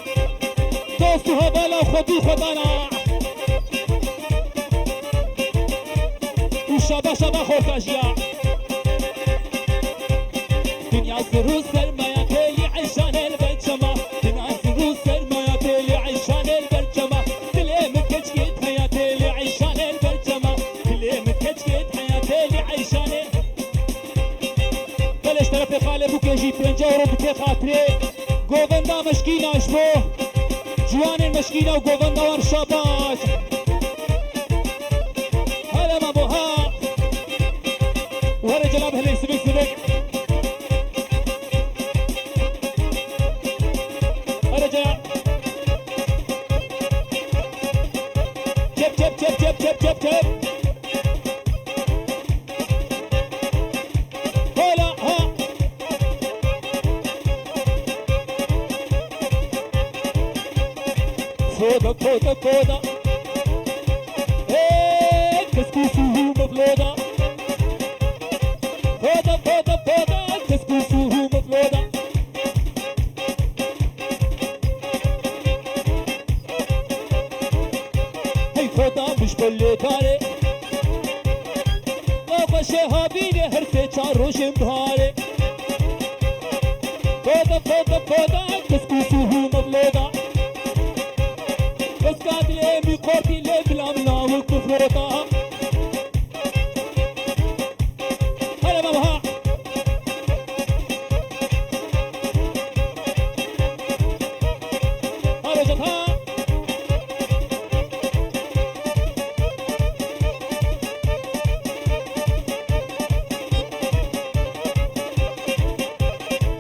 دوست و حوالا خودی خدانا او شابا خورتاجیا دنیا زرو سرمایه خیلی عیشان البجمه دنیا زرو سرمایه خیلی عیشان البجمه دلی مکچکت حیاتی لی عیشان البجمه دلی مکچکت حیاتی لی عیشان بلش طرف خاله بکشی 5 euro بکه خاطره گووندا مشکیناش بو جوان مشکینا و گووندا ور شاباش هلا ماموها وهلا جناب هلا سبك سبك هلا جناب جب هلا ها فوضى كسكسوه مفلوضة فوضى كسكسوه مفلوضة هي فوضى مش بلتاري بابا شهابيني هرسي چاروش مبهاري فوضى كسكسوه مفلوضة بس قادلي ميقورتي لي بلامنا والكفروطة هلا مامها هلا جتها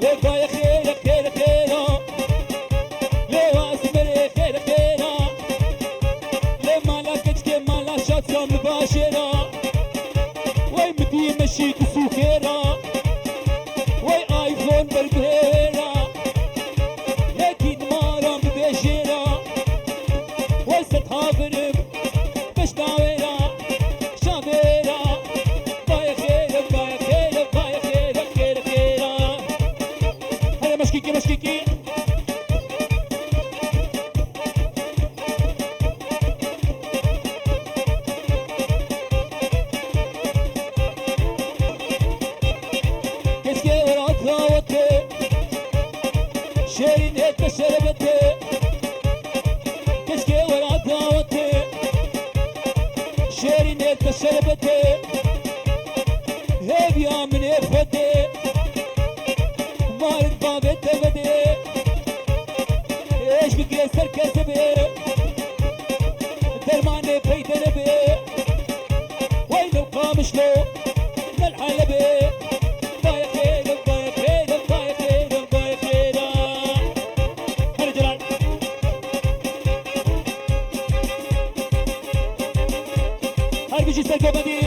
يبقى خير لو اسمر خير لما لكتك مالا شاتسا مباشرة وي مدي مشيك سوخيرة وي ايفون بالبهيرة لكن مارا مباشرة وي ستهافرم باش داويرة شافيرة باي خير بشكيكي بشكيكي كسكي وراتها وتي شيرين هيك شربتي كسكي وراتها وتي شيرين هيك شربتي هيب يا من فتي مارد بابت بدي ايش بك يسر كسبي درماني بيت نبي وين القامش لو للحلبي بايا خير بايا خير بايا خير بايا خير هلا جلال هل بيجي سرقو بدي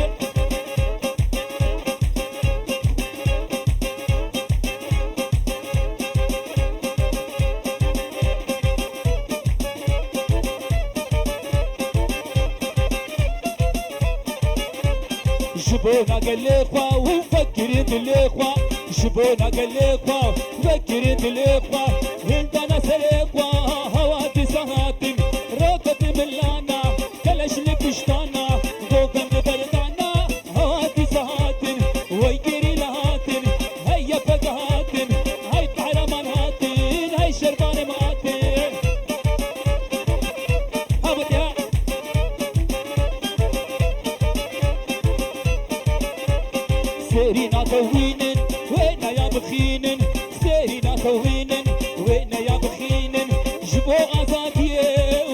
شبونا قال الاخوة ومفكرين بالاخوة شبونا قال الاخوة ومفكرين بالاخوة انت ناس الاخوة هواتي سهاتم روكت ملانا كلاش لبشتانا دوكم ببردانا هواتي سهاتم ويجري لهاتم هيا فقهاتم هاي قهرمان هاتم هاي شربان ماتم هابتها سيرينا توهينن وين يا بخينن سيرينا توهينن وين يا بخينن جبو غازاتيه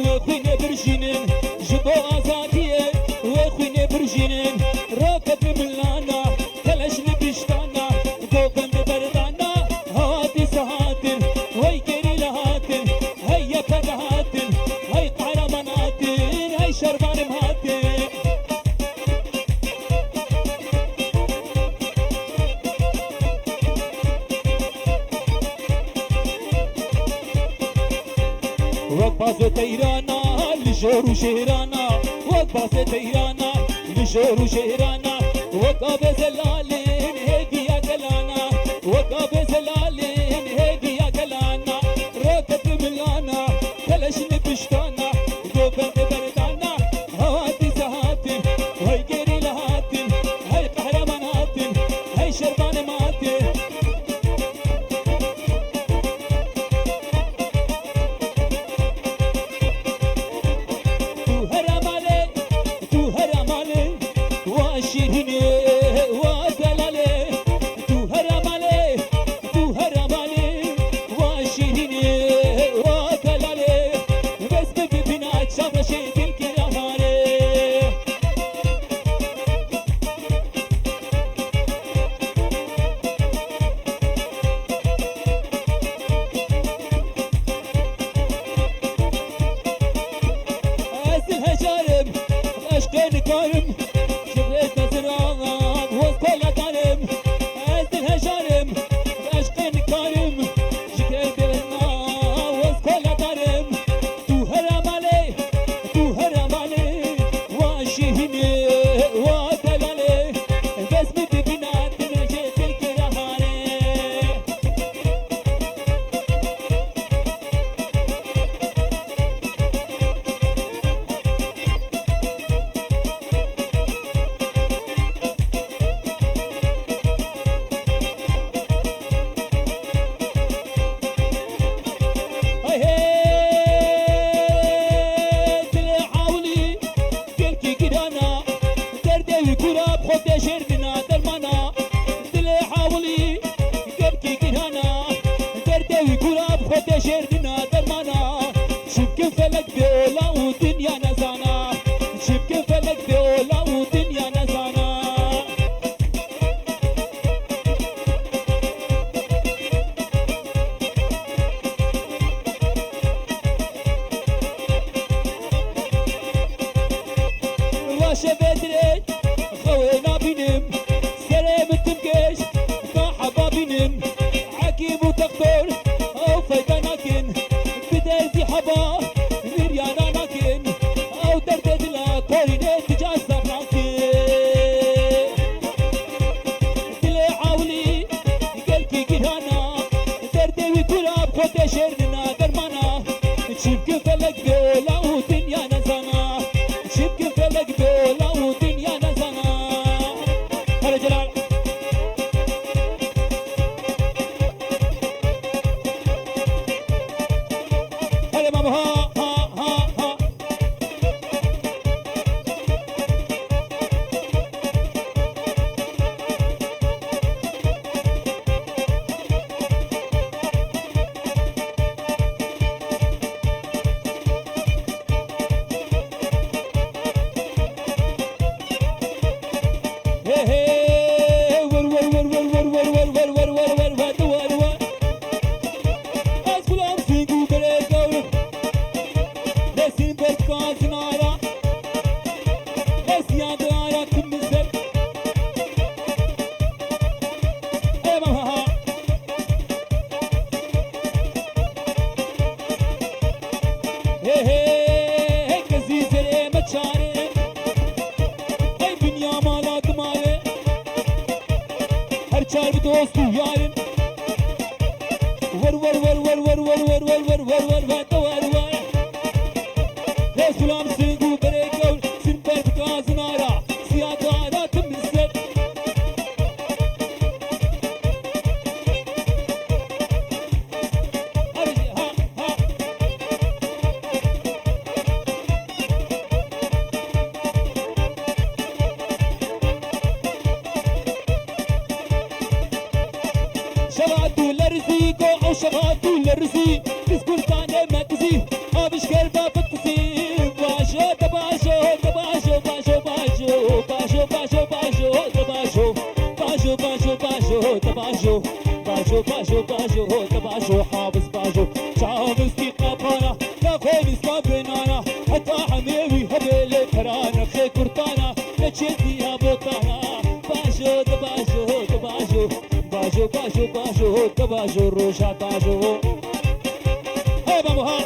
وخوين برجينن جبو غازاتيه وخوين برجينن راكب ملانا كلاش نبشتانا دوكم ببردانا هاتي سهاتن وي كري لهاتن هيا فقهاتن هاي قهرماناتن هاي شربان مهاتن وقباز تيرانا لجور شهرانا وقباز تيرانا لجور شهرانا وقاب زلالين هيجي يا كلانا وقاب زلالين هيجي يا كلانا روكت ملانا كلاش نبشتانا دوبن بردانا هواتي سهاتي هاي جري لهاتي هاي قهرمان هاتي هاي شربان ماتي تو هرمالي واشيريني واد دردوی کراب خود شردنا درمانا چیب فلک دولا و دنیا نزانا چیب فلک دولا و دنیا نزانا هر جلال هر ماما ها ها ها ها Çarpı dostu yarın Var var var var var var var var var var var var da var var Resulam sıngu berekavl Sinper tkazın ara Siyada ara tımızlar Arıcı ha ha شبعتو لرزي قو شبعتو لرزي بسكرتاني مكزي آبش كربا بكزي باشو تباشو تباشو باشو باشو باشو باشو باشو تباشو باشو باشو باشو تباشو باشو باشو باشو تباشو حافظ باشو شافظ كي قبانا يا خيني سكابنانا حتى حميوي هبيلي كرانا خي كرتانا لتشيتي يا بوتانا باشو تباشو تباشو Bajo, bajo, bajo, bajo, roxa, bajo. Hey, vamos lá.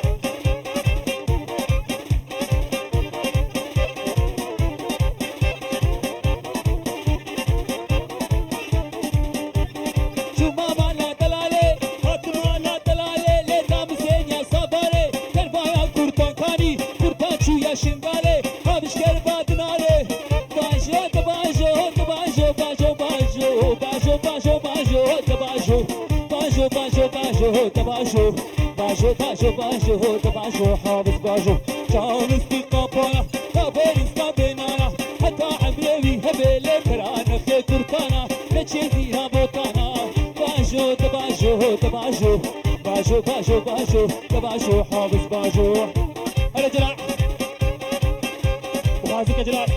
Chuma mala dalale, hatma la dalale, le dam senya sabare, kerbaya kurtan kani, kurtan chuya shingale, habish kerbadnale. Bajo, bajo, bajo, bajo, bajo, bajo, bajo, bajo. Tabajo, bajo, bajo, bajo, tabajo, bajo, bajo, bajo, tabajo, حافظ bajo, شامس في قبانا, كابرس كابنانا, حتى عمري هبل كرانا في كرتانا, لتشيزي هابوتانا, bajo, tabajo, tabajo, bajo, bajo, bajo, tabajo, حافظ bajo. هلا جلال, وغازيك جلال.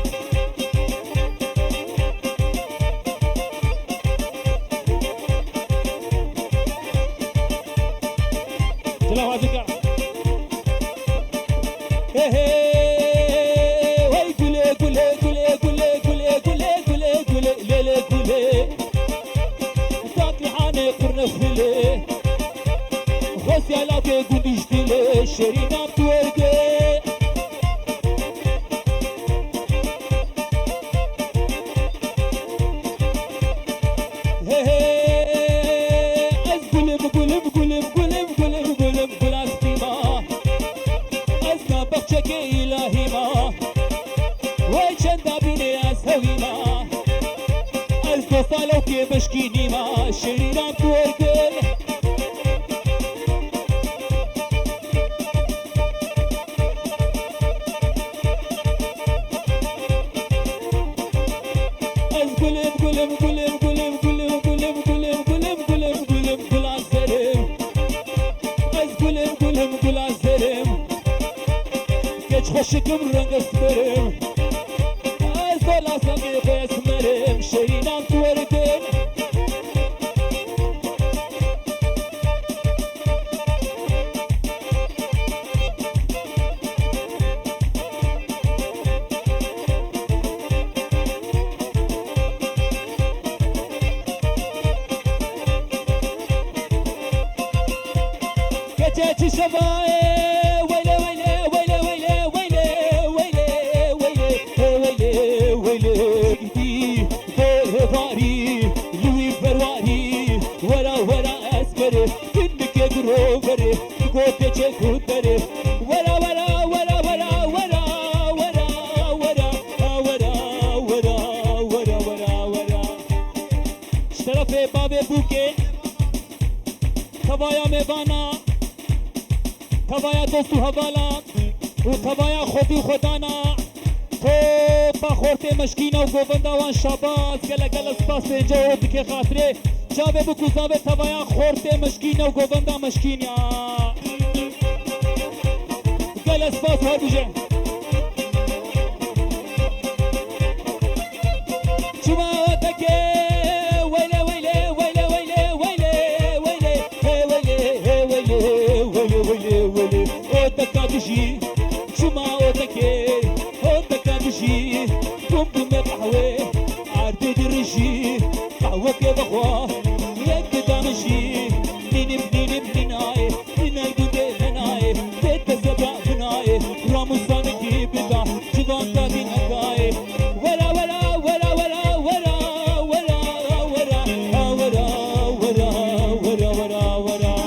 جلال وازيكا هي هي وي كولي كولي كولي كولي كولي كولي كولي كولي ليلي كولي تاكي حاني قرن فيلي خوسي علاكي قنديش ديلي شيرينا بتورقي هي هي از قلب قلب قلب قلب قلب قلب قلاستيما ازنا بخشك الهي ما ويشندا بني اسهوي ما از دوستالو كي بشكيني ما شيرينا بتورقل از قلب قلب قلب قلب قلب قلب قلب قلب قلب قلب قلازرم از قلب قلب قلازرم geç hoşukum renk esmerim az dolasam bir esmerim şerinan tuvardım geçeci şabaye ويلي ويلي ويلي ويلي ويلي ويلي ويلي ويلي ويلي دي فراري لوي فراري ورا ورا اسكر کوته چه کودره ورا ورا ورا ورا ورا ورا ورا ورا ورا ورا ورا ورا طرف باب بوکه توایا میوانا توایا دوستو حوالا و توایا خودی خودانا تو با خورت مشکینا و گووندوان شاباز گله گله سپاس جواب که خاطره جاوه بکو زاوه توایا خورت مشکینا و گووندا مشکینیا گله سپاس هر بجه شما تکه ویله ویله ویله ویله ویله ویله ویله ویله ویله ویله او تکاتشی شما او تکه شي قمقم قهوة عرض درشي قهوة كبخوة يقدام شي نينب نينب نناي نناي بودي نناي بيت سبع بناي راموسان كي بدا جوان تابين أكاي ورا ورا ورا ورا ورا ورا ورا ورا ورا ورا ورا ورا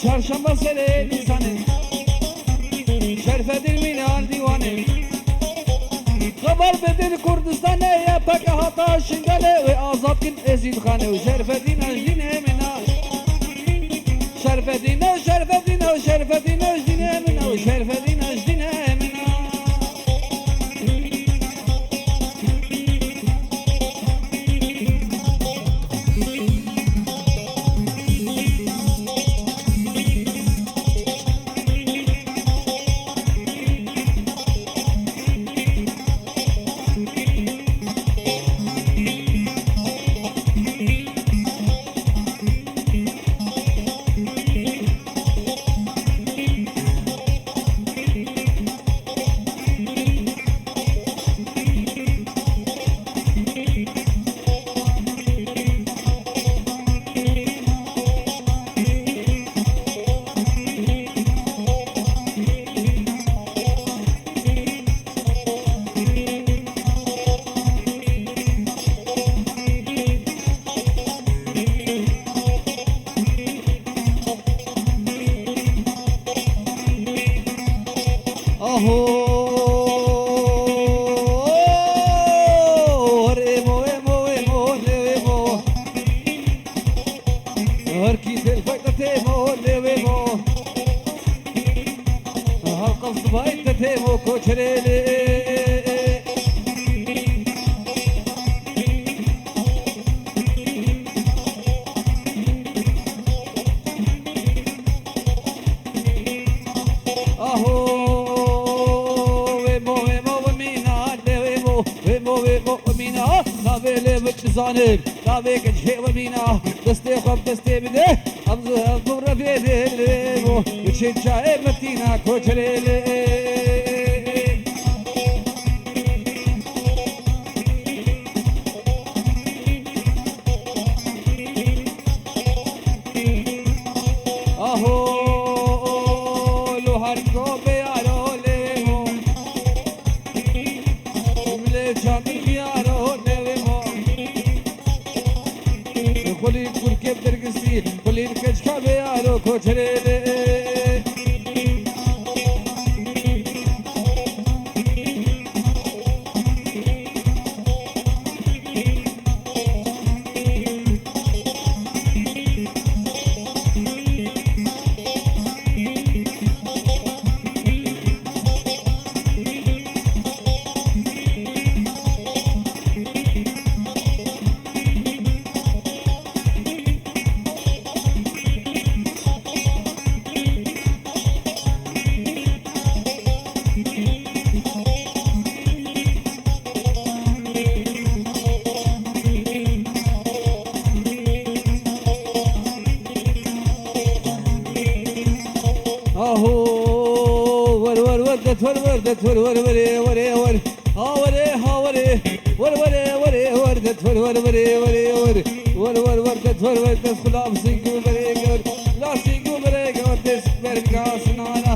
çarşamba sere Nisan'ı Şerfedin minar divane Kabar bedel Kurdistan'e ya peka hata şingane ve azapkin ezil khane ve şerfedin ajdine mina şerfedin ajdine mina ve şerfedin ajdine mina زانب طابق الشيء وبينا دستي خب دستي بده أبزه الضرة في دلو وشيت شايب متينا كوتريلي أهو لو هركو بيارو ليمو ملي جامي بيارو ليمو خلي كركب درقسي خلي الكشكا بيارو كوتريلي وردت ور ور ور ور ور هاوري هاوري ور ور ور وردت ور ور ور ور ور ور ور وردت ور وردت خلاب سينجو بريجر لا سينجو بريجر دس بركاس نانا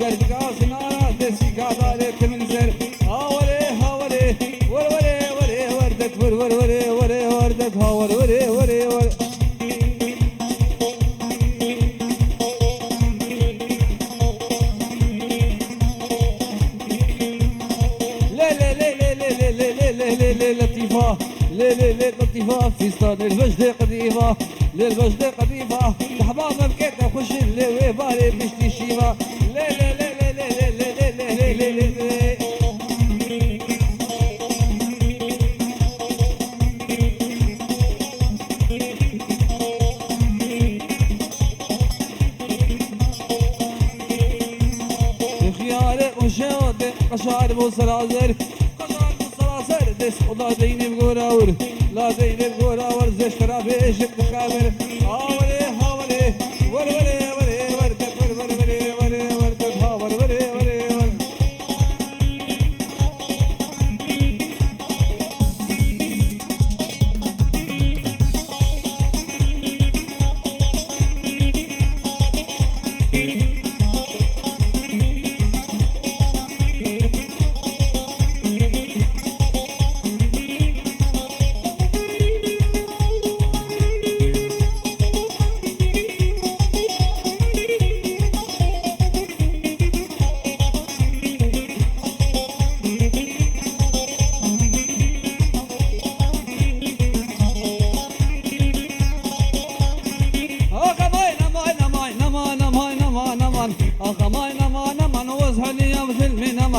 بركاس نانا دسي قادر تمنزر هاوري هاوري ور ور ور وردت ور ور ور ور وردت هاور ور ور ور لطيفة لطيفة في صاد الوجد قديمة للوجد قديمة الحباب بكيت اخش اللي باري بشتي شيفا لا لا لا لا لا لا لا لا لا لا خيار وشاد قشعر وسرازر دس خدا دینی بگوراور لا دینی بگوراور زشترا بیشت خامر هاوره هاوره ور ور ور ور ور ور ور ور ور هاور ور ور ور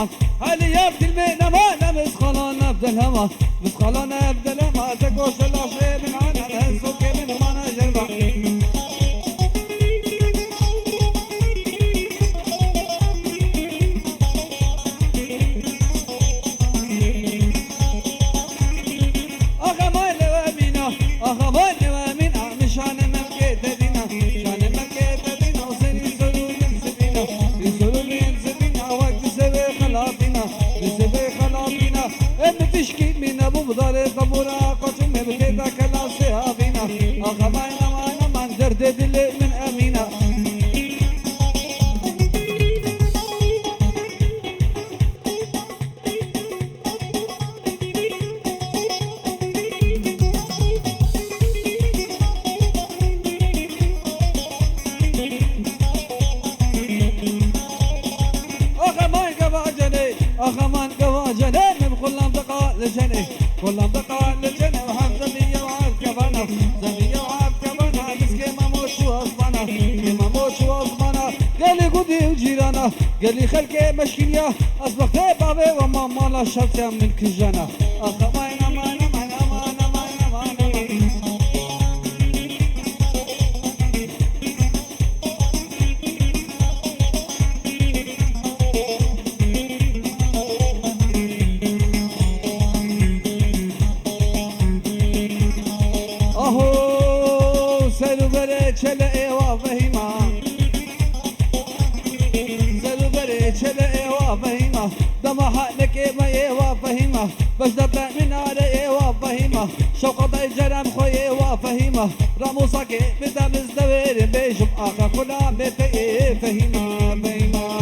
الهما هل يبدي المينما مسخلان نبدا الهما مسخلان نبدا الهما تكوش العشرين من عنا الهسوك من مانا جربا تشكي من ابو بضاري طبورا قسم بكيدا كلا سهابينا اخباينا وانا من دردد اللي من امينا اخمان قواجني من كلهم دقاء لجني كلهم دقاء لجني وحب زمية وعاب كبانا زمية وعاب كبانا بس كيما موش واصبانا كيما موش واصبانا قال لي قدي وجيرانا قال لي خلقي مشكينيا اصبحت بابي وماما لا شمس من كجانا اخمان امان امان امان امان امان امان çele eva fehima Zelu beri çele eva fehima Dama halek eva eva fehima Bajda min are eva fehima Şokada cerem koy eva fehima Ramusa ke bidemiz de verin Bejum aka kula bete fehima fehima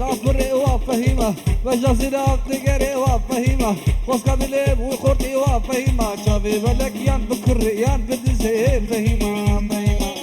قافر وفهيمة وجزيرة تجري وفهيمة وسكابلي وخورتي وفهيمة شافي بلك يان بكر يان بدزين فهيمة فهيمة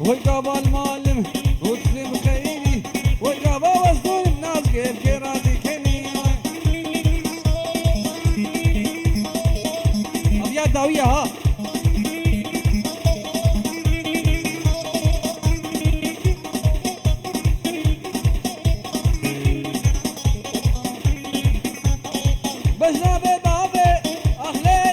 والقبل معلم وتسلم خيري والقبل وصدور الناس كيف كراتي كني أبيات داوية ها بجنابي بابي أخلي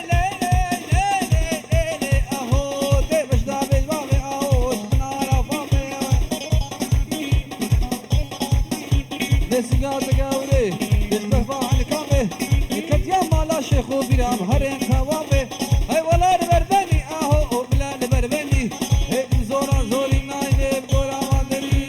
شيخ وبرام هرين ثوابه هاي ولا بربني اهو بلا بربني هيك زورا زوري ناينه بورا مادري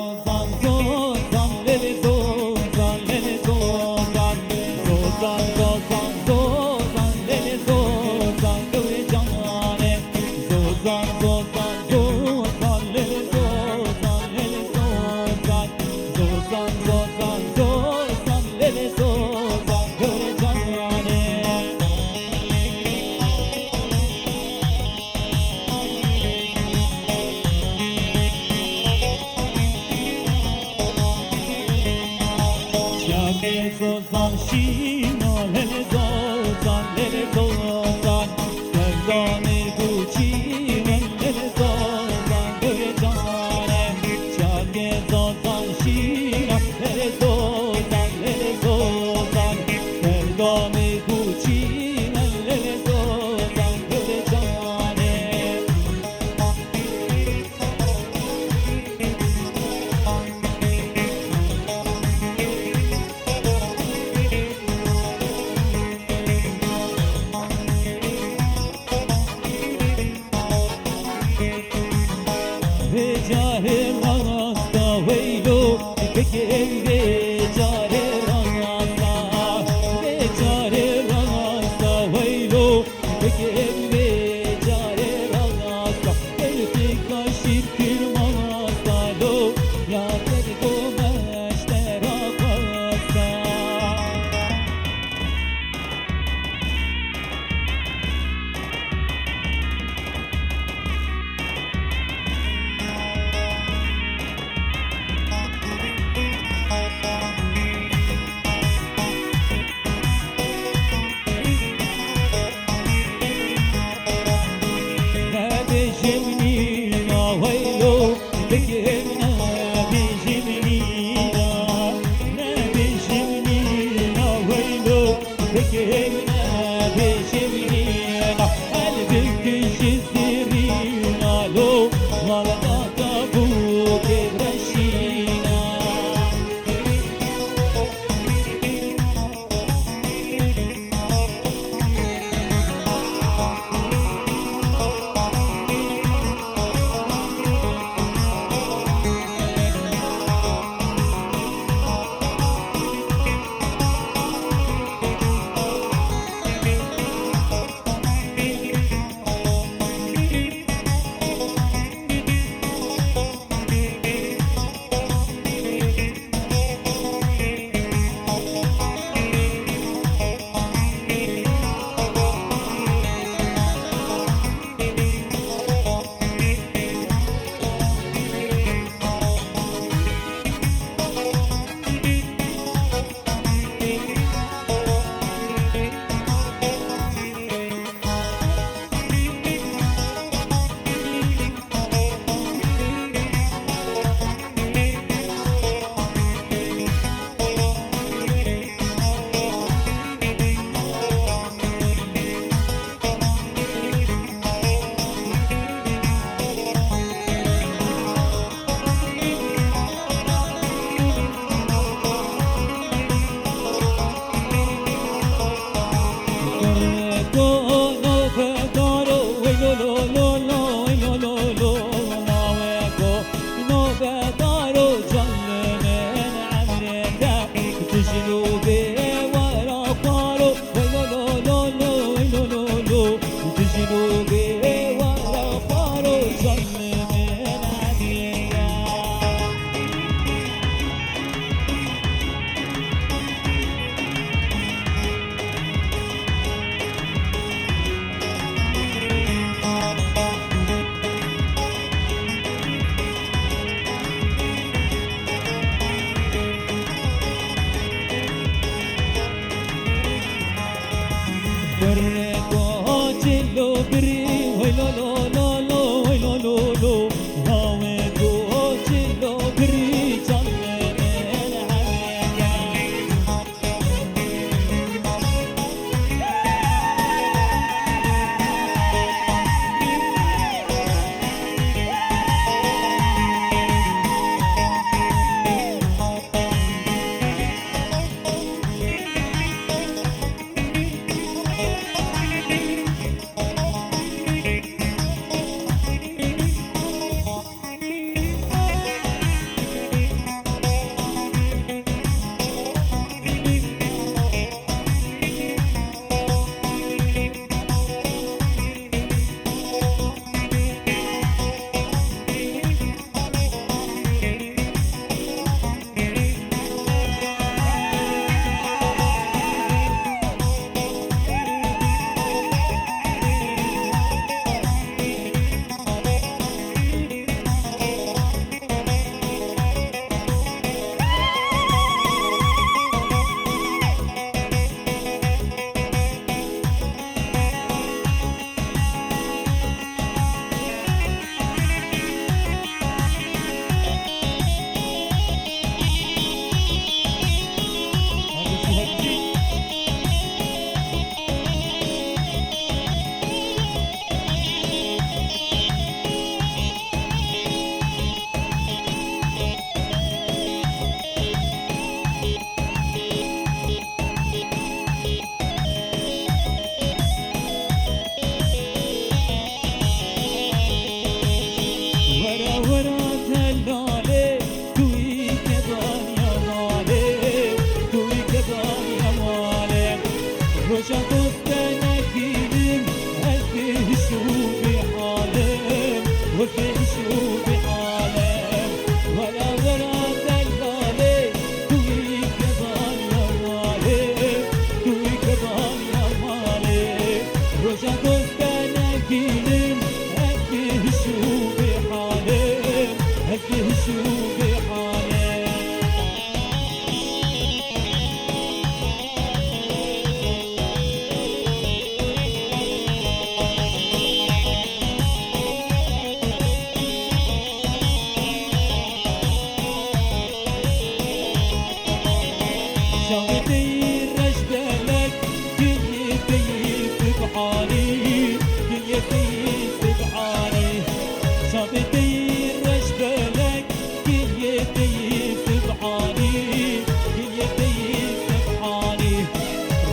zozan zozan lele zozan lele zozan zozan zozan zozan lele zozan gavre canane zozan zozan zozan lele zozan lele zozan zozan zozan zozan lele zozan gavre canane Şage zozan şina lele zozan lele zozan Sevdamir guçi lele zozan göre canane Şage zozan şina lele zozan lele zozan Sevdamir guçi lele zozan göre canane Becare rasta veylo Peki becare rasta Becare rasta veylo Peki becare rasta Elti kaşif kirmasta lo Ya teri gomeşte rakasta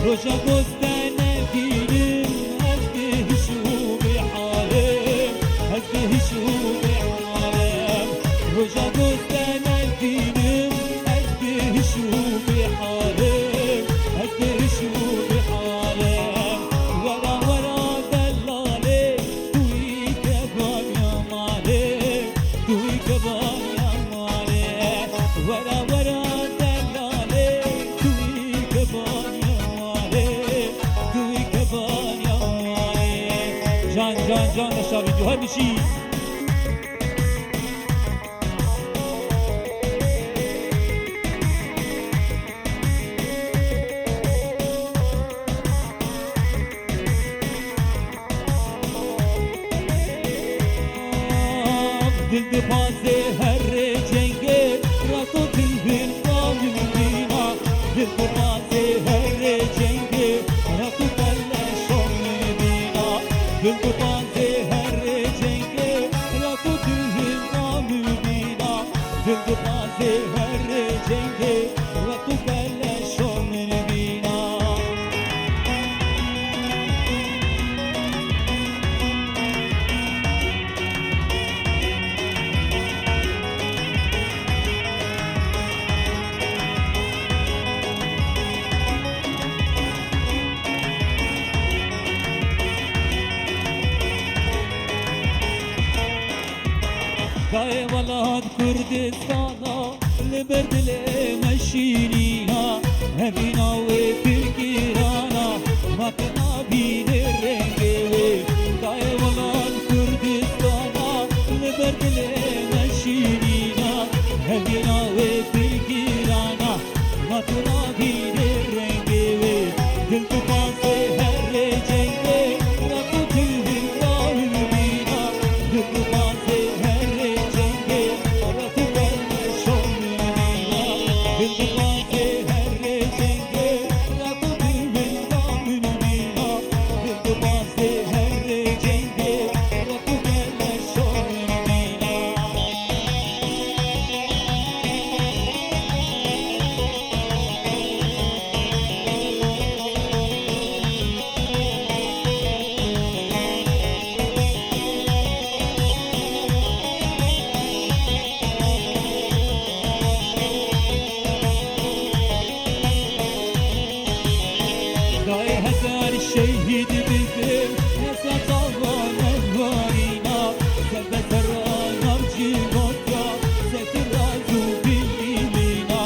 روجا بستان الدين هزه شو بحالم هزه شو بحالم روجا بستان الدين هزه شو بحالم هزه شو بحالم ورا ورا دلالي توي كبان يا مالي توي كبان يا مالي ورا ورا دلالي توي كبان يا مالي توي كبان يا مالي جان جان جان اشار جوهر بشي دل بازه هر جنگه را تو دل بین قانون بینا دل بازه هر جنگه را تو بلشان بینا دل بازه هر جنگه را تو دل بین قانون بینا دل بازه هر جنگه را تو بلشان بینا دای ولاد کردستانا لبردل مشینینا همینا و ترکیرانا مکنا بین رنگه دای ولاد کردستانا لبردل مشینینا همینا و ترکیرانا مکنا بین رنگه دل تو پاسه هر جنگه رکو دل راهی بینا دل تو پاسه شهید بده نسا طوال الوارینا سبت رانم جیوانتا ست رازو بیلینا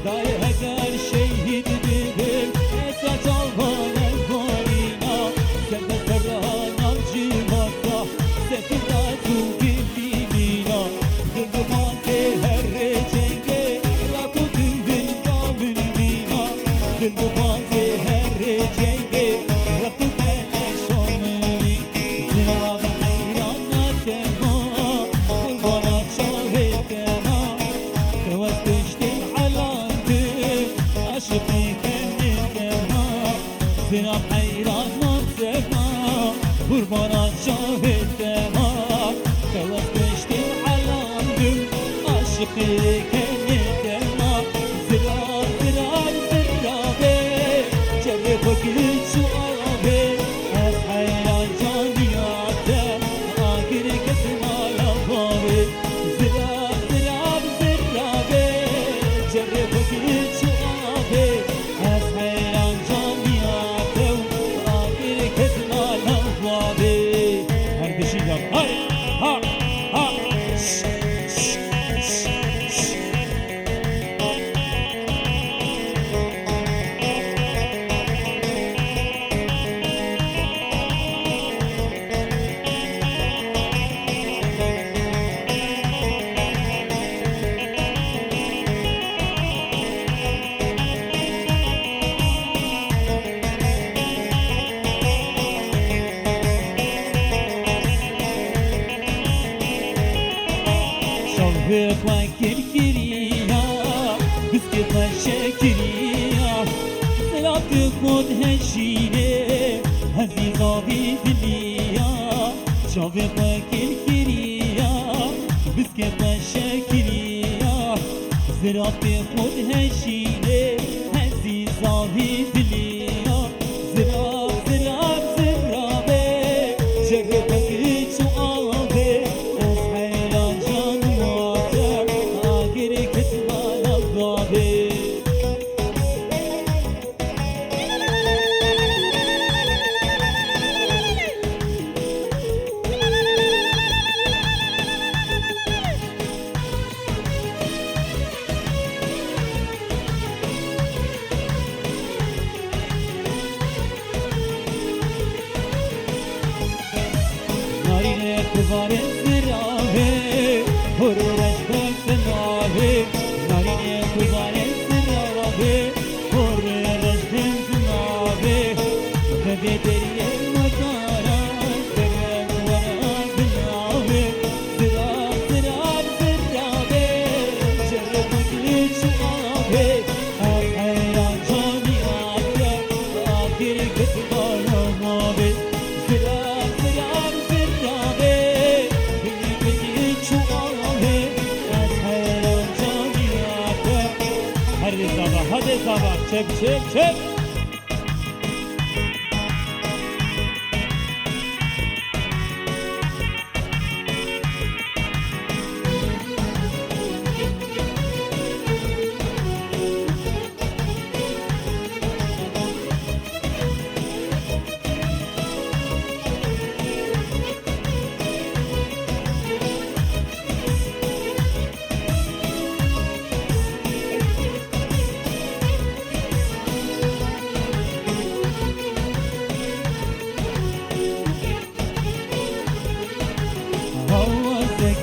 دای هزار شهید بده نسا طوال الوارینا سبت رانم جیوانتا ست رازو بیلینا دل مانده هر جنگه راکو دل دامن بینا دل مانده هر جنگه زنا حيران منصفا قربانا شاهد دما توسطشت علام دل عاشقي كني دما زرار زرار زرابي جربك شوابي از حيران جانياته آخر كسما لفابي زرار زرار زرابي جربك شوابي از حيران جانياته آخر كسما لفابي هر بشيدم هاي ها ها بخواه کرکریا بسکه شکریا سرات خود هشینه عزیزا بی دلیا شا بخواه کرکریا بسکه شکریا سرات خود هشینه عزیزا بی دلیا Hadi sabah, hadi sabah. Çek, çek, çek.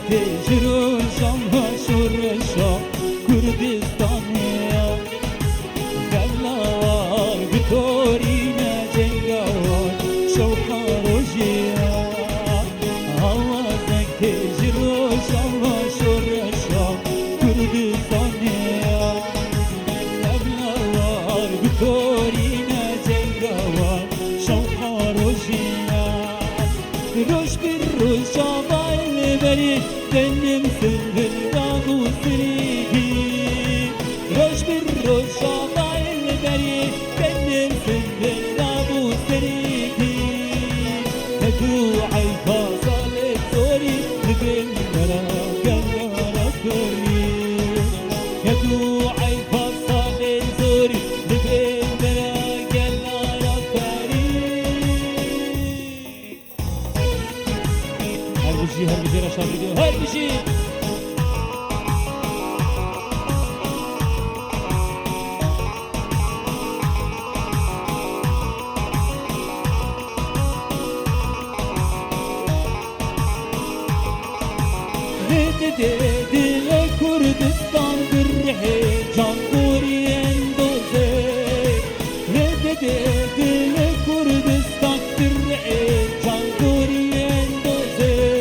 Tecrü şamha şurşa Kürdistan'a Gallavar Vitorine cengavar Şevka rojiya Avazek tecrü şamha şurşa Kürdistan'a Gallavar Vitorine cengavar Şevka rojiya Roş bir roşa beri benim sırrımda usridi Roş bir roşa beri benim sırrımda usridi Nedu ayfa salet zori Nibin mera gallara kari Nedu ayfa salet zori Nibin mera gallara kari Her bir şey aşağı gidiyor. Her bir şey. Dedi Kurdistan bir heyecan Kuriyen doze Dedi Kurdistan bir heyecan Kuriyen doze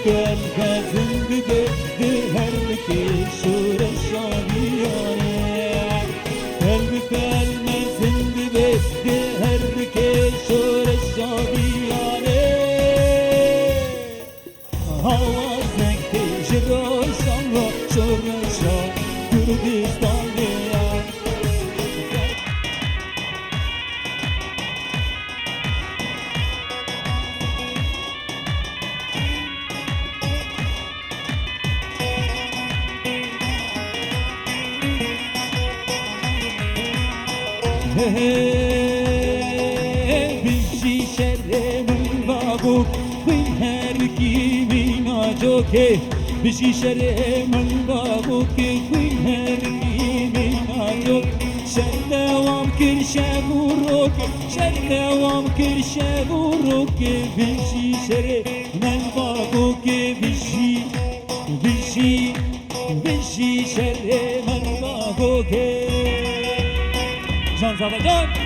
Gel zindagi her ki şur şabiyane Gel zindagi her ki şur şabiyane Hava zekti jiro şamla şur şab Kürdistan'da Bizi şerremin babuk Bin her kimin ajoke Bizi şerremin babuk Bin her kimin ajok Şer devam kirşe vuruk Şer devam kirşe vuruk Bizi şerremin babuk Bizi şerremin babuk Can Zavacan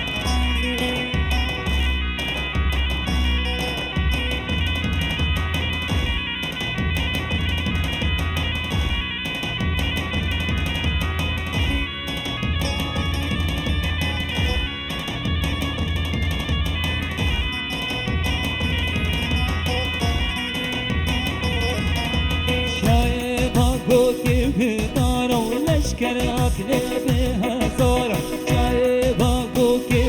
Şaye bago ki daro leşker akne behazara Şaye bago ki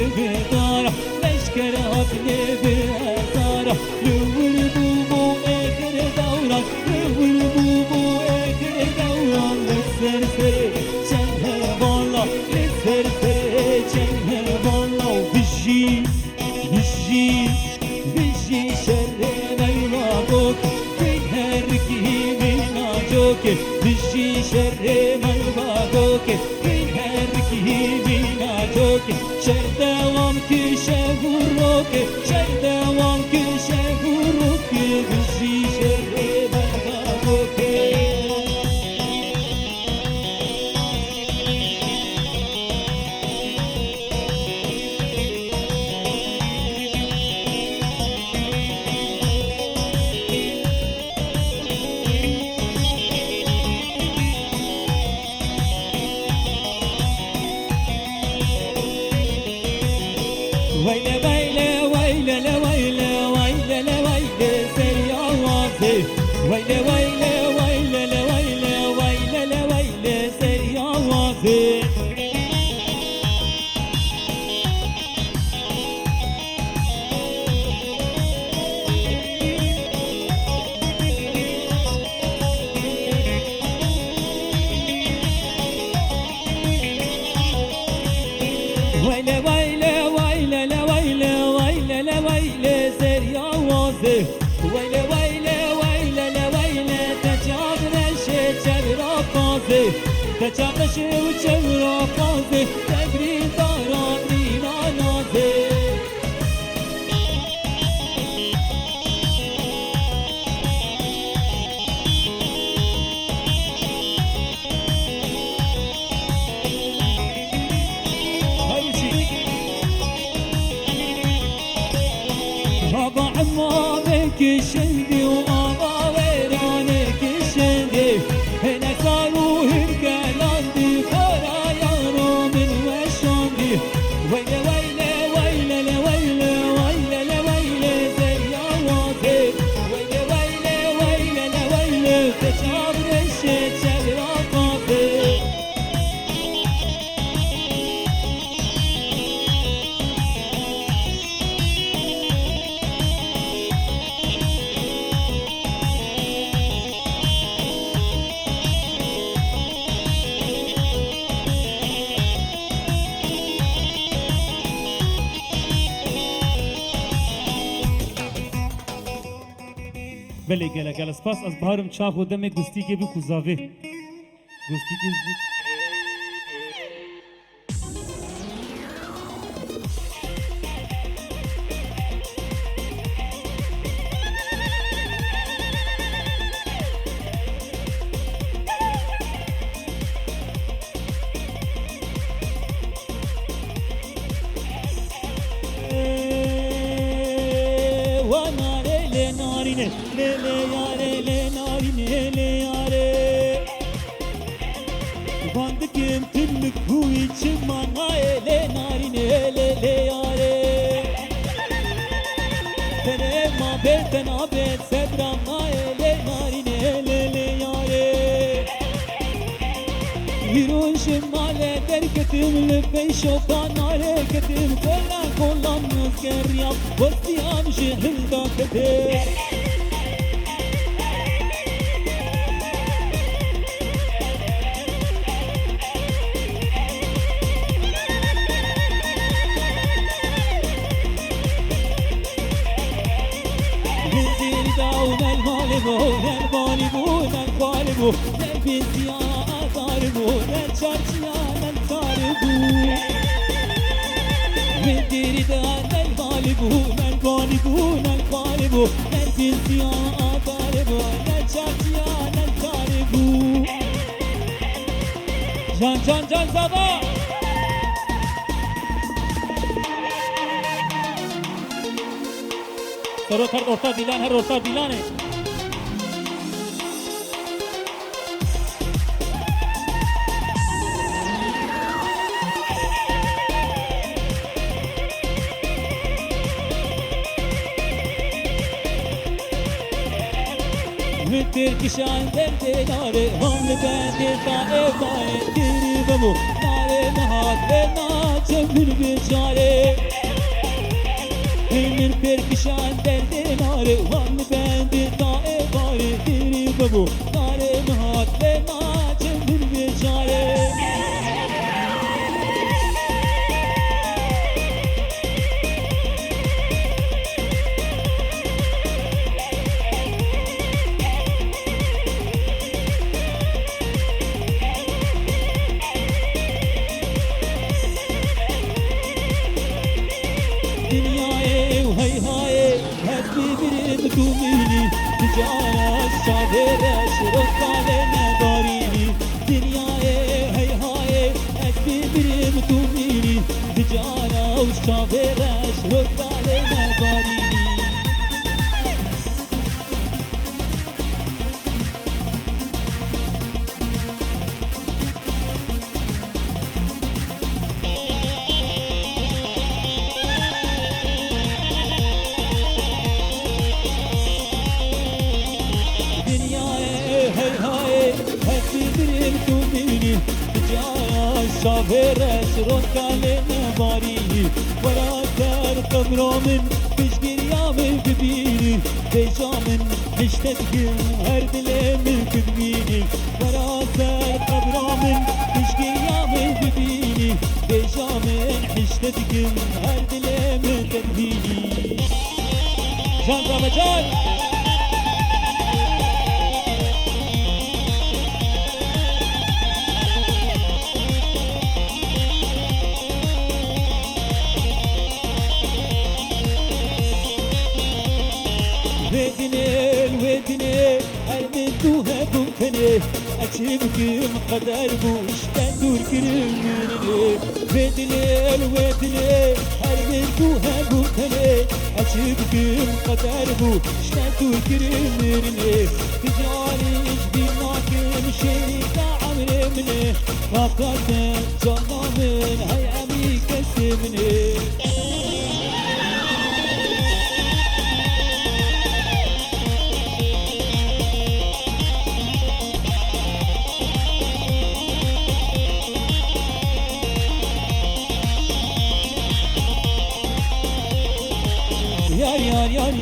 daro leşker akne behazara Lüvurdu bu ekre davran Lüvurdu bu ekre davran Leser sere çenhe valla Leser sere çenhe valla Vişi şerre meyva bok her kimin ajoke Bizi şerre meyva boke her kimin ajoke Şer devam ki şevuroke Şer devam ki şevuroke Bizi şerre meyva boke Vayle vayle vayle le vayle vayle le vayle seri avaze Vayle vayle vayle le vayle vayle le vayle seri avaze تجابش وجورا قاضي تبري داراني نانازي بابا عمامك شندي وبابا ويرانك شندي هنا صاروا هالكلاندي خورا يارو من وشاندي ويلي ويلي ويلي ويلي ويلي ويلي زي ياراتي ويلي ويلي ويلي ويلي تجاب رشيت شبراقاتي بله گله گله سپاس از بهارم چاق و دم گستی که بی کوزاوه گستی که le yare le narine le yare Band kim tülük bu içim mana le narine le yare Tene ma beten abet sedram na le narine le yare Hirun şimale derketim lübey şotan hareketim Kollan kollan müzger yap Vastiyam şehilda ketim الغالب نلبس يا أقارب نلشرش يا نلقارب ندير دان الغالب نلقارب نلقارب نلبس يا أقارب نلشرش يا نلقارب جان جان جان زبا سرو تر orta dilan her orta dilane Türkişan derdelare Hamle bende ta evdaye Diri babu Nare mahat ve naçem bir çare Emir perkişan derdelare Hamle bende ta evdaye Diri babu Nare mahat ve naçem bir çare Tumini Tijara şadere şirokale nedarini Dünyaya hey haye ekbi birim tumini Tijara şadere şirokale nedarini شافرش ركالي نباريني ولا كار قبرامن بشقريامن ببيني بيجامن مشتدقن هر دلمن كدبيني ولا كار قبرامن بشقريامن ببيني بيجامن مشتدقن هر دلمن كدبيني جان رمضان مني أجيبكم قدر بوش تدور كرمني بدليل ودليل هرمكو هبوكني أجيبكم قدر بوش تدور كرمني تجاريش بيناكم شريك عمري مني فقط جنامن هاي عمي كسبني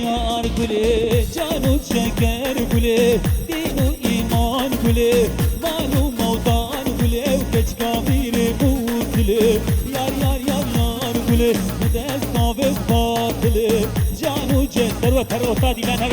yar gülü canı şeker gülü dinu iman gülü malum mevdan gülü geç kafir butlu yar gülü dest kahve batlı canı cesur ve terota dilane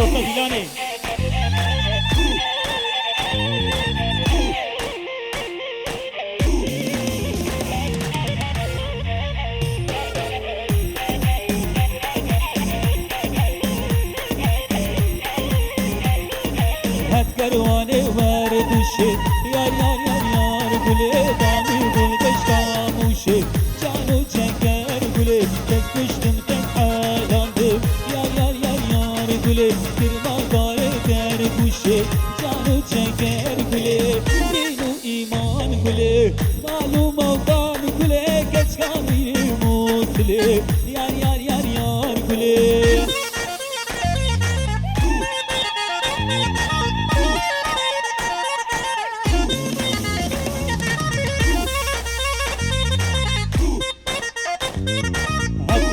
Karvane var düşe yar gülü dami gül beşkamuşe canı çeker gülü kesmiştim tek alandım yar gülü kırma gare der kuşe canı çeker gülü dinu iman gülü malum avdan gülü geç kamil mutlu yar gülü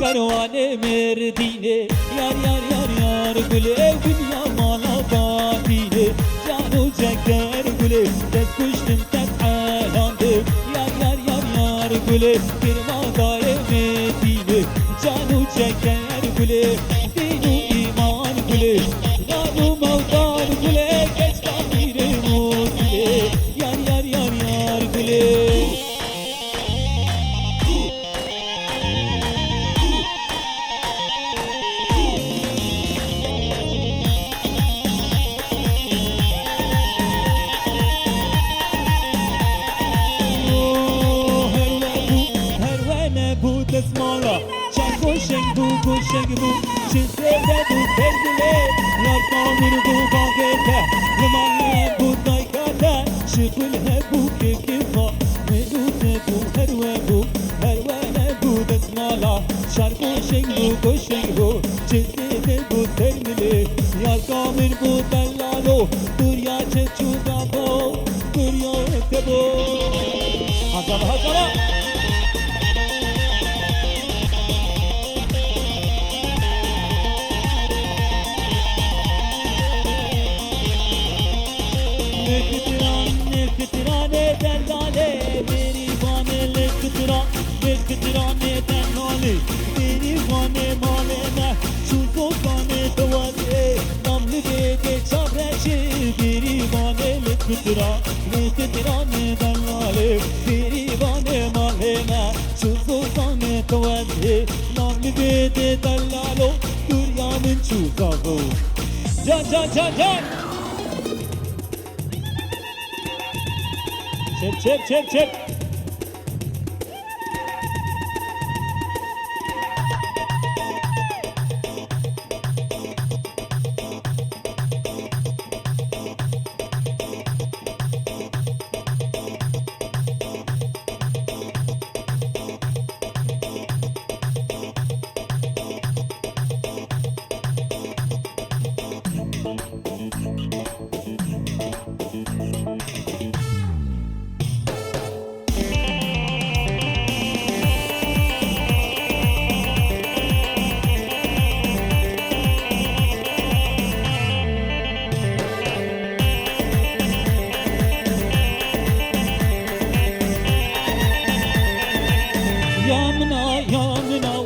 Karvane merdine yar güle dünya mala batine canı çeker güle tek kuştum tek alandım yar güle girma gare medine canı çeker güle dinu iman güle nanu mevdan güle geç kamire mutlu yar güle Esmala, çango şengu şengu, çizede bu sevgili, yar kamir bu kavgete, limanle bu daykate, şıkıl he bu kekifa, medute bu hervene bu desmala, çango şengu, çizede bu sevgili, yar kamir bu dellalo, durya çeçuda bo, durya tebo. Hazara. Neftirane dellale Meri vane neftirane dellale Meri vane malene Şuzokane duvare Namlı bede çabreşi Meri vane neftirane dellale Meri vane malene Şuzokane duvare Namlı bede dellalo Dünyanın çuzağı Can Çep.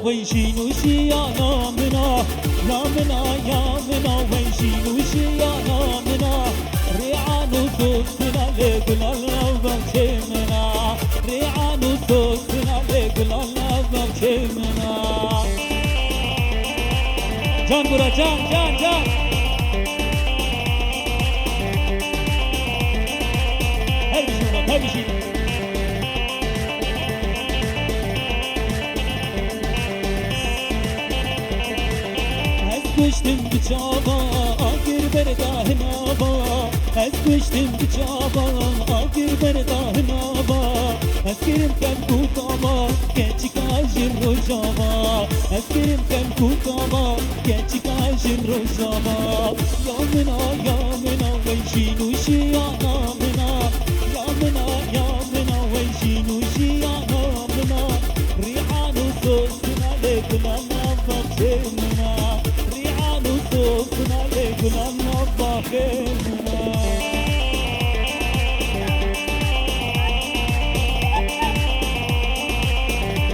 ويشينوشي يا نامنا ويشينوشي يا نامنا ريعانو توسنا لقلالنا وبكيمنا ريعانو توسنا لقلالنا وبكيمنا جان برا جان هر بشی کشتم بچابا آگر برداه نابا از کشتم بچابا آگر برداه نابا از کرم کن کوتابا کچی کاجر روزابا از کرم کن کوتابا کچی کاجر روزابا یا منا ویشینوشی یا منا ویشینوشی یا منا ریحان و سوسنا لکنا نفخشمنا صوتنا لكنا نطاخنا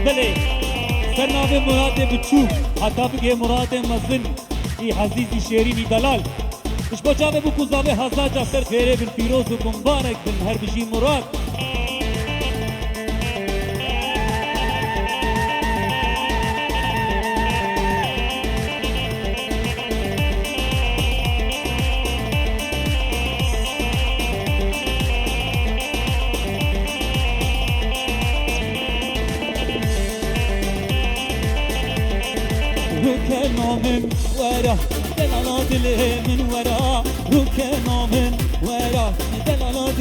بله سرناوه مراد بچو حتی بگه مراد مزن ای حزیزی شیرینی دلال اش بچاوه بکوزاوه هزاجا سر خیره بن پیروز و مبارک بن هر بشی مراد ركنا من ورا دلالات من ورا ركنا من ورا دلالات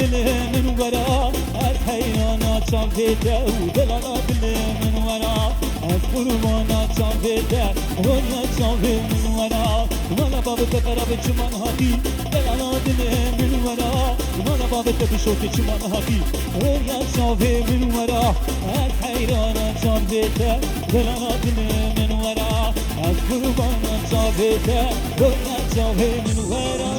من ورا الحيوانات شافته ودلالات من ورا القربانات شافته ولا شافه من ورا ولا بابك قرب چمان هاتي دلالات من ورا ولا بابك بشوت چمان هاتي ولا شافه من ورا الحيوانات شافته دلالات من ورا از قربان جاویده رویا جاوی من ورا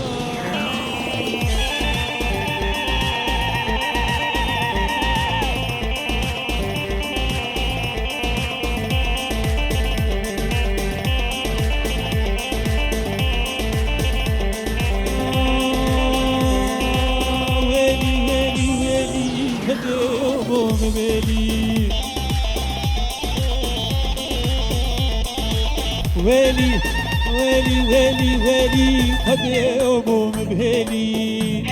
ویلی ویلی ویلی کدوم ویلی ويلي ويلي ويلي ويلي هدي أبوم بهيلي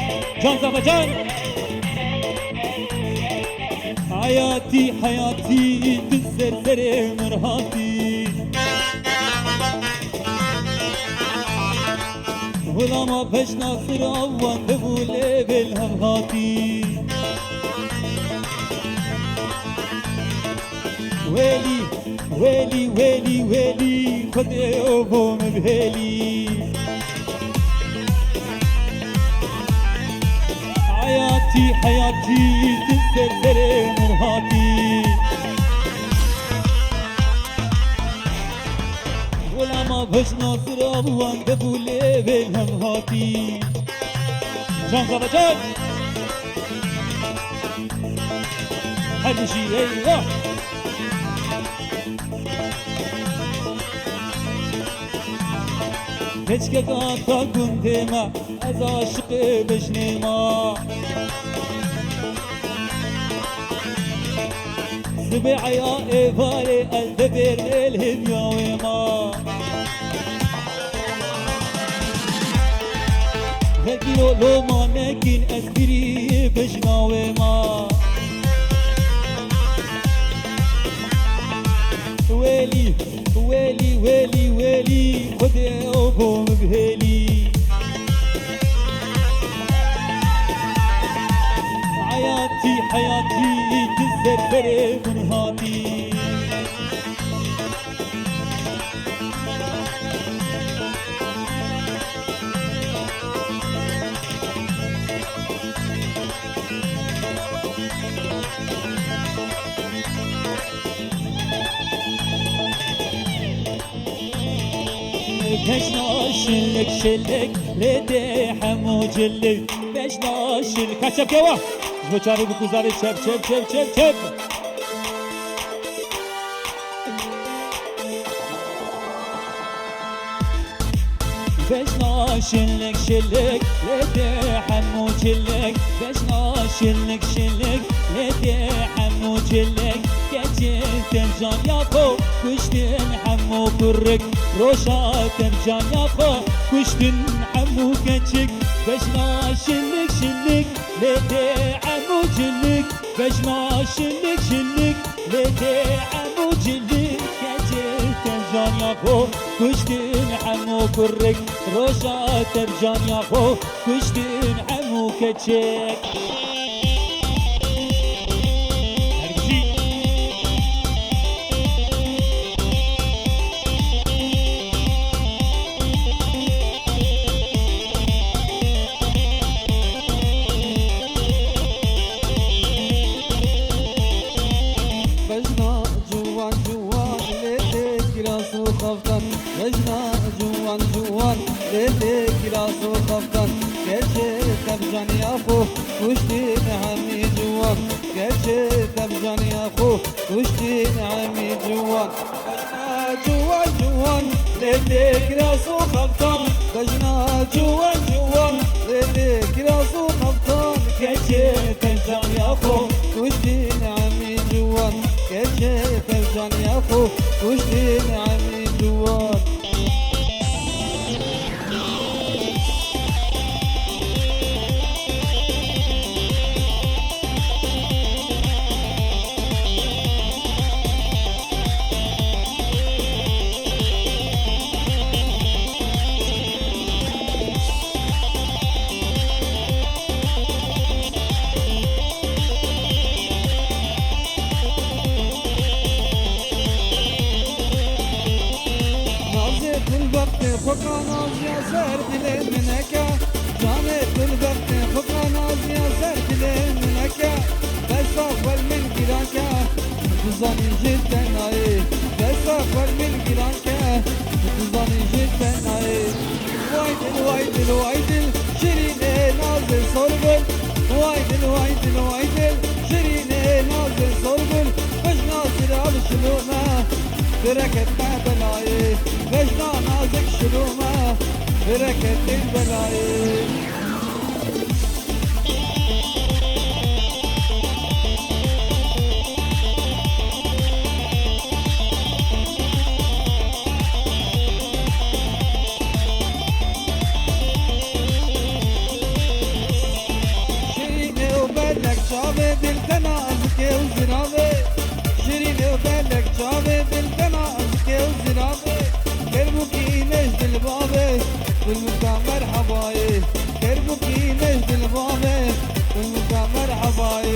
جان زمجان حياتي حياتي بالزرزر مرهاتي ولا ما بش ناصر أوان دبولي بالهمهاتي ويلي ويلي ويلي ويلي خدي أبوم بهيلي حياتي حياتي تسرسر مرهاتي ولا ما بش ناصر أبوان دبولي بالهمهاتي جان زبجان هذا شيء أيوه هیچ که تا گنده ما از عاشق بشنی ما سبع یا ایواره الدبر الهدیاوی ما هدیو لو ما نکین اسکری بشناوی ما ويلي ويلي ويلي ويلي خدي أبوم بهيلي حياتي حياتي تزرزر من هاتي بشنا شلك شلك لدي حمو جلك بشنا شلك هشب كوا بچاري بكوزاري شب شب شب شب شب بشنا شلك شلك لدي حمو جلك بشنا شلك شلك لدي حمو جلك كجيت الجان يابو كشتن حمو كرك روشات الجان يابو كشتن حمو عمو كتشك بجنا شلك شلك لدي عمو جلك بجنا شلك شلك لدي عمو جلك كتشك ترجان يا خو كشتين عمو كرك روشا ترجان يا خو كشتين عمو كتشك بجنا جوان جوان ليلك راسو خفتن بجنا جوان جوان ليلك راسو خفتن گرچه تبجان یا خو کشتی نعمی جوان گرچه تبجان یا خو کشتی نعمی جوان بجنا جوان جوان ليلك راسو خفتن بجنا جوان جوان ليلك راسو خفتن گرچه تبجان یا خو کشتی نعمی جوان گرچه تبجان یا خو کشتی نعمی جوان فقرا نازيا سر دل منك جاني كل وقت فقرا نازيا سر دل منك بس أقبل من جيرانك تزاني جدا ناي بس أقبل من جيرانك تزاني جدا ناي وايدل وايدل وايدل شيرين نازل صربل وايدل وايدل وايدل شيرين نازل صربل باش ناصر على شلومه بركت ما بلاي بجنا نازك شلومه بركت البلاي شيريني وبلك شعبي دلتنا أزكي وزرابي شيريني وبلك شعبي دلتنا أزكي وزرابي كربوكي نجد البابي والمكان مرحباي كربوكي نجد البابي والمكان مرحباي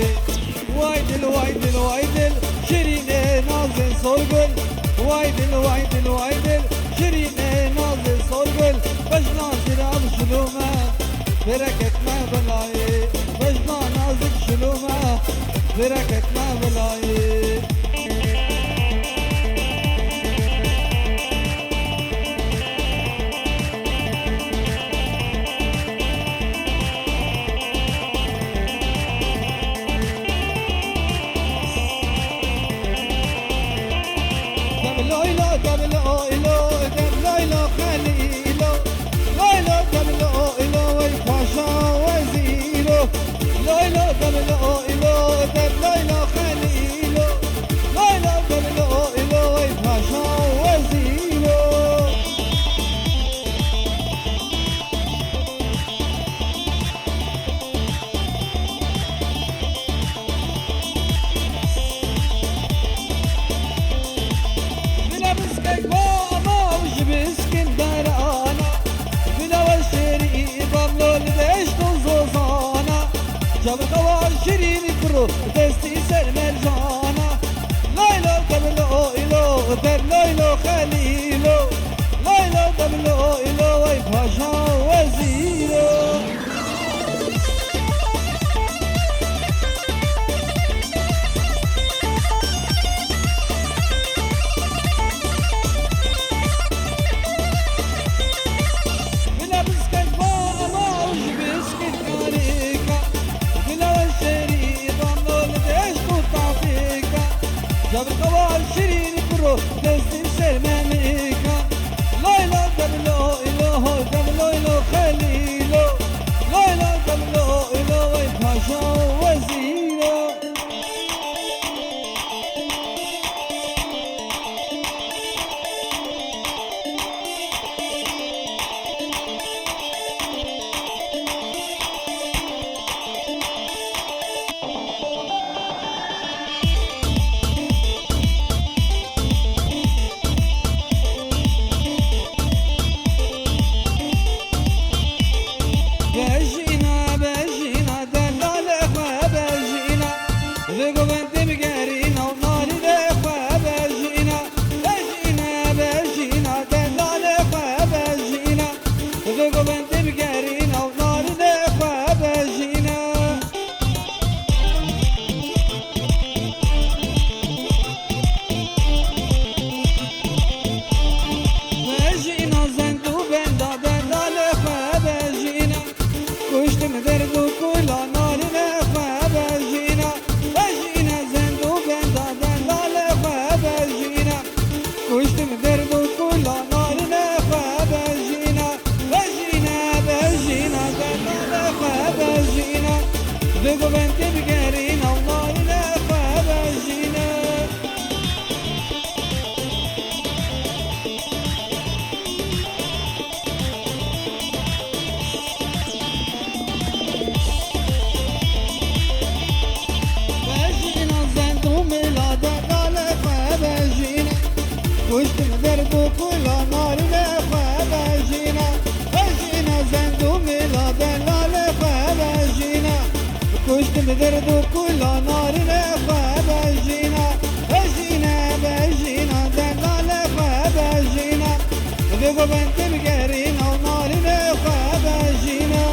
وايدل وايدل وايدل شيريني نازل صرقل وايدل وايدل وايدل شيريني نازل صرقل بجنا شراب شلومه بركت ما بلاي بجنا نازك شلومه بركت ما بلاي بدرد كل نارنا فبجينا بجينا بجينا دلال فبجينا بيقو بنت مقرينا ونارنا فبجينا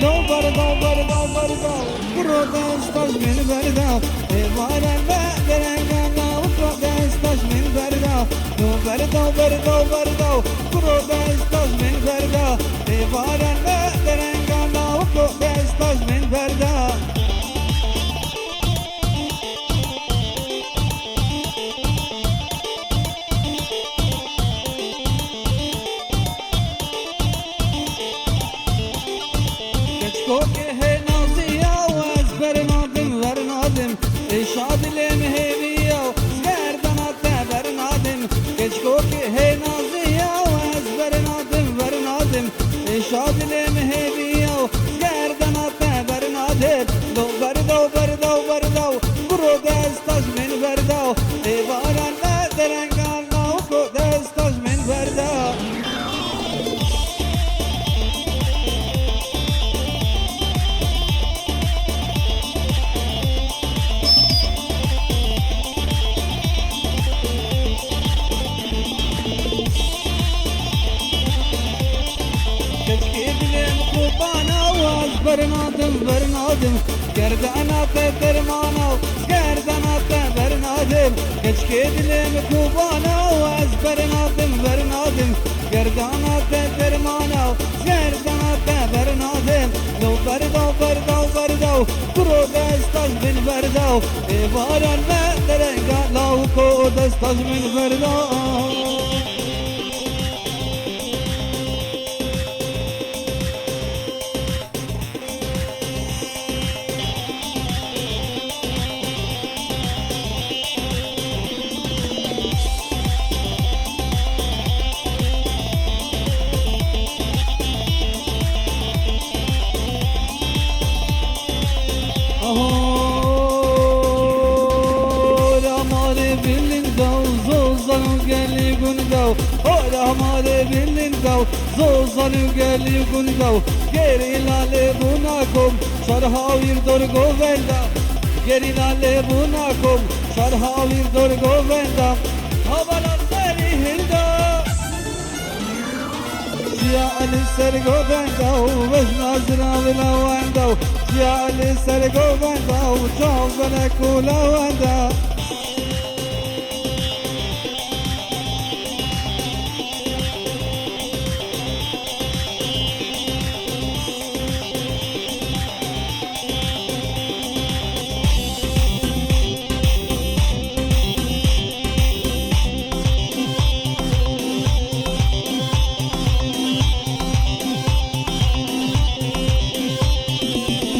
لو بردا بردا بردا برو دستاش من بردا ایوارا درنگانا برو دستاش من بردا لو بردا بردا بردا برو دستاش من بردا ایوارا درنگانا برو دستاش من بردا كوكي هي ناصية واسبر نادم ورنادم إشاد المهبية وسكر دناتا برنادم كوكي هي ناصية واسبر نادم ورنادم إشاد المهبية وسكر دناتا برنادم لو بردو بردو بردو برو دستاش من بردو إبارا لا درنگانا وكو دستاش من بردو برنادم برنادم گردانا ترمانا گردانا برنادم کچکی دلم کوبانا از برنادم برنادم گردانا ترمانا گردانا برنادم لو بردو بردو بردو برو دستاش من بردو ایوارا درنگا لو کو دستاش من بردو Hamaरे bilindao zozanu geli gundao geri lale bunakom şarhavir dor govenda geri lale bunakom şarhavir dor govenda havalar seri hilda ya ali ser govenda veş nazra vela wenda ya ali ser govenda chavana kula wenda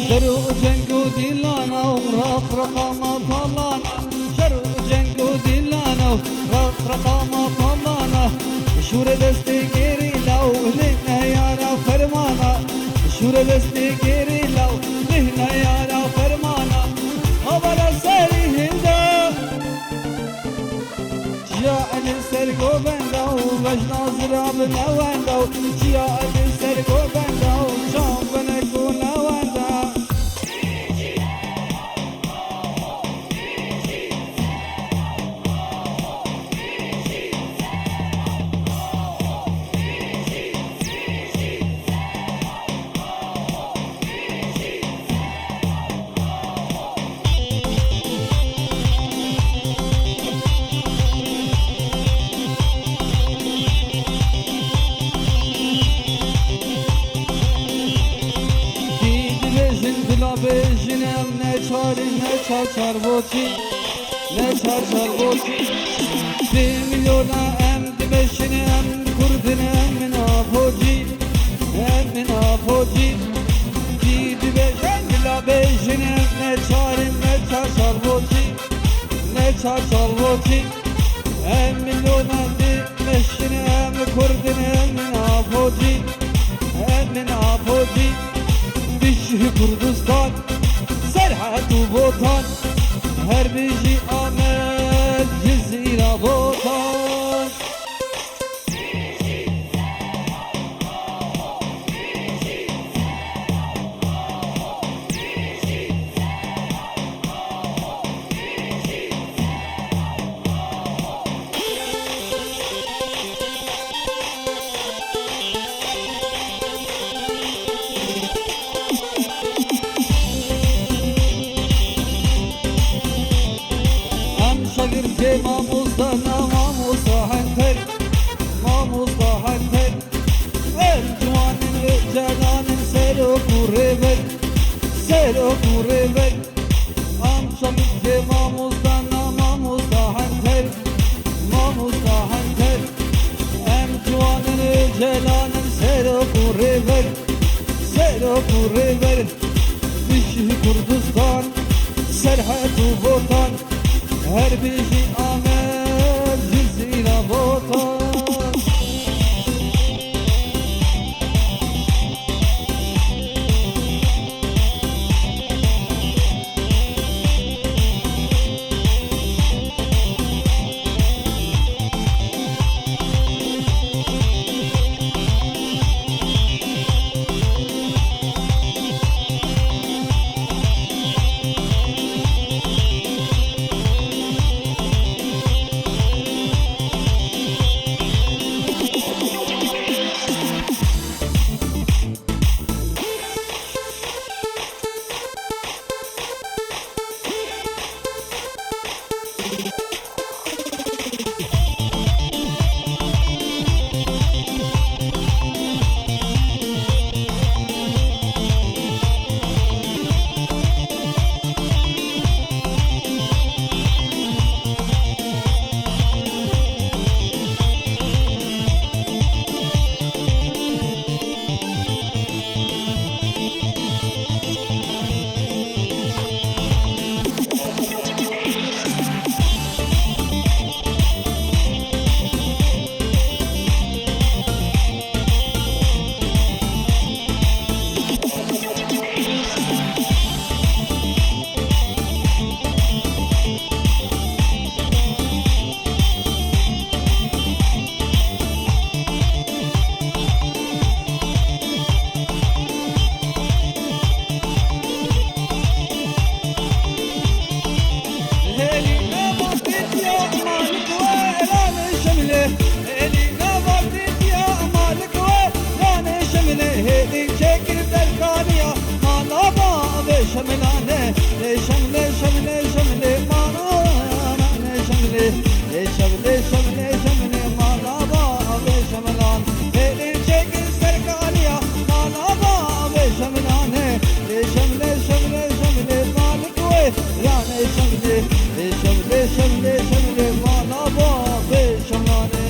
شرو جنگو دیلانا رق رقاما پالانا شرو جنگو دیلانا رق رقاما پالانا شور دستی گیری لاو لہنا یارا فرمانا شور دستی گیری لاو لہنا یارا فرمانا ہمارا سری ہندا جا علی سر کو بنداو وجنا زراب نوانداو جا علی سر کو بنداو شام بنکو نواندا بجنم نچاری نچار بوتی نچار بوتی 1 milyona emdi beşinem kurdinem min afoci min afoci Gidi beşen dila beşinem neçarim neçar boti neçar boti 1 milyona emdi beşinem kurdinem min afoci min afoci Dişi Kurdistan Serhat-ı Botan her biji amel cizira botan شاگرد ماموستا ناماموستا هنتر ماموستا هنتر الجوان جلان سرو كوريبر سرو كوريبر ام شاگرد ماموستا ناماموستا هنتر ماموستا هنتر ام جوان جلان سرو كوريبر سرو كوريبر بشه كردستان سرحت و بوتان her biri amel cizira botan şemlane şemle şemle şemle manana şemle şemle şemle şemle manaba ve şemlan elin çekin serkaniya manaba ve şemlane şemle şemle şemle malik ve rane şemle şemle şemle şemle manaba ve şemlane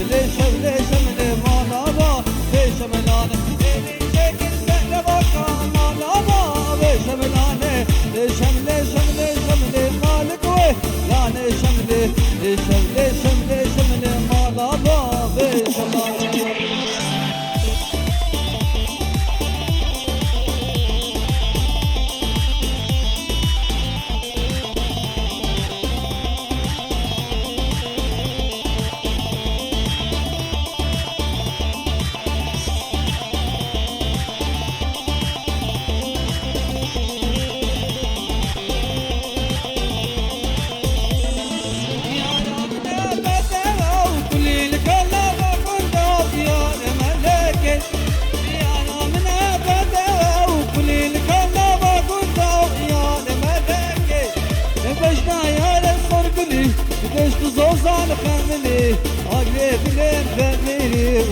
şemle şemle şemle manaba ve şemlane elin çekin senle baka manaba ve şemlane şemle şemle şemle malik ve lane şemle şemle şemle şemle manaba ve şemlane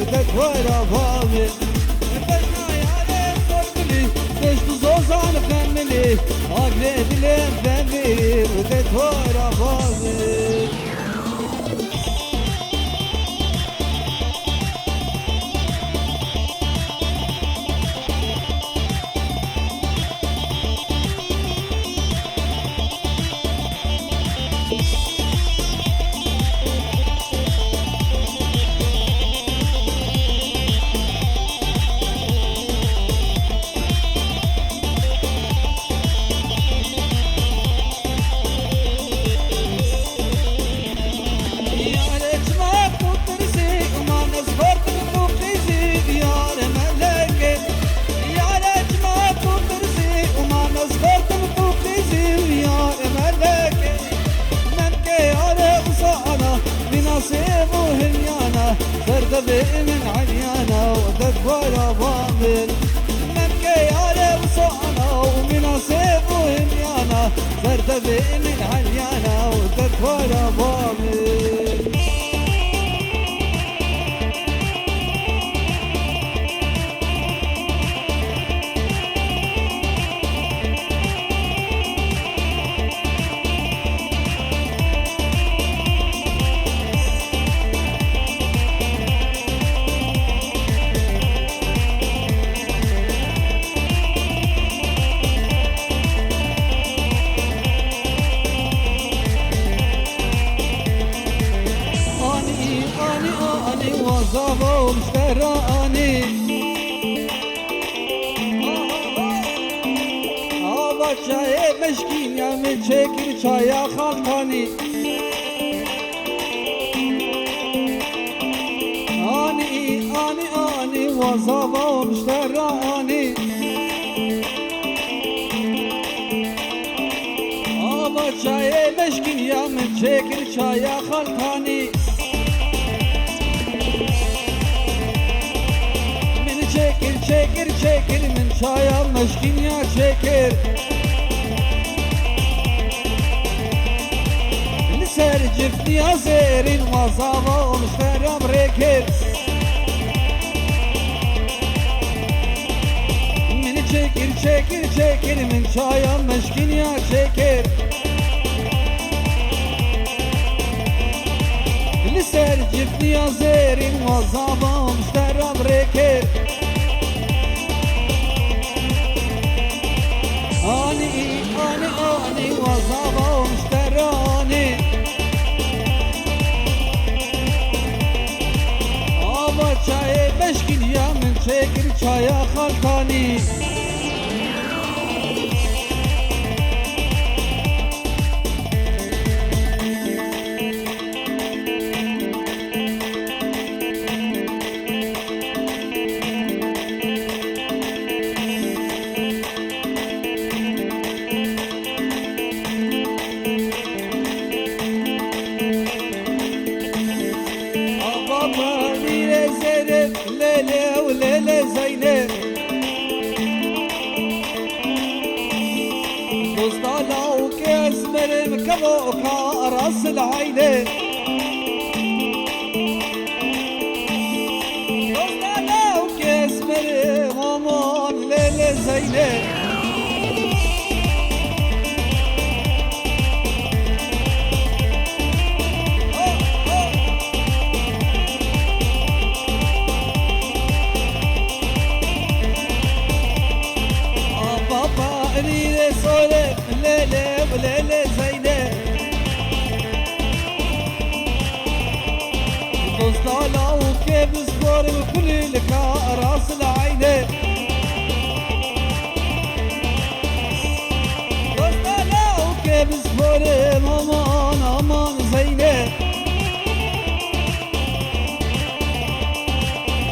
وتتورى فاضل بجنا يا صربلي بش تزوزان خملي أقلد لهم فمي وتتورى فاضل من عيانا وتكبر باطل من كيانا وصعنا ومن عصيب وهميانا ترتفع من عيانا وتكبر باطل وصابوا مشتراني آبا çayı meşkin ya من çekir çaya خلطاني آني وصابوا مشتراني آبا çayı meşkin ya من çekir çaya خلطاني çekir من çaya meşkin ya çekir لسر جفني يا زيرين وصابة ومشترم ريكر من çekir من çaya meşkin ya çekir لسر جفني يا زيرين وصابة ومشترم ريكر آني وصابة ومشتراني آبا çayı meşkin ya من çekir çaya خلطاني ليلة وليلة زينة وسطالة وكاس مرم كبوكا راس العينة وسطالة وكاس مرم أمان ليلة زينة ليلة صولة ليلة وليلة زينة وسطالة وكيف صبر وكل لك راس العينة وسطالة وكيف صبر أمان زينة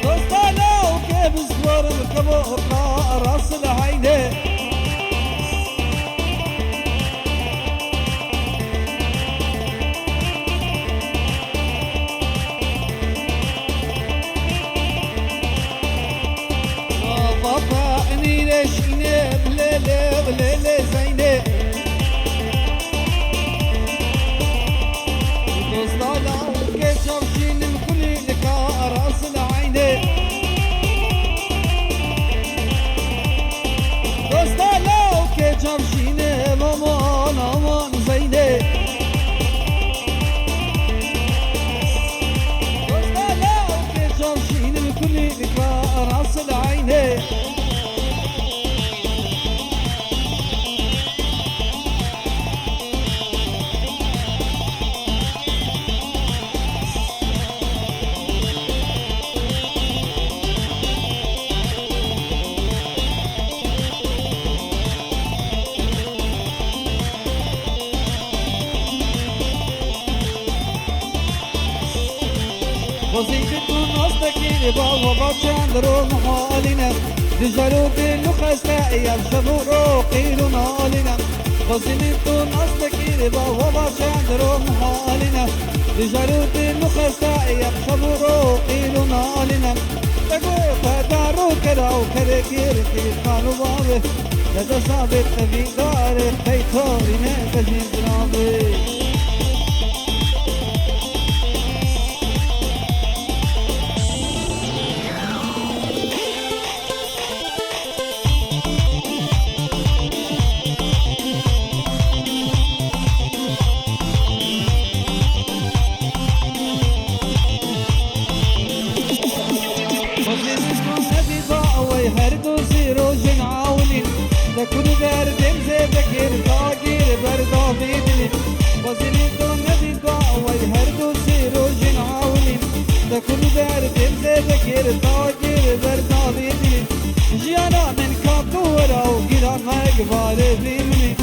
وسطالة وكيف صبر وكبوكا راس العينة ليشينة بليلة وليلة زينة وصلالة وكيف شوشين الكل لك راس العينة كل ذكرى راس العينين وزيدت الناس تكيني بابا چندرو محالينا دجالو دلو خستائي الشبورو قيلو نالينا وزيدت الناس تكيني بابا چندرو محالينا دجالو دلو خستائي الشبورو قيلو نالينا تقو فدارو كراو كركير في خانو بابي لذا ثابت في داري خيطوري نفجين جنابي لكل دردم زي بكير طاقير بردا بيدلي وزني دون نبي قاوي هردو سيرو جن عاولين لكل دردم زي بكير طاقير بردا بيدلي جيانا من كابتو وراو جيران مقبار بيمني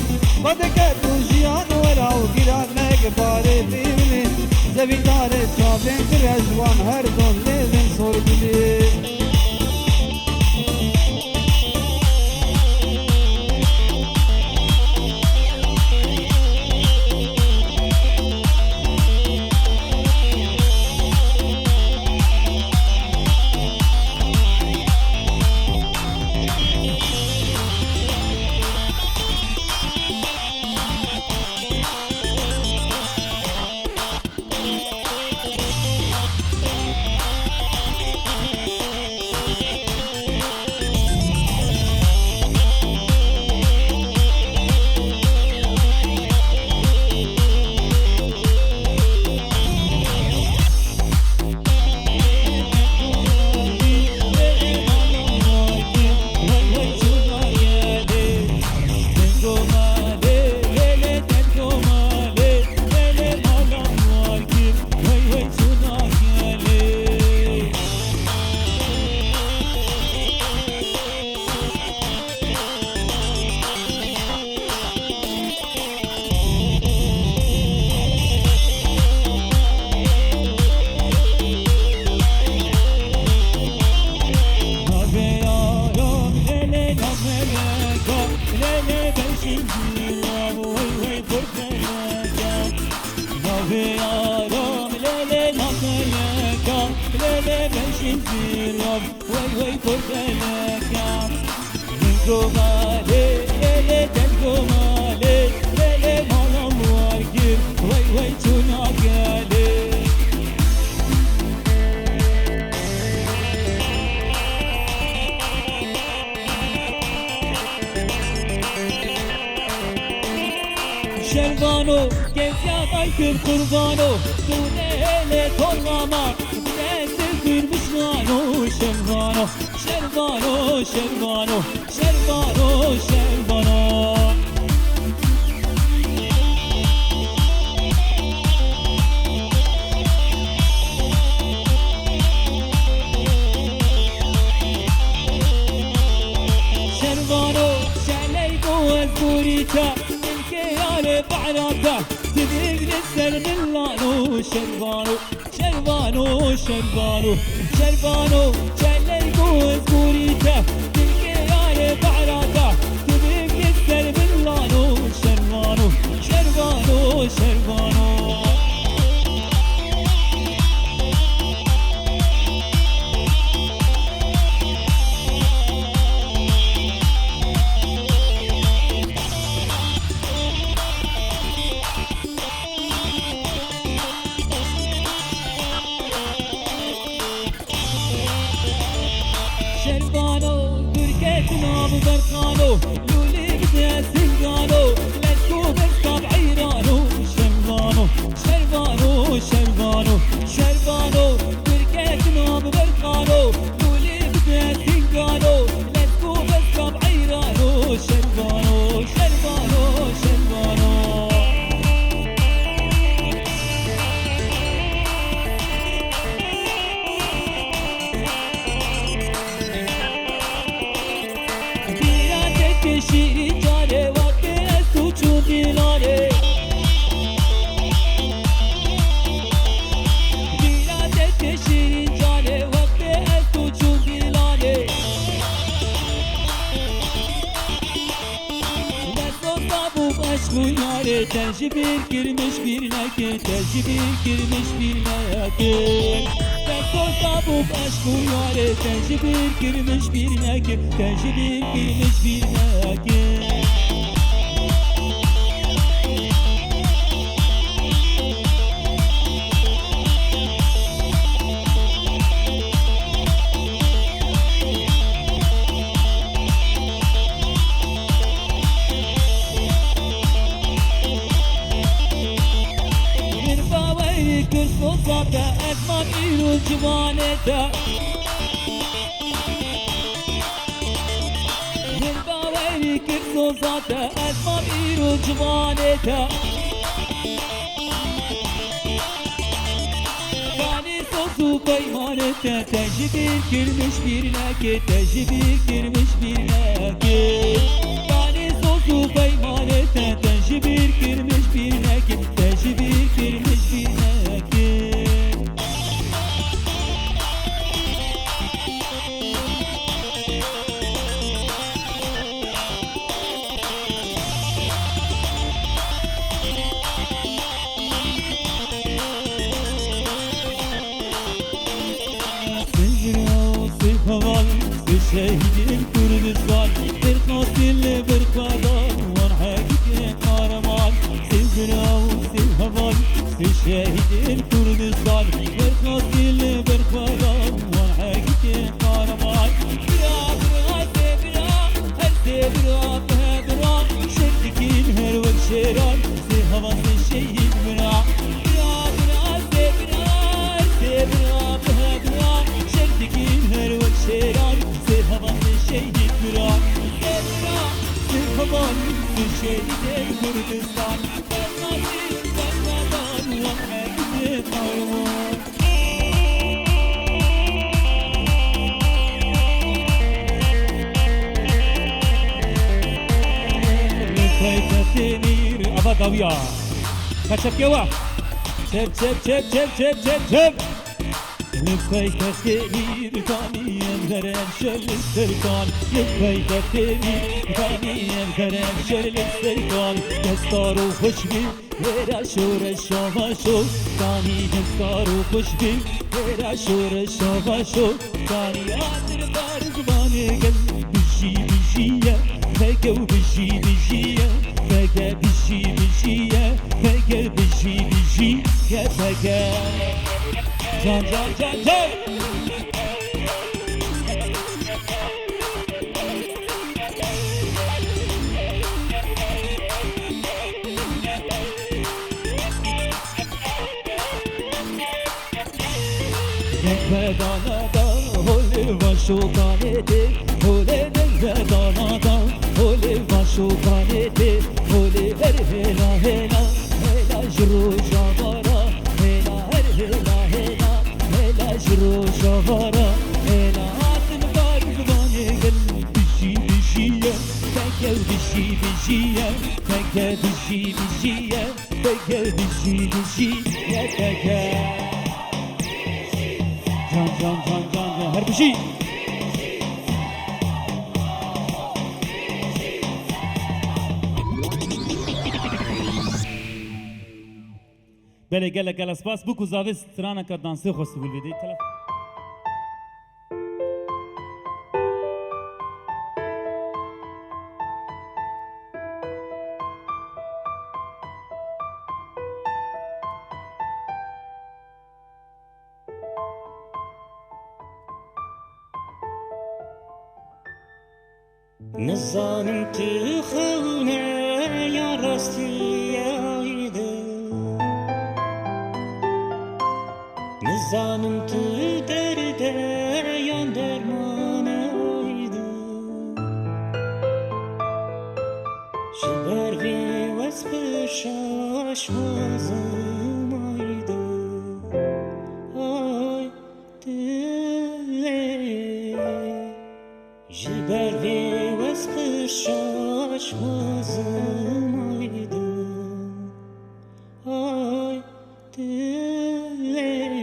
بدكتو جيان وراو جيران مقبار بيمني زبيدار چابين كرجوان هردو ليزن صور بلي شربانو كيفيا قايكر قربانو دون هيلي طلما بنت مشنانو شربانو شربانو شربانو شربانو شربانو شربانو شاليكو الكوريتا بعراته تبيك للسر من لانو شربانو شربانو شربانو شربانو شليكو زبوريته تلقي بعراته تبيك للسر من لانو شربانو شربانو شربانو شربانو تركتنا ببرقانو لولي بدها سنقانو لتكو بسكاب عيرانو شربانو شربانو شربانو شربانو تركتنا ببرقانو خانو قولي بدها تنقالو لتكو بس بعيرانو شربانو شربانو شربانو شیرین جانه وقت از تو چون دیلانه بیادت شیرین جانه وقت از تو چون دیلانه دست و صابوب عشق و یاره تجبیر girmiş birine ki tecbir girmiş birine ki dest و صابوب عشق و یاره تجبir girmiş birine ki tecbir girmiş birine ki صوتا أزمان إيرو جوانتا من باويري كرسو صوتا أزمان إيرو جوانتا Kani sosu kaymaneta tecbir girmiş birine ki tecbir girmiş birine ki Kani sosu kaymaneta tecbir girmiş birine ki tecbir girmiş birine ki شهيد كردستان برقاصل برقادان ونحاكي قارمان سيزراو سيهوان شهيد كردستان برقاصل برقادان ونحاكي قارمان برا برا سبرا هر سبرا بهبرا شركين هر والشيران سيهوان شهيد برا برا برا سبرا سبرا بهبرا شركين هر والشيران شهيد برا سبرا سيهوان شهيد كردستان برقاصل برقادان ونحاكي قارمان Temir abadavya kaçak yava çep çep çep çep çep çep çep Lütfeyte temir kaniyem verem şöyle serkan Lütfeyte temir kaniyem verem şöyle serkan Destaru hoşbi vera şore şova şo Kani destaru hoşbi vera şore şova şo Kani adır bar zbane gel bişi bişiye Feke bişi bişiye Feke bişi bişiye Feke bişi bişiye Feke Can can can can Vedanada hole vaşo kanete hole vedanada hole vaşo kanete hole her hela hela hela jro javara hela her hela hela hela jro javara hela atın var zubane gel bişi bişiye teker bişi bişiye teker bişi bişiye teker bişi bişiye teker Can can can can her bir şey. Bele gele gele spas bu kuzavis strana ka dansı xostu bulvedi telefon. نزانم تو خونه یا راستی یایده نزانم تو درده Jiber ve vazgeçaş mazmaydı. Ay dile.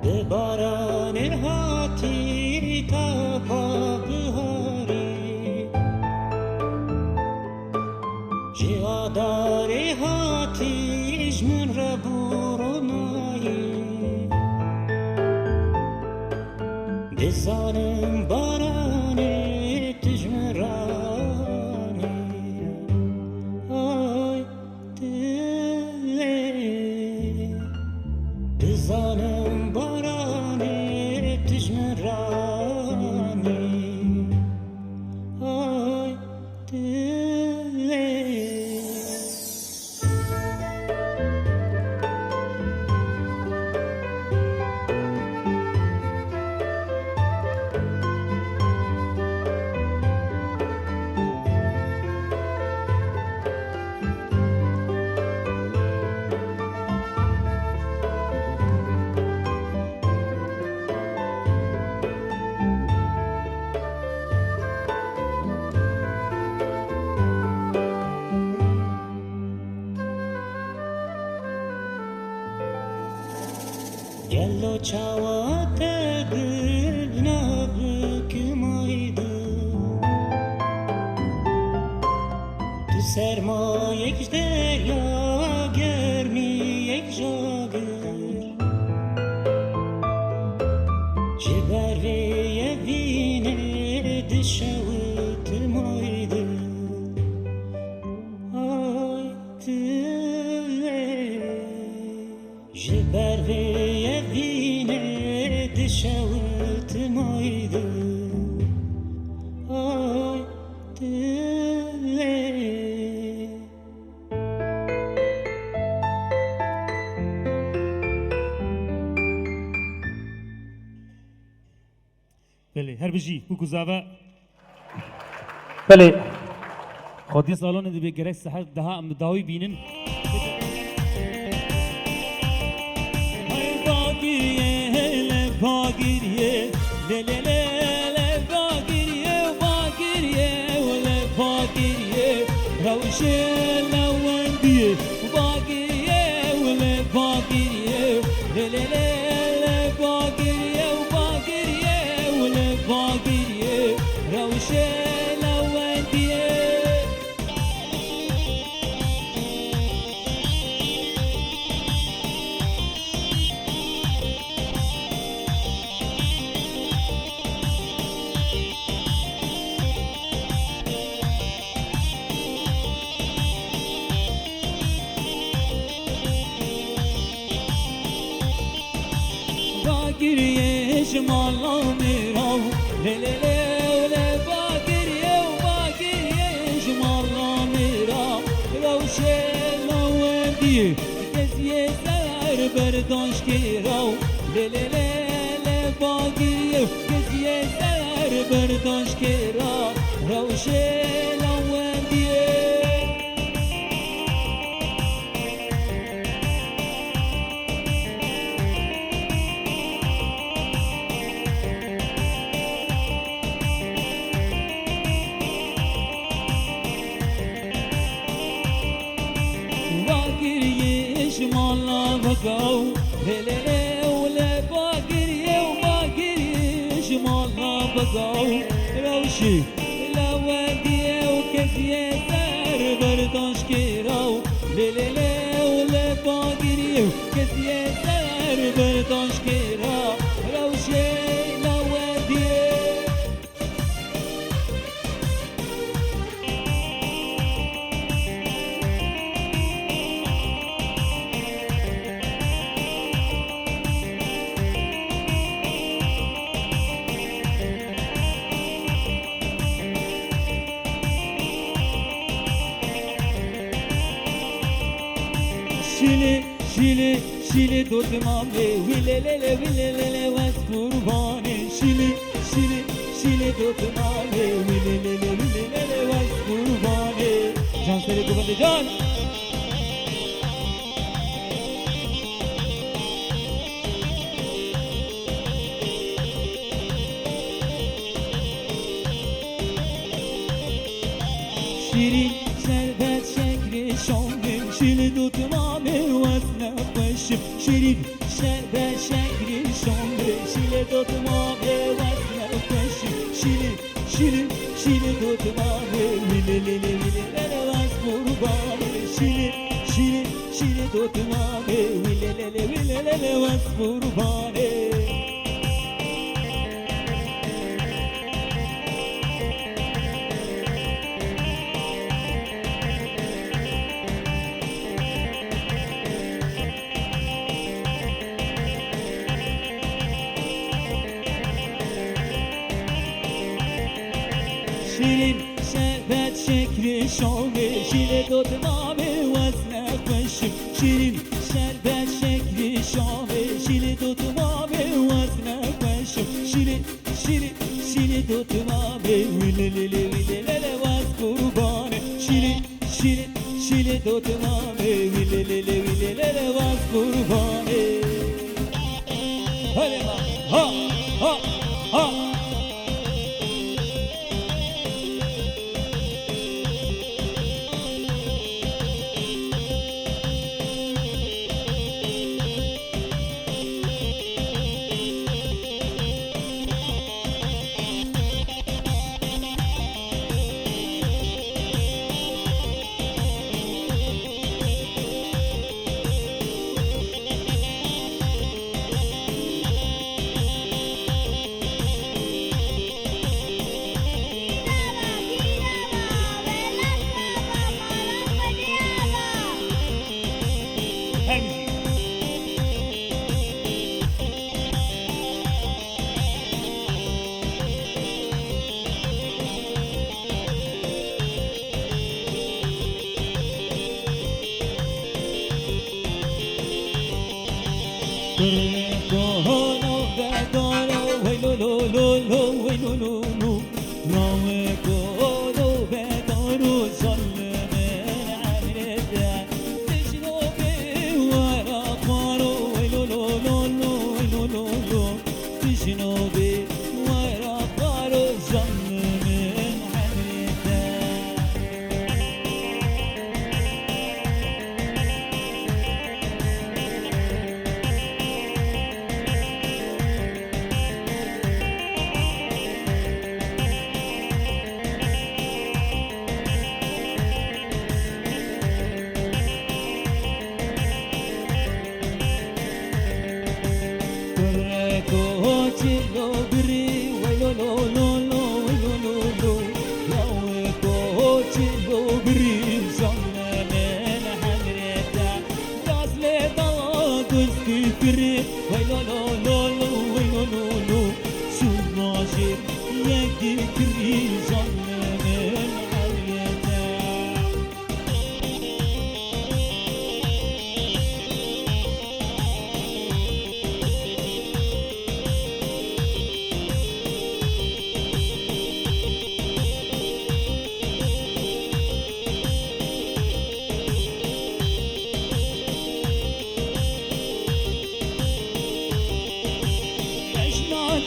De baran hati tapahari Ciadare hati jmin raburonai De zalim barane tijmerani Ay dile De zalim barane tijmerani Ay dile Gello çavate gülna bükmaydı Tu sermayek derya germiyek jagır Jiber ve yevine dişavutmaydı Ay dile Jiber ve yevine dişavutmaydı Ay dile بله هر بجی بکو زاوه بله خودی سالان دی بگرک سحر ده ام داوی بینن های باگیریه له باگیریه له له له له باگیریه باگیریه له باگیریه روشه لوندیه باگیریه له باگیریه له له له له باگیریه باگیریه له باگیریه روشه لوندیه باگیریه شمالا میراو له له له له باگیریه باگیریه شمالا میراو روشه لوندیه کسیه سر برداشت کراو له له له له باگیریه کسیه سر برداشت کراو روشه لوندیه باگیریه شمالا بگاو له له له له باگیریه باگیریه شمالا بگاو روشی لوندیه کسیه سر برداشت کراو له له له له باگیریه کسیه سر برداشت کراو روشی لوندیه شیلی دو تمامه ویللله وز قربانه شیلی دو تمامه ویللله وز قربانه جان سری کو بنده جان شیرین شربت شکر شامم شیل دو تمامه وزن خوشم شیرین شربت شکر شامم شیل دو تمامه وزن خوشم شیل دو تمامه ویللله وز قربانه شیل دو تمامه ویللله وز قربانه شیرین شربت شکر شامه شیل دو تمامه وزن خوشم شیرین شربت شکر شامه شیل دو تمامه وزن خوشم شیل دو تمامه ویللله وز قربانه شیل دو تمامه ویللله وز قربانه هله ها ها ها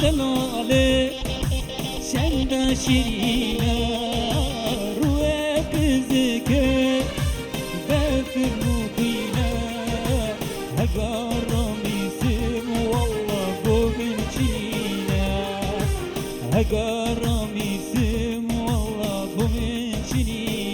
دلاله سند شیرینه روی قزکه بفرموقینه اگر رامیسم والله بومن چینه اگر رامیسم والله بومن چینه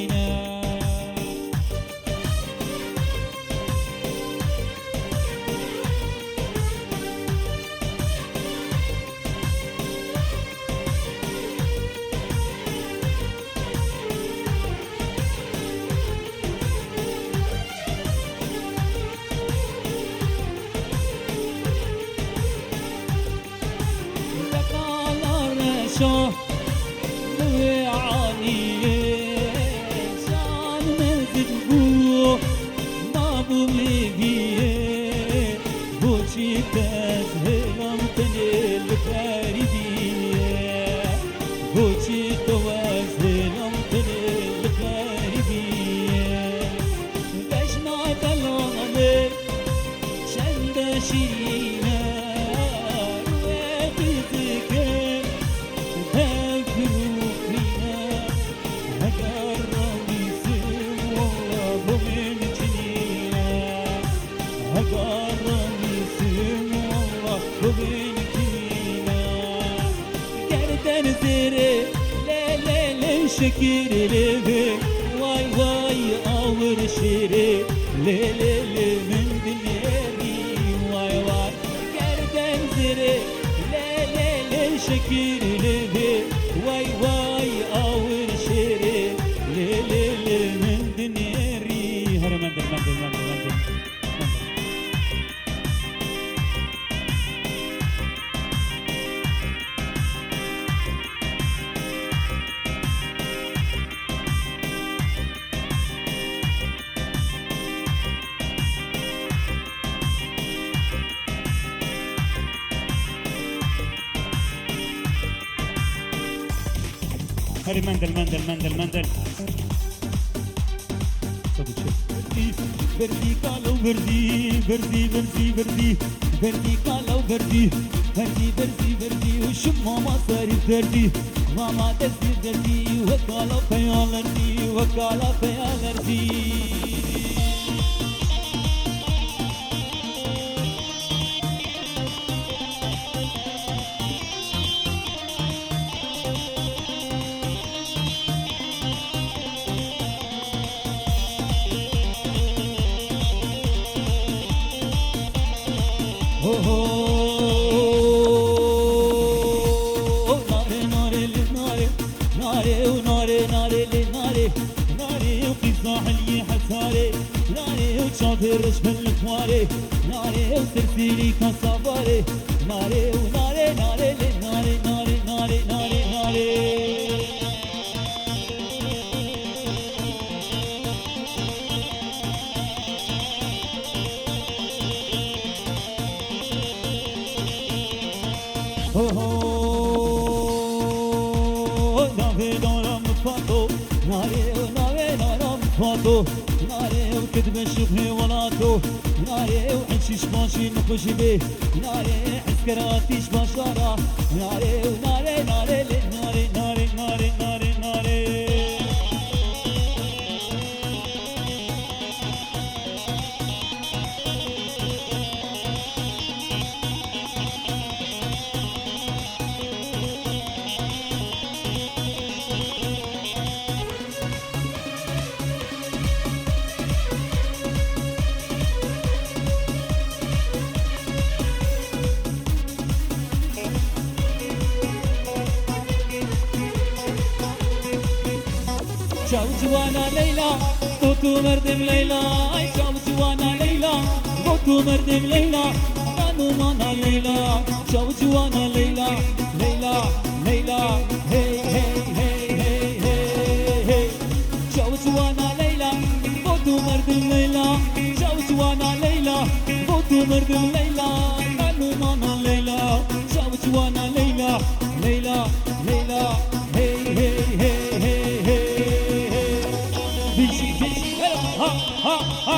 شاه عالية شان مزد بو ما مليبيه بوشي تزهلم تنيل بخاربيه بوشي توازهلم تنيل بخاربيه بجنا دلانه شند شيرينا وبذكر تفرق فينا هقرب يسير والله من جنينا هقرب يسير والله من جنينا قردن زيري لا لا لا شكر لبي واي واي اور شيري لا لا لا من دنياري واي واي قردن زيري لا لا لا شكر لبي واي واي اور شيري لا لا لا من دنياري هر مندل مندل مندل مندل هري مندل مندل مندل مندل بردي قالوا بردي بردي بردي بردي بردي قالوا بردي بردي بردي بردي وشم ماما صاري بردي ماما تسير بردي وقالوا بيالردي وقالوا بيالردي فرش بالكواري ناري وسرسيلي كصباري ناري وناري ناري ناري ناري ناري ناري ناري ناري نارم فاتو ناري وناري نارم فاتو ناري وكتب الشبه ولاتو ناري وحنشيش ماشي نخش بيه ناري حسكراتيش بشارة ناري وناري ناري ناري ناري ناري ناري ناري شاو جوانا ليلى بوتو مردم ليلى شاو جوانا ليلى بوتو مردم ليلى مانو مانا ليلى شاو جوانا ليلى ليلى ليلى هي هي هي هي هي هي شاو جوانا ليلى بوتو مردم ليلى شاو جوانا ليلى بوتو مردم ليلى مانو مانا ليلى شاو جوانا ليلى ليلى ليلى هي هي هي هي هي Bici bici ha ha ha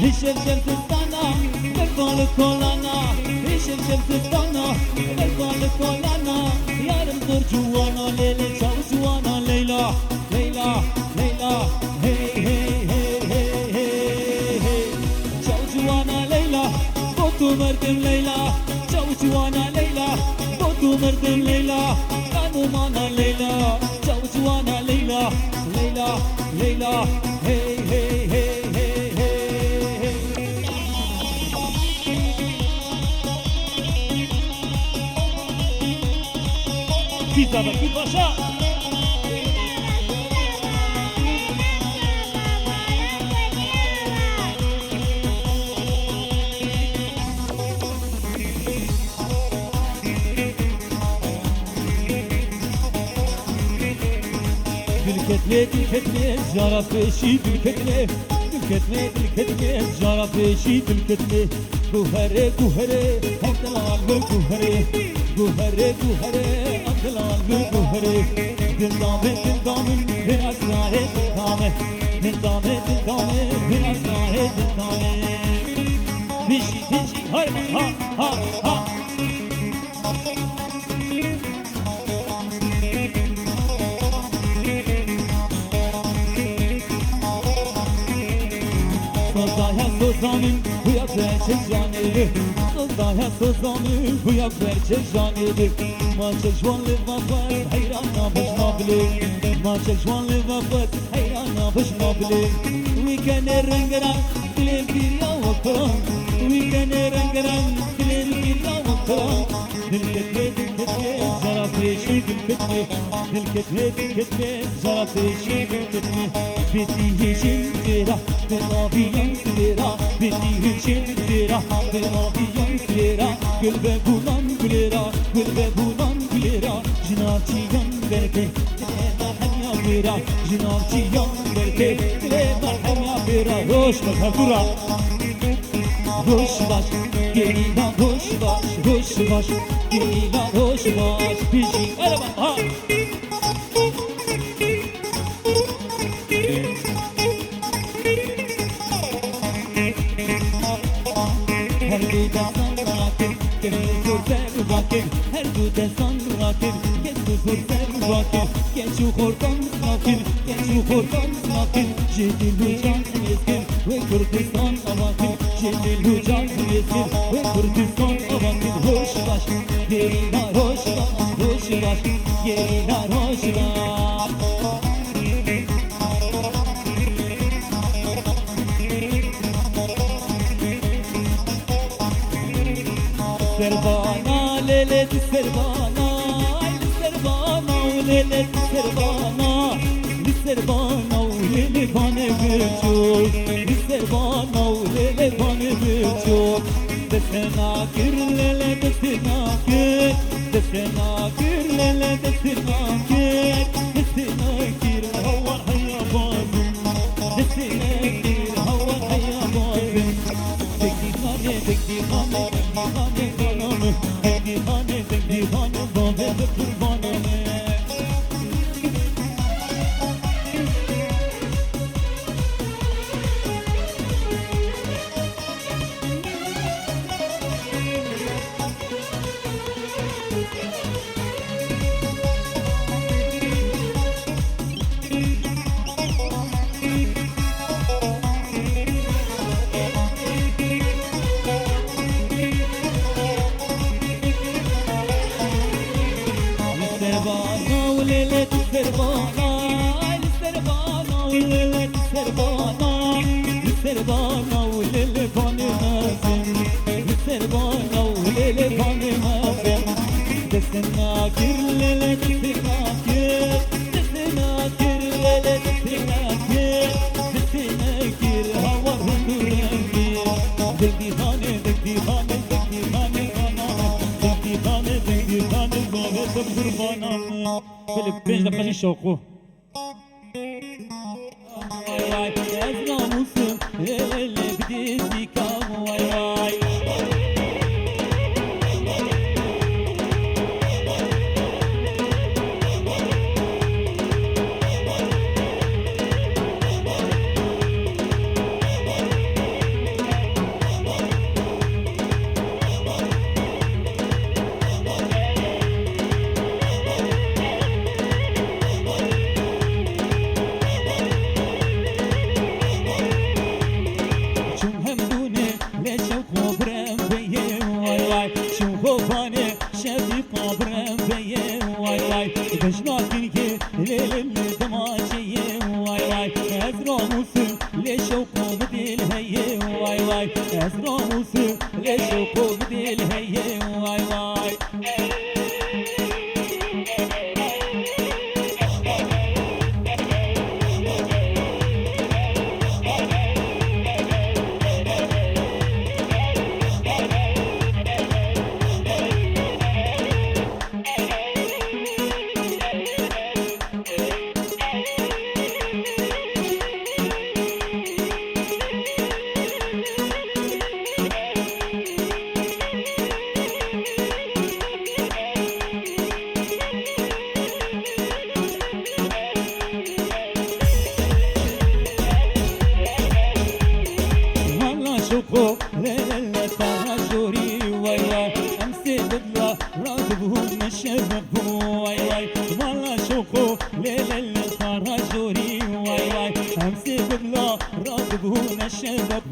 Hişem şemsistana Bekbalı kolana Hişem şemsistana Bekbalı kolana Yarım dur cuvana Leyla çav cuvana Leyla Leyla Leyla Hey hey hey hey hey hey Çav cuvana Leyla Botu merdim Leyla Çav cuvana Leyla Botu merdim Leyla Kanu mana Leyla Çav cuvana Leyla Leyla Leyla Hey hey hey hey hey Git baba git başa. دل کتمه جارا پیشی دل کتمه جارا پیشی دل کتمه گوهره اندلال گوهره اندلال گوهره دل دامه به اسرار دل دامه به اسرار دل دامه پیشی های ها Sozanım bu yak gerçek canıdır Sozanım bu yak gerçek canıdır Maçak şuanlı vafat hayrana başına bilir Maçak şuanlı vafat hayrana başına bilir Weekend'e rengaran dilim bir yavakam Weekend'e rengaran dilim bir yavakam Dil ketme zara peşi dil ketme zara peşi dil ketme Bitti için vera ben abiyan vera Bitti için vera ben abiyan vera Gülbe bulan gülera Cinarçiyan berke dile merhem ya vera Cinarçiyan berke dile merhem ya vera Hoş bakakura Hoş baş gelina hoş baş gelina hoş baş Pişi araba ha Her dudasan rakip, geçti kurser rakip Her dudasan rakip, geçti kurser rakip Geçti korkan rakip, Jedil ucan meskin ve Kürdistan avakip Jedil ucan meskin ve Kürdistan avakip Hoş baş, gelinar hoş baş Gelinar hoş baş Serbana lele serbana lele serbana lele bana geçiyor serbana lele bana geçiyor Desena gir lele desena gir lele desena gir hava hayya bazım desena gir hava hayya bazım Bekli hane babe kurbanım Serbana ulele bana nazım Serbana ulele bana nazım Desena gir lele desena gir lele desena gir hava hındurengi Dekdi hane bana kurbanam Böyle 5 dakika şoku Vay ez namusum ele bidizika vay Beşnakin ki lelele damaşeye vay vay Ez namusu le şevku dil heye vay vay Ez namusu le şevku dil heye vay vay ليلة فرجوري واي واي أمسي بدلا راكبون الشباب واي واي والله شوقو ليلة فرجوري واي واي أمسي بدلا راكبون الشباب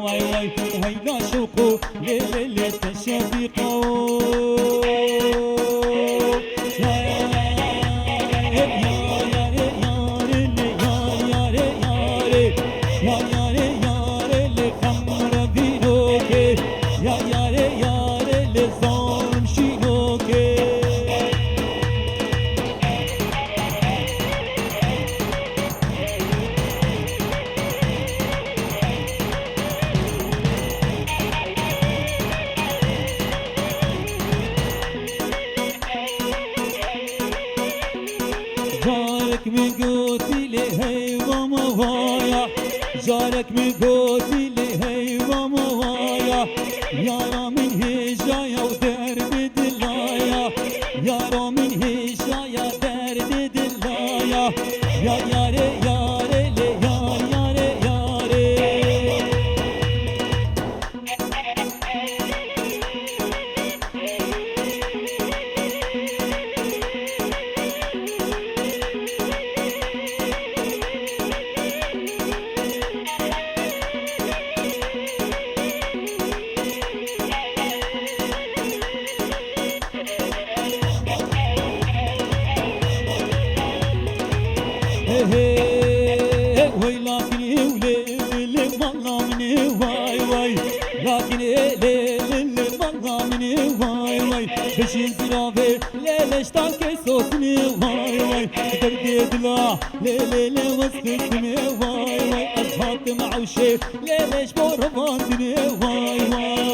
واي واي هيدا شوقو ليلة الشفيقو جارك من قوتي لهي وموايا يارا من هجايا ودرب دلايا يارا من هجايا درب دلايا يا ياري ياري لي يا ياري ياري بشين زرافي ليلش تاكي صوتني واي واي دردي دلا ليلي وسكتني واي واي أصحابي معوشي ليلش بورفانتني واي واي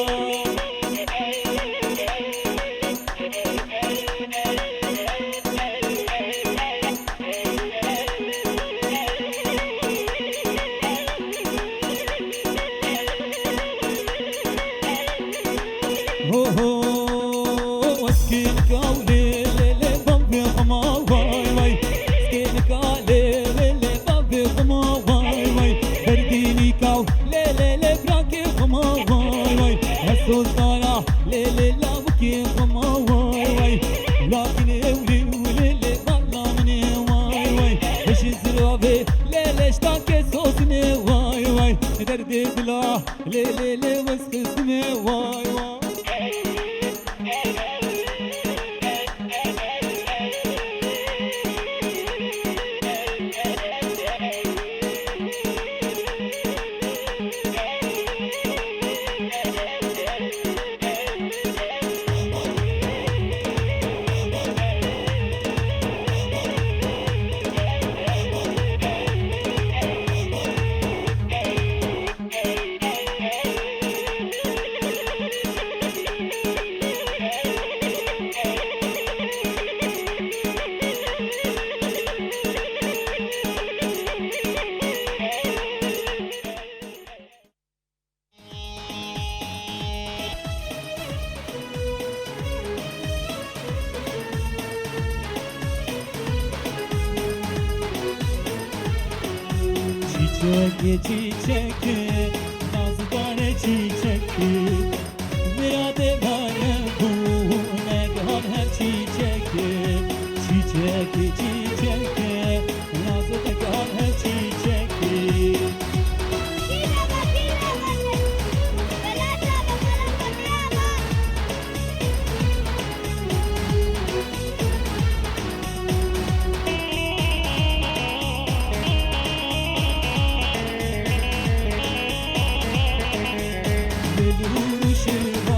ليلي وسكتني واي واي çiçek nazgare çiçek mirade bana bu ne ghan her çiçek çiçek nazgare her çiçek Şirvan